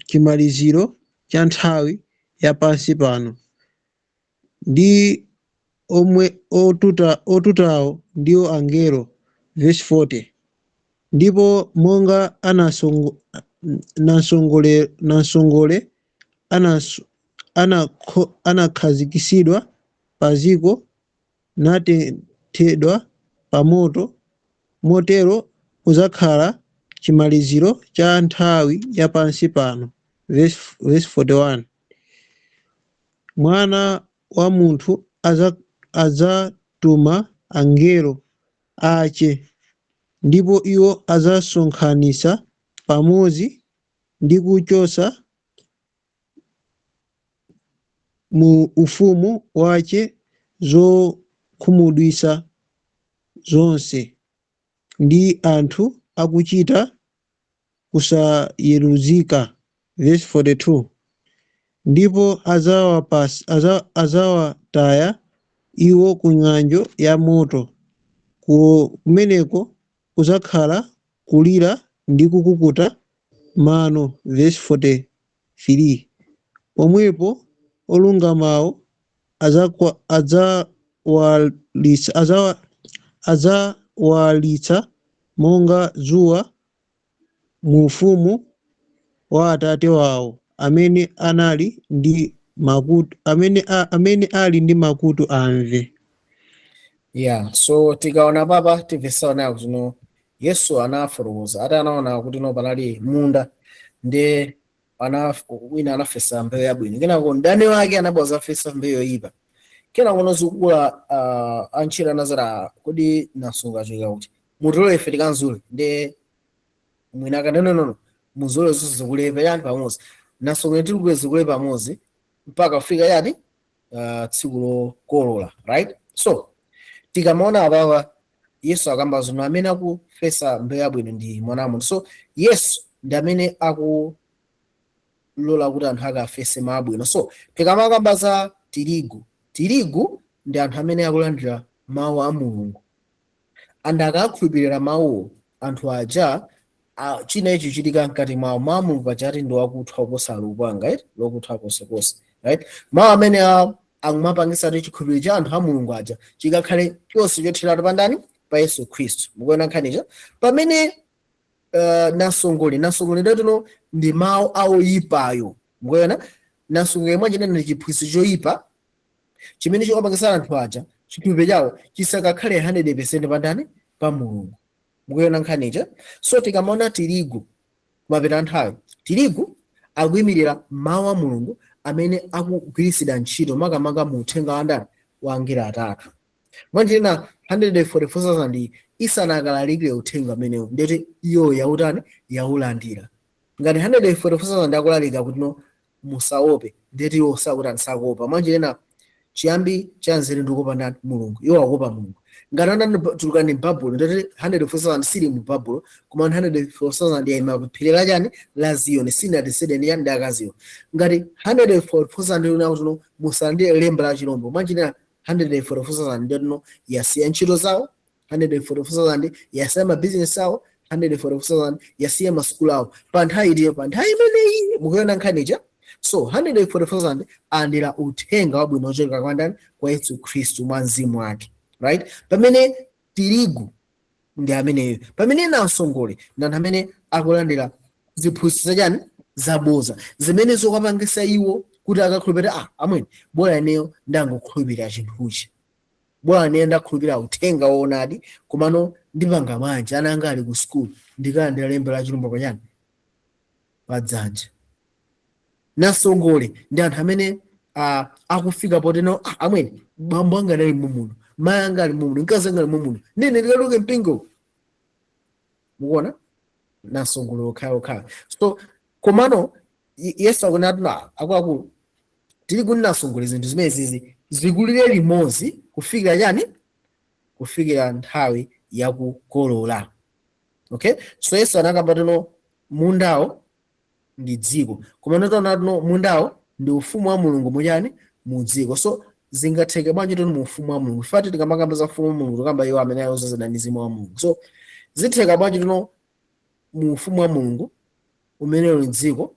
chimaliziro cha nthawi ya pansi pano, ndi omwe otutawo ndiwo angelo. Verse 40, ndipo monga nasongole anakhazikisidwa pa ziko natenthedwa pa moto, motero kuzakhala chimaliziro cha nthawi ya pansi pano. Verse 41, mwana wa munthu adzatuma angelo ache, ndipo iwo adzasonkhanitsa pamodzi ndi kuchotsa mu ufumu wace zokhumudwitsa zonse ndi anthu akuchita kusayeruzika. Verse 42, ndipo adzawataya iwo ku ng'anjo ya moto, kumeneko kuzakhala kulira ndi kukukuta mano. Verse 43, pomwepo olungamawo adzawalitsa monga dzuwa mu ufumu wa Atate wawo amene ali ndi makutu amve. Yeah, so tikaona papa timvesaona kuti Yesu anafotokoza ati anaona kuti panali munda ndi wina anafesa mbewu yabwino, kenako mdani wake anabwera kufesa mbewu yoyipa, kenako zikula antchito anazara kodi nasunga choyika kuti mutolere ife tikanzule, ndi mwina akanena muzole zonse zikulepa yani pamodzi, nasunga tikukweza zikule pamodzi mpaka kufika yani tsiku lokolola, right? So tikamaona apawa Yesu akamba zino amene akufesa mbewu yabwino ndi mwana wa munthu. So Yesu ndi amene akulola kuti anthu akafese mawu abwino. So tikamakamba za tirigu ndi anthu amene akulandira mawu a Mulungu, and akakhulupirira mawuwo anthu aja china ichi chitika mkati mwawo, mawu a Mulungu pachati ndi wakuthwa kuposa lupanga, right? Lokuthwa konsekonse, right? Mawu amene akumapangisa kuti chikhulupiriro cha anthu a Mulungu aja chikakhale chonse chothiratu pandani pa Yesu Khristu. Mukuona nkhanicha pamene nasongole ndatuno ndi mawu awoyipayo. Mukuona nasongole mwachina ndi chiphunzitso choyipa chimene chikapangisa anthu aja chikhulupiriro chawo chisakakhale 100% pandani pa Mulungu. Mukuona nkhanicha. So tikamaona tirigu kumapita nthawi, tirigu akuyimirira mawu a Mulungu amene akugwiritsidwa ntchito makamaka mu uthenga wa ndani wa angelo atatu. Mwanjina 144,000 isanakalalikire uthenga amenewo ndeti iyo yautani yaulandira. Ngati 144,000 akulalika kuti musaope, ndeti iwo sakutani sakuopa. Mwanjina chiyambi cha nzeru ndikuopa ndani Mulungu, iwo akuopa Mulungu. Ngati anatulukani m'Babulo ndeti 144,000 sili mu Babulo, koma 144,000 yayima phiri la chani la Ziyoni, sinatisede ndi yani ndi akaziyo. Ngati 144,000 unakuti musalandire lemba la chilombo, mwanjina 144,000 ndino yasiya ntchito zawo, 144,000 yasiya mabizinesi awo, 144,000 yasiya masukulu awo pa nthawi imeneyi. Mukuona nkhanicha. So 144,000 alandira uthenga wabwino ochokera kwa ndani kwa Yesu Khristu mwa mzimu wake, right? Pamene tirigu ndi ameneyo, pamene nasongole ndi anthu amene akulandira ziphunzitso chani zaboza zimene zokapangisa iwo kuti akakhulupirira amweni bora ineyo ndangokhulupirira chinthuchi, bora ineyo ndakhulupirira uthenga woonadi, komano ndipanga manji ana anga ali ku school ndikalandira lemba la chilombo pachani padzanja. Nasongole ndi anthu amene akufika poteno amweni bambo anga ali mumuno, mayi anga ali mumuno, mkazi anga ali mumuno, nene ndikaluke mpingo. Mukuona nasongole okhayo. So komano Yesu akunatula akwaku tiri kuti nasongole zinthu zimene zizi zikulire limodzi kufikira chani kufikira nthawi yakukolola. Okay, so Yesu anakamba teno mundawo ndi dziko, koma nataona no mundawo ndi ufumu wa mulungu muchani mu dziko. So zingatheke bwanji toni mu ufumu wa mulungu, fati tikamakamba za ufumu wa mulungu tikamba iwo amene ayozazana ndi mzimu wa mulungu. So zitheka bwanji tono mu ufumu wa mulungu umene uli dziko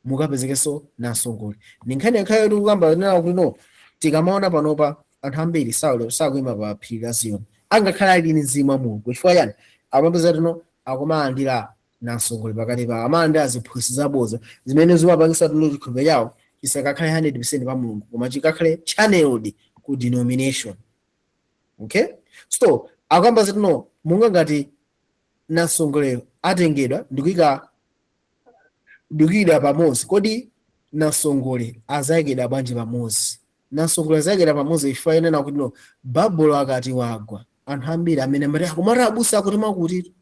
mukapezekenso nasongole. Ndi nkhani yakhayo tikukamba nena kuti no tikamaona panopa anthu ambiri sakuyima pa phiri la Ziyoni angakhala ali mzimu wa mulungu, chifukwa chani amapeza tino akumalandira nasongole pakati pawo, amalandira ziphunzitso zabodza zimene zimapangisa tino chikhulupiriro chawo chisakakhale 100% pa mulungu koma chikakhale channeled ku denomination. Okay, so akamba zitino munga ngati nasongole atengedwa ndikuyika pamodzi, kodi nasongole azayikidwa bwanji pamodzi? Nasongole azayikidwa pamodzi chifukwa yenena kuti no Babulo akati wagwa anthu ambiri amene amati akumata abusa akuti makuti,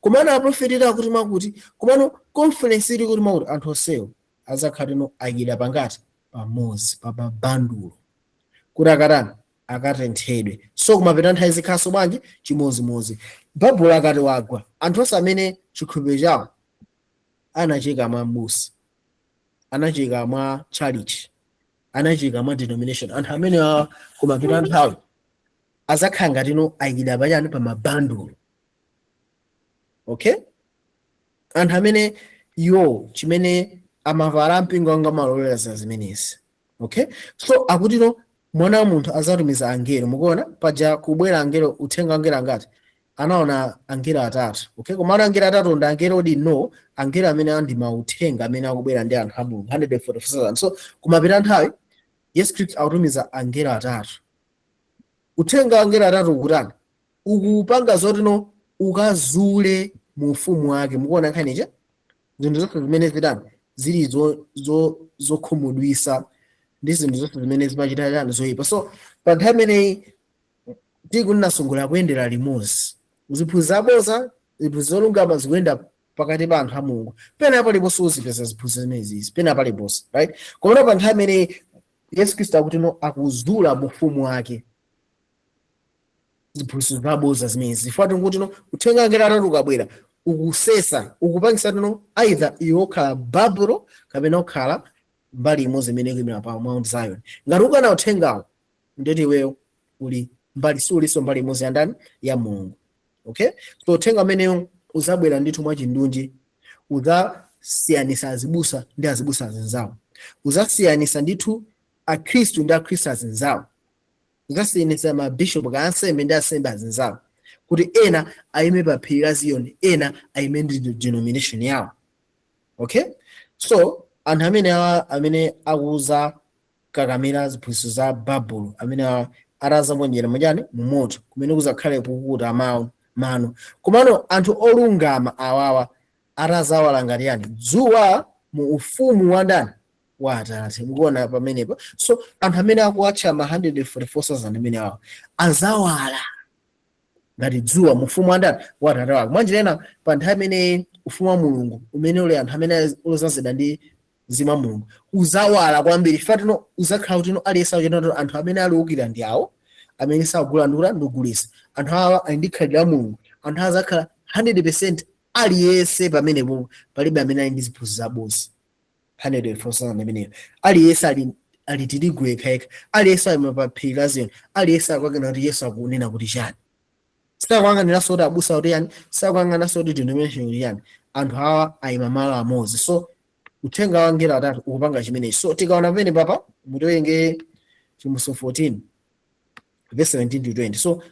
kumana aprofetera akuti makuti, kumano conference ili kuti makuti, anthu onsewo azakhala no ayikidwa pangati pamodzi pa bandulo kuti akatani akatenthedwe. So kumapita nthawi zikhaso bwanji chimodzimodzi. Babulo akati wagwa anthu onse amene chikhulupiriro chawo anachika mwa mbusa, anachika mwa church, anachika mwa denomination, anthu amene kumapita nthawi azakhala ngati no ayikidwa pachani pa mabandulo. Okay, anthu amene yo chimene amavala mpingo wanga malolera za zimenezi. Okay, so akuti no mwana wa munthu azatumiza angelo, mukuona paja kubwera angelo, uthenga angelo angati anaona angelo atatu. Okay, koma angelo atatu ndi angelo odi no angelo amene andi mauthenga amene akubwera ndi anthu a Mulungu 144,000. So kumapita nthawi Yesu Khristu akutumiza angelo atatu. Uthenga angelo atatu ukutani ukupanga zoti no ukazule mu ufumu wake. Mukuona nkhanicha zinthu zonse zimene zitani zili zokhumudwisa ndi zinthu zonse zimene zimachita chani zoyipa. So pa nthawi imeneyi tikuti nasongole kuyendera limodzi, ziphunzitso zabodza, ziphunzitso zolungama zikuyenda pakati pa anthu a Mulungu. Pena paliponso uzipeza ziphunzitso zimenezi, pena paliponso, right? Koma pa nthawi imeneyi Yesu Khristu akuti no akuzula mu ufumu wake ziphunzitso zabodza zimenezi, chifukwa tikuti no uthenga angelo atatu ukabwera ukusesa, ukupangisa tino either iwo okhala Babulo kapena okhala mbali imodzi imene ikuyimira pa Mount Zion. Ngati ukana uthengawo ndeti iweyo uli mbali suliso mbali imodzi ya ndani ya Mulungu. Okay, so uthenga umeneyo uzabwera ndithu mwachindunji, uzasiyanisa azibusa ndi azibusa azinzawo, uzasiyanisa ndithu akhristu ndi akhristu azinzawo, uzasiyanisa mabishopu ka ansembe ndi ansembe azinzawo, kuti ena ayime pa phiri la Ziyoni, ena ayime ndi denomination yawo. Okay, so anthu amene akuza kakamira ziphunzitso za Babulo, amene atazaponyera mujani mu moto kumene kuzakhale kukuta mano. Komano anthu olungama awawa atazawala ngati yani dzuwa mu ufumu wa ndani wa Atate. Mukuona pamenepo. So anthu amene akuwatcha ma 144,000 amene awa azawala ngati dzuwa mu ufumu wa ndani wa Atate wake. Mwanjirena pa nthawi imene ufumu wa Mulungu umene uli anthu amene ulozazidwa ndi mzimu wa Mulungu uzawala kwambiri, fatino uzakhala kuti no aliyense akuchita anthu amene aliukira ndi awo amene sagulandula ndugulisa, anthu awa ali ndi khalidwe la Mulungu, anthu awa azakhala 100% aliyense pamenepo palibe amene ali ndi ziphunzitso zabodza. 144,000 ameneyo aliyense ali tirigu yekha, aliyense ali pa phiri la Ziyoni, aliyense akuyang'ana kuti Yesu akunena kuti chani, sakuyang'anira soti abusa kuti yani, sakuyang'anira soti denomination kuti yani, anthu awa ayima malo amodzi. So uthenga wa angelo atatu ukupanga chimenechi. So tikaona pamene papa mutiwenge Chimuso 14 verse 17 to 20. So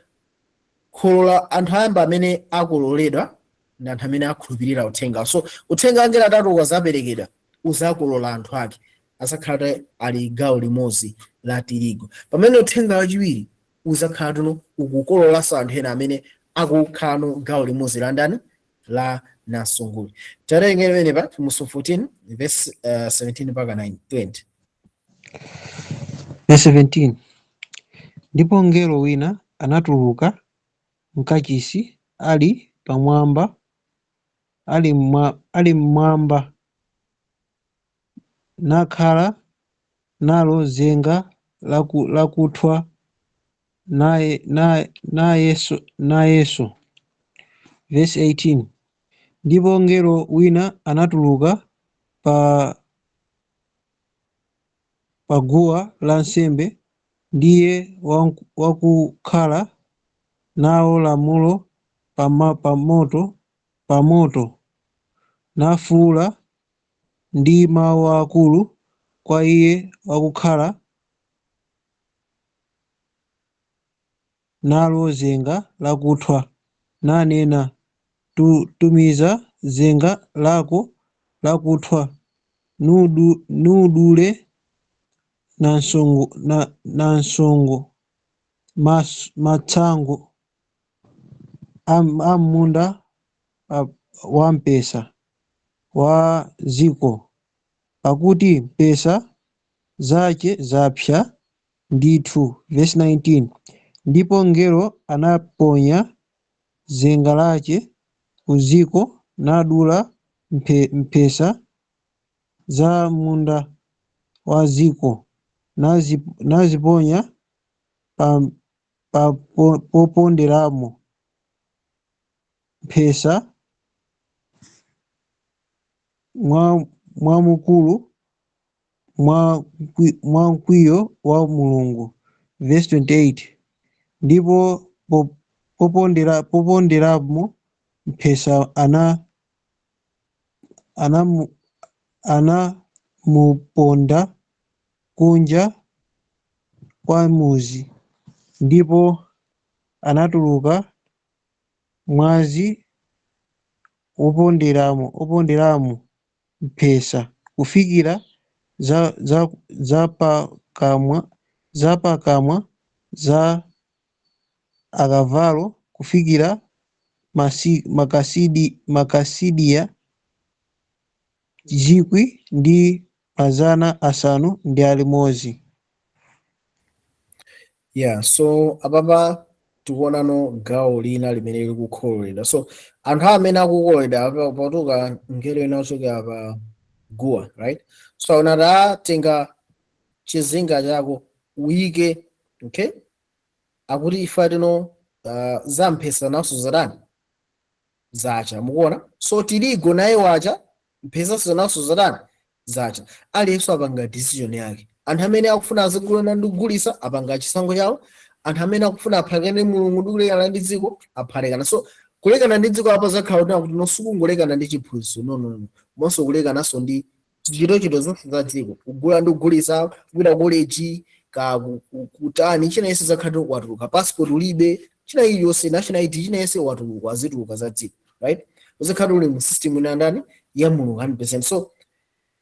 kholola anthu ayamba amene akololedwa ndi anthu amene akhulupirira uthenga. So uthenga wa angelo atatu ukazaperekedwa uzakolola anthu ake, azakhala ali gawo limodzi la tirigu. Pamene uthenga wachiwiri uzakhala tuno ukukololanso anthu ena amene akukhala gawo limodzi la ndani la nasongole. Tarenge pamene pa Chimuso 14 verse 17 mpaka 20. Verse 17. Ndipo mngelo wina anatuluka mkachisi ali pamwamba, ali mmwamba, nakhala nalo zenga lakuthwa nayeso. Verse 18. Ndipo mngelo wina anatuluka pa guwa lansembe ndiye wakukhala nawo lamulo pa moto nafuwula ndi mawu akulu kwa iye wakukhala nalo zenga lakuthwa nanena, tumiza zenga lako lakuthwa nudule nansongo matsango am'munda wampesa wa ziko, pakuti mpesa zace zapsa ndithu. Verse 19, ndipo ngelo anaponya zenga lace kuziko nadula mpesa za munda wa ziko naziponya poponderamo mpesa mwamukulu mwa mkwiyo wa Mulungu. Verse 28, ndipo poponderamo mpesa anamuponda kunja kwa muzi, ndipo anatuluka mwazi woponderamo mpesa kufikira zapakamwa za akavalo kufikira makasidiya 500. Yeah, so ababa tikuonano gawo lina limene likukhololera. So anthu amene akukololedwa potuka ngelo inachoka pa guwa, right? So unata tenga chizinga chako uyike, okay? Akuti ifa tino za mpesa naso zadani zacha, mukuona? So tirigo naye wacha mpesa naso zadani zacha. Aliyenso apanga decision yake. Anthu amene akufuna azigulana ndi kugulisa apanga chisankho chawo, anthu amene akufuna aphakane Mulungu ndi kulekana ndi dziko aphalekana. So kulekana ndi dziko apa zakhala kuti nosukungolekana ndi chiphunzitso, no, monso kulekananso ndi chito zonse za dziko, kugula ndi kugulisa, kupita college ka kutani china yense zakhala watuluka, passport ulibe, china iliyonse national ID china yense watuluka azituluka za dziko, right? Uzakhala uli mu system ina ndani ya Mulungu 100%. So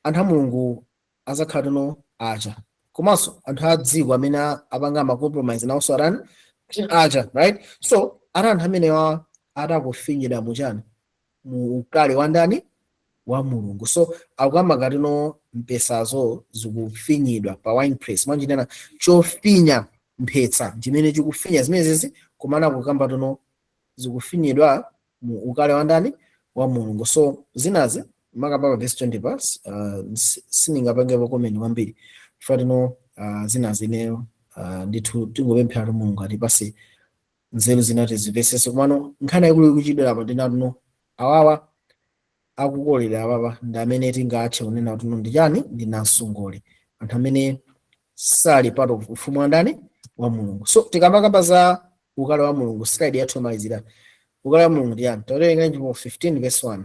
anthu a Mulungu azakhala no acha, komanso anthu a dziko amene apanga compromise nawonso arani acha, right? So anthu amene atakufinyira muchani mu ukale wa ndani wa Mulungu. So akukamba no mpesazo zikufinyidwa pa wine press, manje nena chofinya mphetsa chimene chikufinya zimenezi, komana kukamba no zikufinyidwa mu ukale wa ndani wa Mulungu. So zinazi makababa verse 20 verse siningapangepo comment kwambiri chifukwa no zinazi neyo ndithu tingopemphera Mulungu atipase nzeru zinati zivesese, komano nkhani yakulu kuchidwera pa ndinatu no awawa akukolera ababa ndi amene tingathe kunena kuti ndi chani ndi nasungole, anthu amene sali part of ufumu wa ndani wa Mulungu. So tikamakamba za ukale wa Mulungu, slide yathu yomalizira, ukale wa Mulungu ndi yani? Tawerenga Njombo 15 verse 1.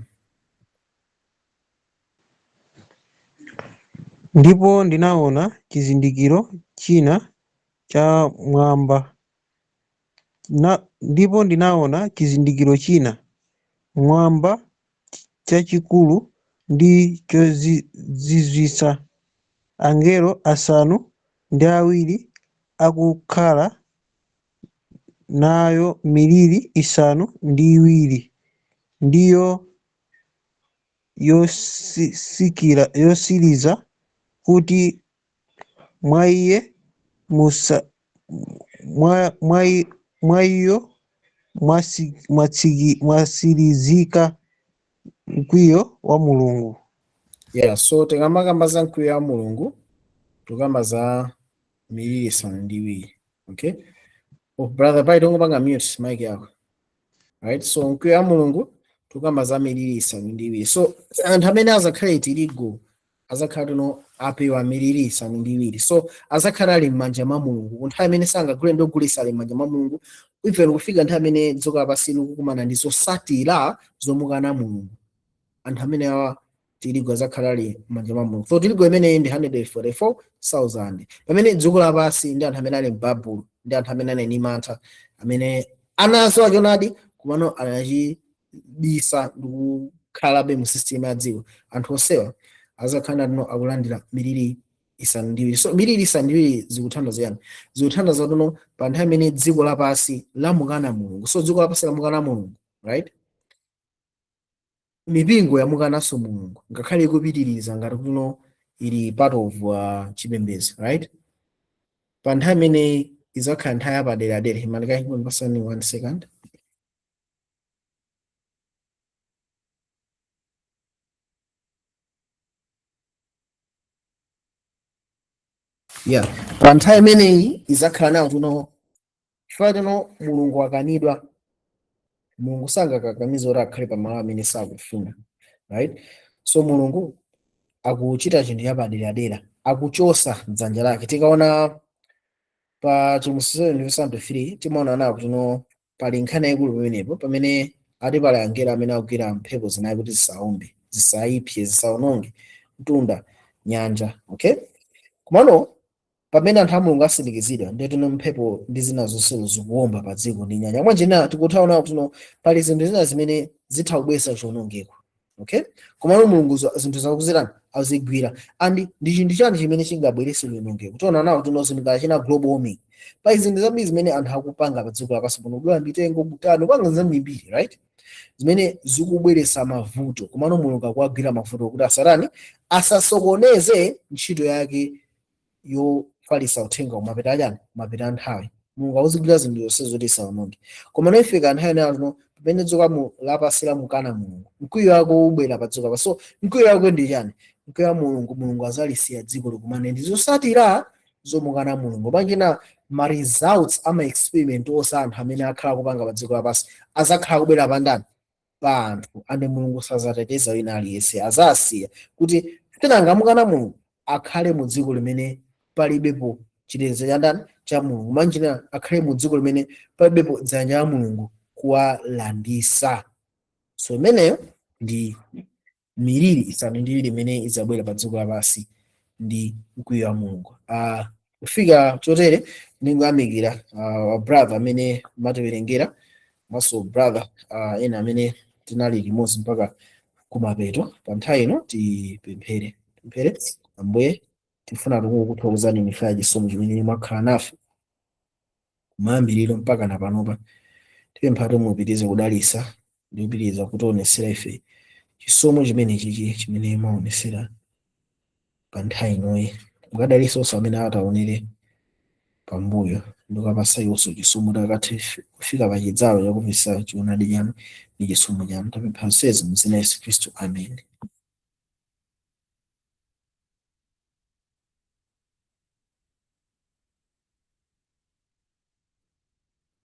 Ndipo ndinaona chizindikiro china cha mwamba ndipo ndinaona chizindikiro china mwamba chachikulu ndi chozizwitsa, angelo asanu ndi awiri akukhala nayo miliri isanu ndi iwiri, ndiyo yosiriza kuti mwa iye mwasirizika mkwiyo wa Mulungu. Yeah, so tikamakamba za mkwiyo wa Mulungu tukamba za miliri isanu ndi iwiri, okay? Oh brother, pai tongopanga mute mic yako, right? So mkwiyo wa Mulungu tukamba za miliri isanu ndi iwiri. So anthu amene azakhale tirigo azakhala tuno apewa miliri isanu ndi iwiri, so azakhala ali m'manja mwa Mulungu nthawi imene sangagule ndi ogulitsa ali m'manja mwa Mulungu, even kufika nthawi imene dziko lapansi likukumana ndi zosatira zomukana Mulungu. Anthu amene awa tirigu azakhala ali m'manja mwa Mulungu. So tirigu imeneyi ndi 144,000 pamene dziko lapansi ndi anthu amene ali m'Babulo, ndi anthu amene ali ndi mantha, amene anaso achonadi kumano anachibisa ndi kukhalabe mu system ya dziko. Anthu onsewa azakhala tuno akulandira miliri isanu ndi iwiri. So miliri isanu ndi iwiri zikuthandiza yani? Zikuthandiza tuno pa nthawi imene dziko lapansi lamukana Mulungu. So dziko lapansi lamukana Mulungu, right? Mipingo yamukananso Mulungu ngakhale ikupitiriza ngati kuno ili part of chipembedzo, right? Pa nthawi imene izakhala nthawi yapaderadera, imanikaipasani 1 second. Yeah, pa nthawi imeneyi izakhala nawo tuno chifukwa tuno Mulungu akanidwa. Mulungu sangakakamiza kuti akhale pamalo amene sakufuna, right? So Mulungu akuchita chinthu chapaderadera, akuchosa dzanja lake. Tikaona pa Genesis 3 timaona nawo tuno pali nkhani yaikulu pamenepo, pamene ati pali angelo amene akugwira mphepo zinayi kuti zisawombe, zisayipse, zisawononge mtunda, nyanja, okay? Komano pamene anthu a Mulungu asindikizidwa ndi tuno mphepo ndi zina zonse zikuwomba pa dziko ndi nyanja. Mwanjina tikuthaona tuno pali zinthu zina zimene zitha kubweretsa chiwonongeko, okay? Komano Mulungu zinthu zakuzirani azigwira. And ndi chinthu chani chimene chingabweretse chiwonongeko? Tiona nawo tuno zinthu ngachina global warming. Pali zinthu zambiri zimene anthu akupanga pa dziko lapansi pano, kudula mitengo, kutani, kupanga zambiri, right? Zimene zikubweretsa mavuto. Komano Mulungu akuwagwira mavuto kuti asarani asasokoneze ntchito yake yofalitsa uthenga umapita ajani, umapita nthawi. Mulungu akuzigwira zinthu zonse zoti isawononge. Koma noifika nthawi nayo pamene dziko lapansi lamukana Mulungu, mkwiyo wake ubwera pa dziko lapansi. So mkwiyo wake ndi chani? Mkwiyo wa Mulungu azalisiya dziko likumane ndi zosatira zomukana Mulungu. Pangina ma results ama experiment osa anthu amene akhala kupanga pa dziko lapansi azakhala kubwera pa ndani? Pa anthu. Ande Mulungu sazateteza wina aliyense, azasiya kuti tenanga mukana Mulungu akhale mu dziko limene palibepo chiteteza cha ndani? Cha Mulungu. Manjina akhale mu dziko limene palibepo dzanja la Mulungu kuwalandisa. So imeneyo ndi miliri isanu ndi iwiri imene izabwera pa dziko lapansi ndi mkwiyo wa Mulungu. Kufika chotere ndingoyamikira brother amene matiwerengera, maso brother ena amene tinali limodzi mpaka kumapeto. Pa nthawi ino tipemphere. Ambuye, tifuna kukuthokozani chifukwa cha chisomo chimene mwakhala nafe kumayambiriro mpaka napanopa. Tipempha mupitirize kudalitsa ndi kupitiriza kutionetsera ife chisomo chimene mwaonetsera pa nthawi inoyi. Mukadalitse onse amene ataonere pambuyo, ndikapasa iwonso chisomo takathe kufika pa chidzalo chakumvesa choonadi chanu ndi chisomo chanu. Tapempha zonsezi m'dzina la Yesu Khristu, amen.